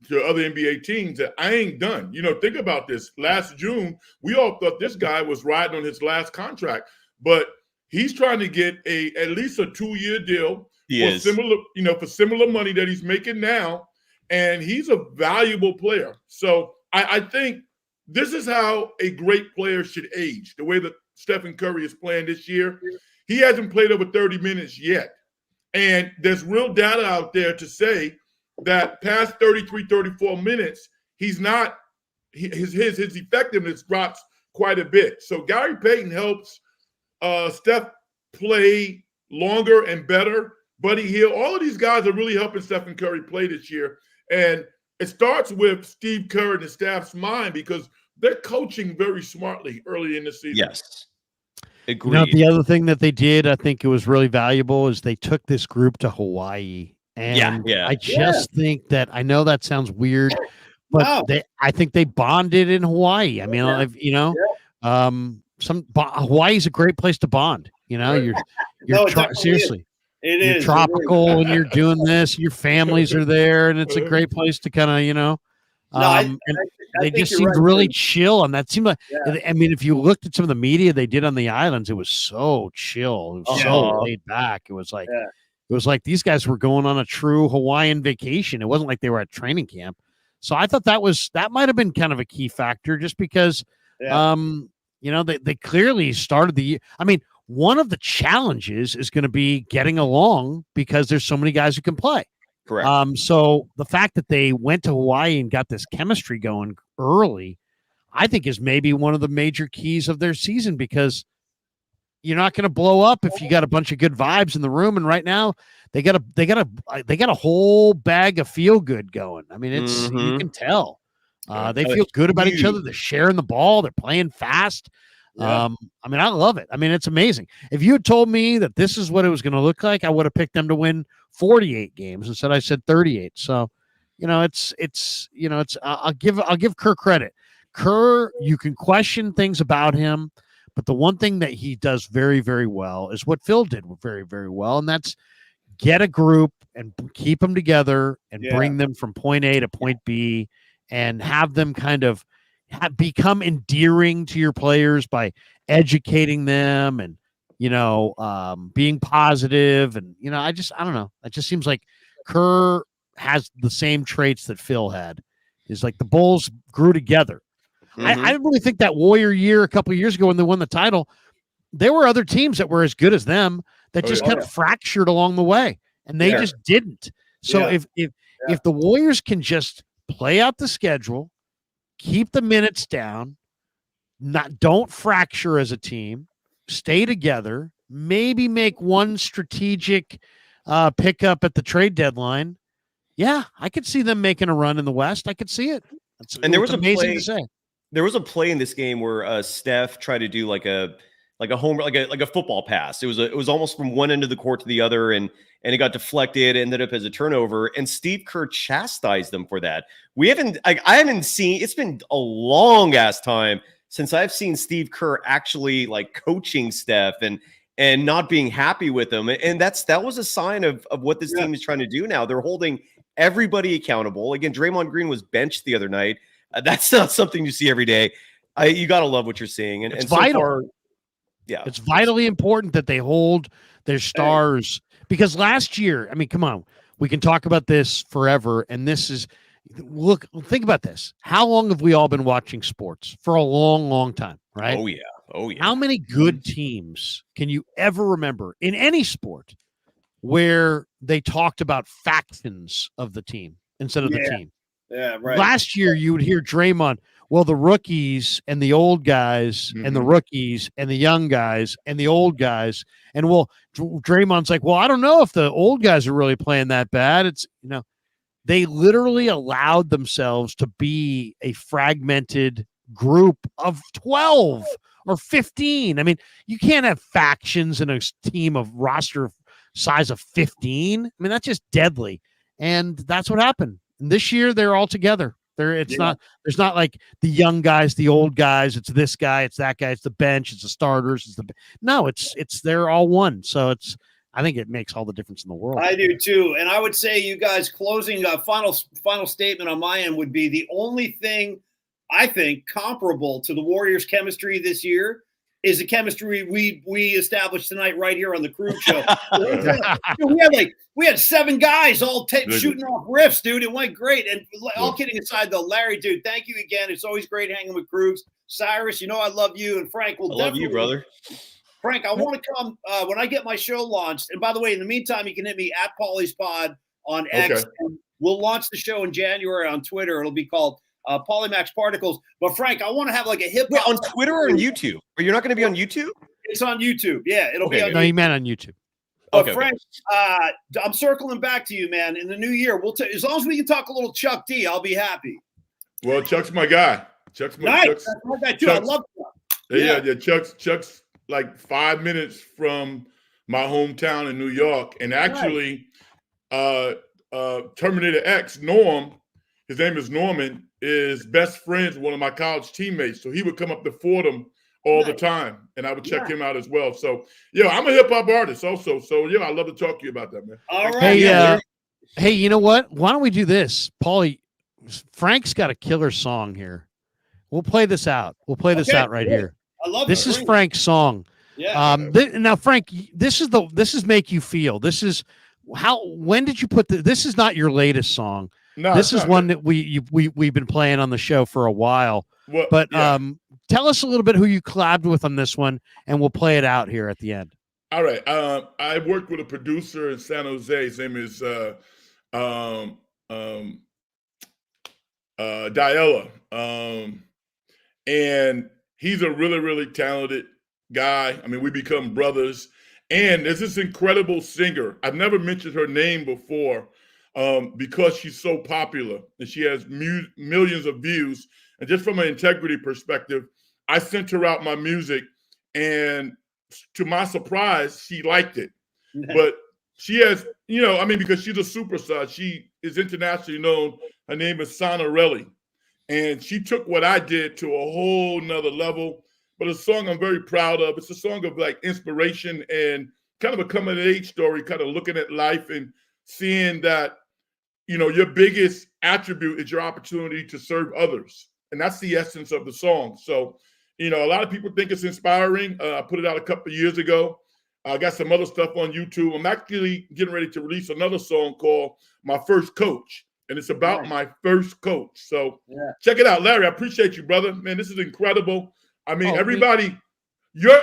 to other NBA teams, that I ain't done. Think about this. Last June, we all thought this guy was riding on his last contract, but he's trying to get at least a 2-year deal for similar money that he's making now, and he's a valuable player. So I think this is how a great player should age. The way that Stephen Curry is playing this year, he hasn't played over 30 minutes yet, and there's real data out there to say that past 33, 34 minutes, he's not his effectiveness drops quite a bit. So Gary Payton helps Steph play longer and better. Buddy Hield, all of these guys are really helping Stephen Curry play this year. And it starts with Steve Kerr and the staff's mind, because they're coaching very smartly early in the season. Yes. Agreed. The other thing that they did, I think it was really valuable, is they took this group to Hawaii. And I just think that, I know that sounds weird, but I think they bonded in Hawaii. I mean, Hawaii's a great place to bond. You're seriously. You're tropical and you're doing this. Your families are there, and it's a great place to kind of, they just seemed really chill, and that seemed like. I mean, if you looked at some of the media they did on the islands, it was so chill, it was so laid back. It was like. It was like these guys were going on a true Hawaiian vacation. It wasn't like they were at training camp. So I thought that might have been kind of a key factor, just because, they clearly started the year. I mean, one of the challenges is going to be getting along, because there's so many guys who can play. Correct. So the fact that they went to Hawaii and got this chemistry going early, I think is maybe one of the major keys of their season, because you're not going to blow up if you got a bunch of good vibes in the room. And right now they got a whole bag of feel good going. I mean, you can tell they feel good about each other. They're sharing the ball. They're playing fast. I mean, I love it. I mean, it's amazing. If you had told me that this is what it was going to look like, I would have picked them to win 48 games. Instead, I said 38. So, I'll give Kerr credit. Kerr, you can question things about him, but the one thing that he does very, very well is what Phil did very, very well, and that's get a group and keep them together and bring them from point A to point B, and have them kind of become endearing to your players by educating them and, being positive. And, I don't know. It just seems like Kerr has the same traits that Phil had. Is like the Bulls grew together. I really think that Warrior year a couple of years ago when they won the title, there were other teams that were as good as them that just got fractured along the way, and they just didn't. So if the Warriors can just play out the schedule, keep the minutes down, don't fracture as a team, stay together, maybe make one strategic pickup at the trade deadline. Yeah, I could see them making a run in the West. I could see it. There was amazing to say. There was a play in this game where Steph tried to do like a home, like a football pass. It was almost from one end of the court to the other, and it got deflected, ended up as a turnover. And Steve Kerr chastised them for that. I haven't seen. It's been a long ass time since I've seen Steve Kerr actually like coaching Steph and not being happy with them. And that was a sign of what this team is trying to do now. They're holding everybody accountable. Again, Draymond Green was benched the other night. That's not something you see every day. You got to love what you're seeing. And it's So vital. far, yeah, it's vitally important that they hold their stars, because last year, I mean, come on, we can talk about this forever. And this is, think about this. How long have we all been watching sports? For a long, long time, right? Oh yeah. How many good teams can you ever remember in any sport where they talked about factions of the team instead of the team? Yeah, right. Last year, you would hear Draymond, well, the rookies and the old guys and the rookies and the young guys and the old guys. And Draymond's like, well, I don't know if the old guys are really playing that bad. It's, they literally allowed themselves to be a fragmented group of 12 or 15. I mean, you can't have factions in a team of roster size of 15. I mean, that's just deadly. And that's what happened. And this year, they're all together. There's not like the young guys, the old guys. It's this guy, it's that guy, it's the bench, it's the starters. It's they're all one. So I think it makes all the difference in the world. I do too. And I would say, you guys, closing final statement on my end would be the only thing I think comparable to the Warriors' chemistry this year is the chemistry we established tonight right here on the Krug Show. we had 7 guys all shooting off riffs, dude. It went great. And all kidding aside, though, Larry, dude, thank you again. It's always great hanging with Krugs. Cyrus, I love you, and Frank will. I love you, brother. Frank, I want to come when I get my show launched. And by the way, in the meantime, you can hit me at Paulie's Pod on X. And we'll launch the show in January on Twitter. It'll be called Polymax Particles. But Frank, I want to have like a hip hop on Twitter or on YouTube. Or you're not going to be on YouTube? It's on YouTube. Yeah, it'll be on YouTube. No, you meant on YouTube. But Frank, I'm circling back to you, man. In the new year, as long as we can talk a little Chuck D, I'll be happy. Well, Chuck's my guy. Chuck's my guy too. I love Chuck. Yeah. Chuck's like 5 minutes from my hometown in New York, and actually, Terminator X, Norm, his name is Norman, is best friends with one of my college teammates. So he would come up to Fordham all the time, and I would check him out as well. So, I'm a hip hop artist also. So, I'd love to talk to you about that, man. All right. Hey, you know what? Why don't we do this? Paulie, Frank's got a killer song here. We'll play this out. We'll play this out right here. I love this. Is Frank's song. Yeah. Now, Frank, this is Make You Feel. This is when did you put this is not your latest song. No, this is one that we've been playing on the show for a while. Tell us a little bit who you collabed with on this one, and we'll play it out here at the end. All right. I worked with a producer in San Jose. His name is Diella. And he's a really, really talented guy. I mean, we become brothers. And there's this incredible singer. I've never mentioned her name before because she's so popular and she has millions of views. And just from an integrity perspective, I sent her out my music, and to my surprise, she liked it. But she has, because she's a superstar. She is internationally known. Her name is Sonarelli. And she took what I did to a whole nother level. But it's a song I'm very proud of. It's a song of like inspiration and kind of a coming of age story, kind of looking at life and seeing that, your biggest attribute is your opportunity to serve others. And that's the essence of the song. So, a lot of people think it's inspiring. I put it out a couple of years ago. I got some other stuff on YouTube. I'm actually getting ready to release another song called My First Coach. And it's about my first coach. So check it out. Larry, I appreciate you, brother. Man, this is incredible. I mean, everybody, you're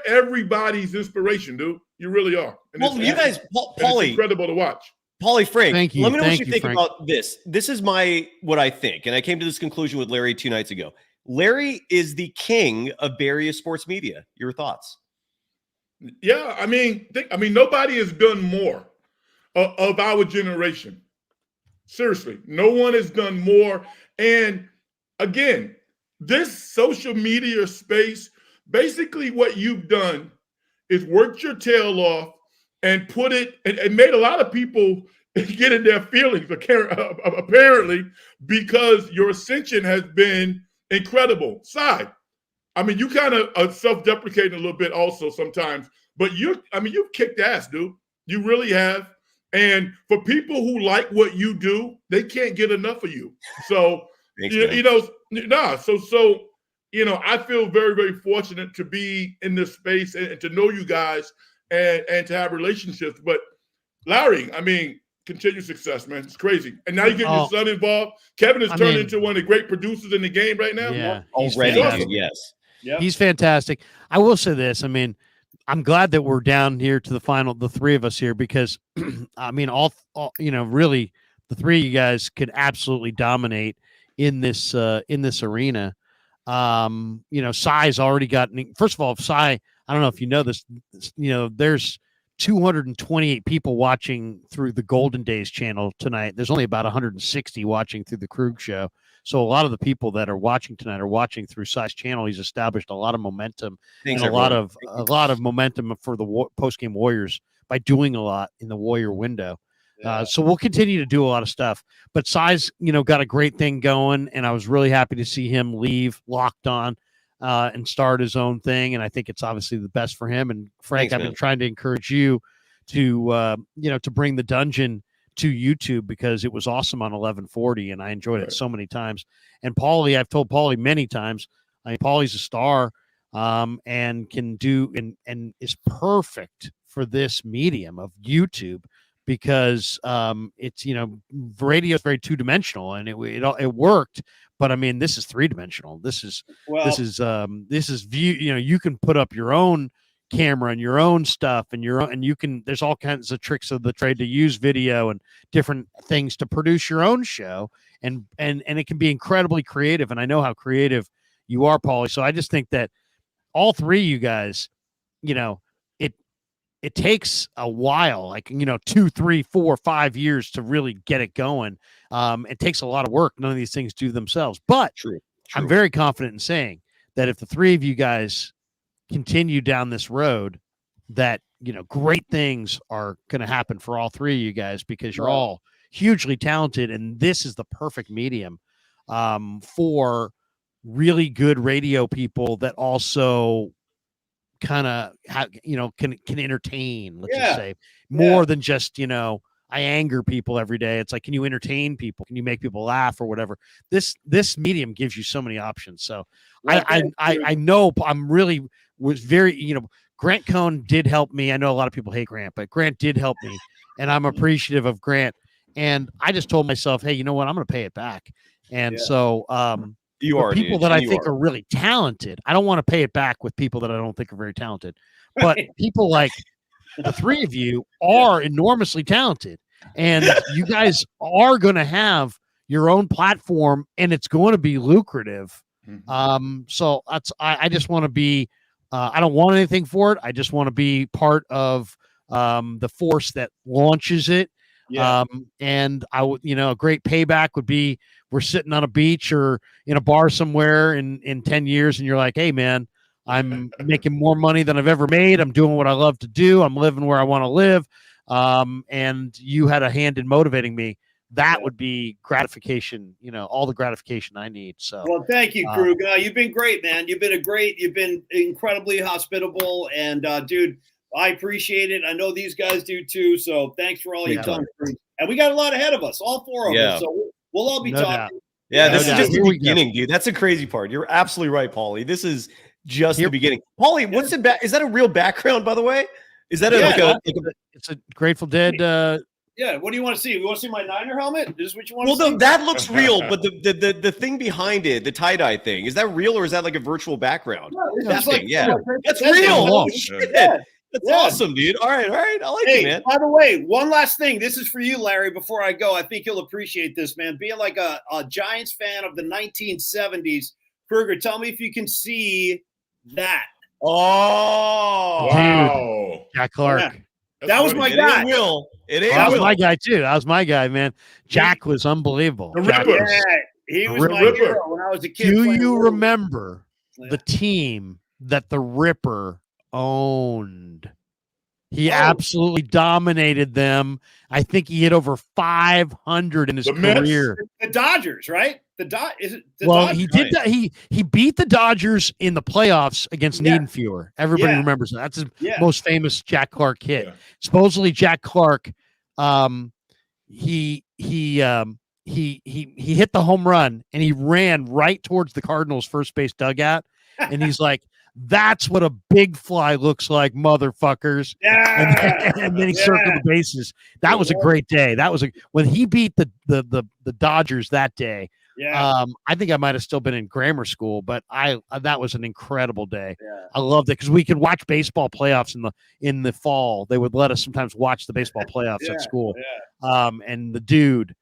everybody's inspiration, dude. You really are. And you guys, Paulie, it's incredible to watch. Paulie, Frank, Thank you. let me know what Thank you you, think Frank. about this. This is what I think. And I came to this conclusion with Larry 2 nights ago. Larry is the king of Bay Area sports media. Your thoughts? Yeah, I mean, nobody has done more of our generation. Seriously, no one has done more. And again, this social media space, basically what you've done is worked your tail off and put it and made a lot of people get in their feelings, apparently, because your ascension has been incredible. Side, I mean, you kind of are self-deprecating a little bit also sometimes, but you've kicked ass, dude. You really have. And for people who like what you do, they can't get enough of you. So, I feel very, very fortunate to be in this space and to know you guys and to have relationships. But Larry, I mean, continued success, man. It's crazy. And now you get your son involved. Kevin has turned into one of the great producers in the game right now. Yeah, already. Awesome. Yes. Yep. He's fantastic. I will say this. I mean, I'm glad that we're down here to the final, the three of us here, because I mean, all really the three of you guys could absolutely dominate in this arena. Cy's already gotten, first of all, Cy, I don't know if you know this, there's 228 people watching through the Golden Days channel tonight. There's only about 160 watching through the Krug show. So a lot of the people that are watching tonight are watching through Cy's channel. He's established a lot of momentum and a lot of momentum for the post-game Warriors by doing a lot in the Warrior window. Yeah. So we'll continue to do a lot of stuff. But Cy's, got a great thing going, and I was really happy to see him leave Locked On and start his own thing. And I think it's obviously the best for him. And Frank, I've been trying to encourage you to bring the dungeon to YouTube, because it was awesome on 1140 and I enjoyed it so many times. And Paulie, I've told Paulie many times, Paulie's a star and can do and is perfect for this medium of YouTube, because it's radio is very two-dimensional and it worked, but I mean, this is three-dimensional. This is view, you can put up your own camera and your own stuff and there's all kinds of tricks of the trade to use video and different things to produce your own show, and it can be incredibly creative. And I know how creative you are, Paulie. So I just think that all three of you guys, it takes a while, 2, 3, 4, 5 years to really get it going. It takes a lot of work. None of these things do themselves, but True. I'm very confident in saying that if the three of you guys continue down this road, that great things are going to happen for all three of you guys, because you're all hugely talented, and this is the perfect medium for really good radio people that also kind of can entertain, let's just say, more than just I anger people every day. It's like, can you entertain people? Can you make people laugh or whatever? This medium gives you so many options. So I know I'm really was very, Grant Cohn did help me. I know a lot of people hate Grant, but Grant did help me, and I'm appreciative of Grant. And I just told myself, hey, you know what? I'm going to pay it back. And so you are people that I think are really talented. I don't want to pay it back with people that I don't think are very talented, but people like the three of you are enormously talented, and you guys are going to have your own platform, and it's going to be lucrative. So I just want to be, I don't want anything for it. I just want to be part of the force that launches it. And I would, a great payback would be, we're sitting on a beach or in a bar somewhere in 10 years, and you're like, hey man, I'm making more money than I've ever made. I'm doing what I love to do. I'm living where I want to live. And you had a hand in motivating me. That would be gratification, all the gratification I need. So, well, thank you, Krug. You've been great, man. You've been incredibly hospitable, and dude, I appreciate it. I know these guys do too. So thanks for all you've done. And we got a lot ahead of us, all four of us. So we'll all be talking. Yeah, this is just the beginning, dude. That's the crazy part. You're absolutely right, Paulie. This is just the beginning. Paulie, what's the is that a real background, by the way? Is that it's a Grateful Dead? Yeah. What do you want to see? You want to see my Niner helmet? Is this what you want to see? Well, no, that looks real, but the thing behind it, the tie-dye thing, is that real, or is that like a virtual background? No, that thing, like, that's real. Oh, shit. That's awesome, dude. All right. I like it, man. By the way, one last thing. This is for you, Larry, before I go. I think you'll appreciate this, man. Being like a Giants fan of the 1970s, Kruger, tell me if you can see that. Oh, wow. Jack Clark. Yeah. That was my it guy. ain't Will. It ain't That was Will. my guy too. That was my guy, man. Jack was unbelievable. The Jack Ripper. was- Yeah, he was The my Ripper. hero when I was a kid. Do playing you Little League. remember the team that the Ripper owned? He absolutely dominated them. I think he hit over 500 in his The Mets? career. The Dodgers, right? Is it the Well, Dodgers? he did that. He beat the Dodgers in the playoffs against Yeah. Niedenfuer. Everybody Yeah. remembers that. That's his Yeah. most famous Jack Clark hit. Yeah. Supposedly, Jack Clark, he hit the home run and he ran right towards the Cardinals' first base dugout, and he's like, "That's what a big fly looks like, motherfuckers." Yeah. And then he circled the bases. That was a great day. That was when he beat the Dodgers that day. Yeah. I think I might have still been in grammar school, but that was an incredible day. Yeah. I loved it because we could watch baseball playoffs in the fall. They would let us sometimes watch the baseball playoffs at school. Yeah. And the dude,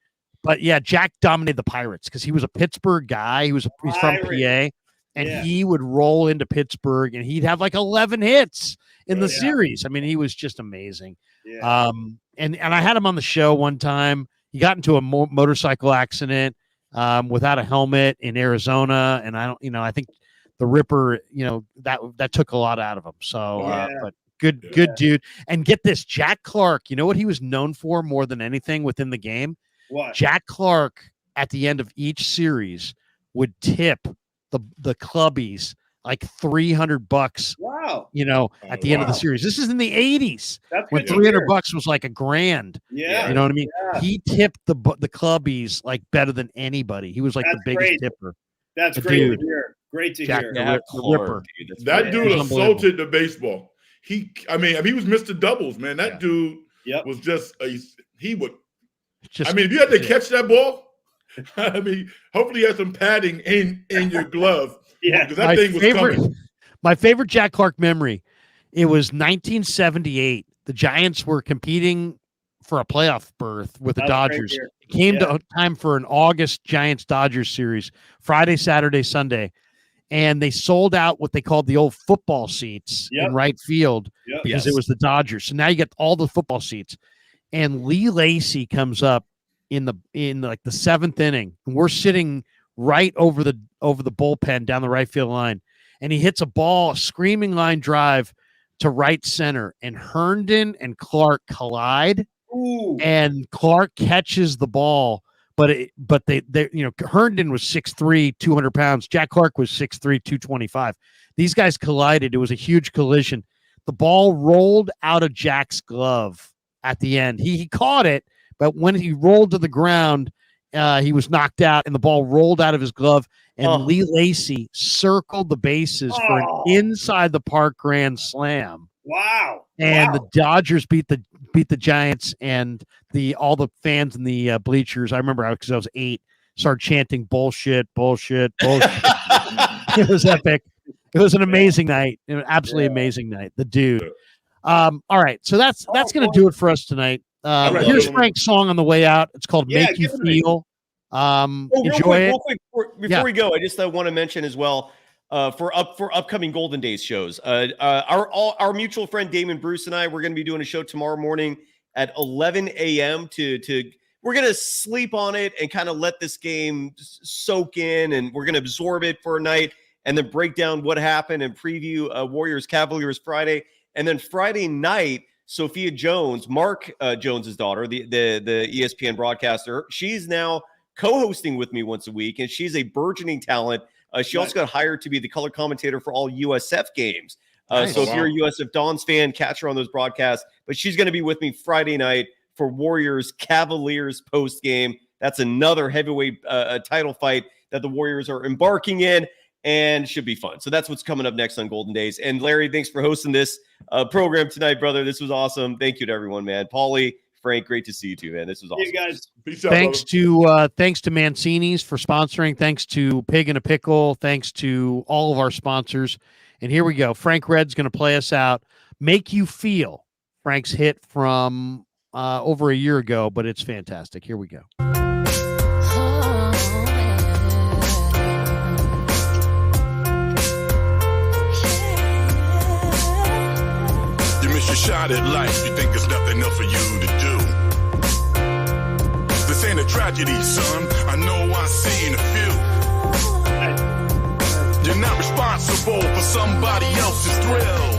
but yeah, Jack dominated the Pirates because he was a Pittsburgh guy. He's from PA, and he would roll into Pittsburgh and he'd have like 11 hits in the series. I mean, he was just amazing. Yeah. And I had him on the show one time. He got into a motorcycle accident without a helmet in Arizona, and I think the Ripper, that took a lot out of him. So, but good dude. And get this, Jack Clark. You know what he was known for more than anything within the game? What? Jack Clark at the end of each series would tip the clubbies like $300. Wow. At the end of the series. This is in the 80s That's when good to hear. $300 was like $1,000. Yeah. You know what I mean? Yeah. He tipped the clubbies like better than anybody. He was like That's the biggest great. tipper. That's The great dude. to hear. Great to Jack hear. the Ripper. Dude, that's That great. dude It's unbelievable. assaulted the baseball. He was Mr. Doubles, man. That dude was just he would. Just, I mean, if you had to catch that ball, I mean, hopefully you had some padding in your glove. Yeah. Because that thing was coming. My favorite Jack Clark memory, it was 1978. The Giants were competing for a playoff berth with the That was great Dodgers. to hear. It came to time for an August Giants-Dodgers series, Friday, Saturday, Sunday. And they sold out what they called the old football seats in right field because it was the Dodgers. So now you get all the football seats. And Lee Lacy comes up in like the seventh inning, and we're sitting right over the bullpen down the right field line, and he hits a screaming line drive to right center, and Herndon and Clark collide. Ooh. And Clark catches the ball, but they Herndon was 6'3", 200 pounds. Jack Clark was 6'3", 225. These guys collided. It was a huge collision. The ball rolled out of Jack's glove at the end. He caught it, but when he rolled to the ground, he was knocked out, and the ball rolled out of his glove. And Lee Lacy circled the bases for an inside the park grand slam. Wow. And the Dodgers beat the Giants, and all the fans in the bleachers. I remember because I was 8, started chanting bullshit, bullshit, bullshit. It was epic. It was an amazing night. An absolutely amazing night. The dude. All right, so that's going to do it for us tonight. Here's Frank's song on the way out. It's called "Make You Feel." Enjoy it. Real quick, before we go, I just want to mention as well for upcoming Golden Days shows. Our mutual friend Damon Bruce and I, we're going to be doing a show tomorrow morning at 11 a.m. We're going to sleep on it and kind of let this game soak in, and we're going to absorb it for a night and then break down what happened and preview Warriors Cavaliers Friday. And then Friday night, Sophia Jones, Mark Jones's daughter, the ESPN broadcaster, she's now co-hosting with me once a week, and she's a burgeoning talent. She also got hired to be the color commentator for all USF games. So if you're a USF Dons fan, catch her on those broadcasts. But she's going to be with me Friday night for Warriors Cavaliers post game. That's another heavyweight title fight that the Warriors are embarking in, and should be fun. So that's what's coming up next on Golden Days. And Larry, thanks for hosting this program tonight, brother. This was awesome. Thank you to everyone, man. Paulie, Frank, great to see you too, man. This was awesome. You guys. Peace out, Thanks to Mancini's for sponsoring. Thanks to Pig in a Pickle. Thanks to all of our sponsors. And here we go. Frank Red's going to play us out. make you feel Frank's hit from over a year ago, but it's fantastic. Here we go. You miss your shot at life, you think there's nothing else for you to do. This ain't a tragedy, son, I know I've seen a few. You're not responsible for somebody else's thrill.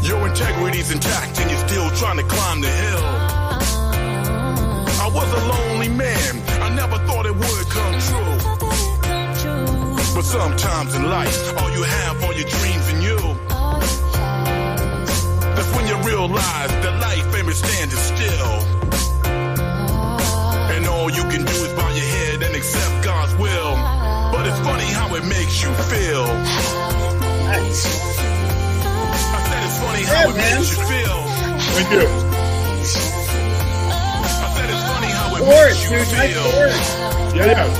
Your integrity's intact and you're still trying to climb the hill. I was a lonely man, I never thought it would come true. But sometimes in life, all you have are your dreams and you. That's when you realize that life ain't standing still. And all you can do is bow your head and accept God's will. But it's funny how it makes you feel. I said it's funny how it makes you feel. Thank you. I said it's funny how it makes you feel. Yeah.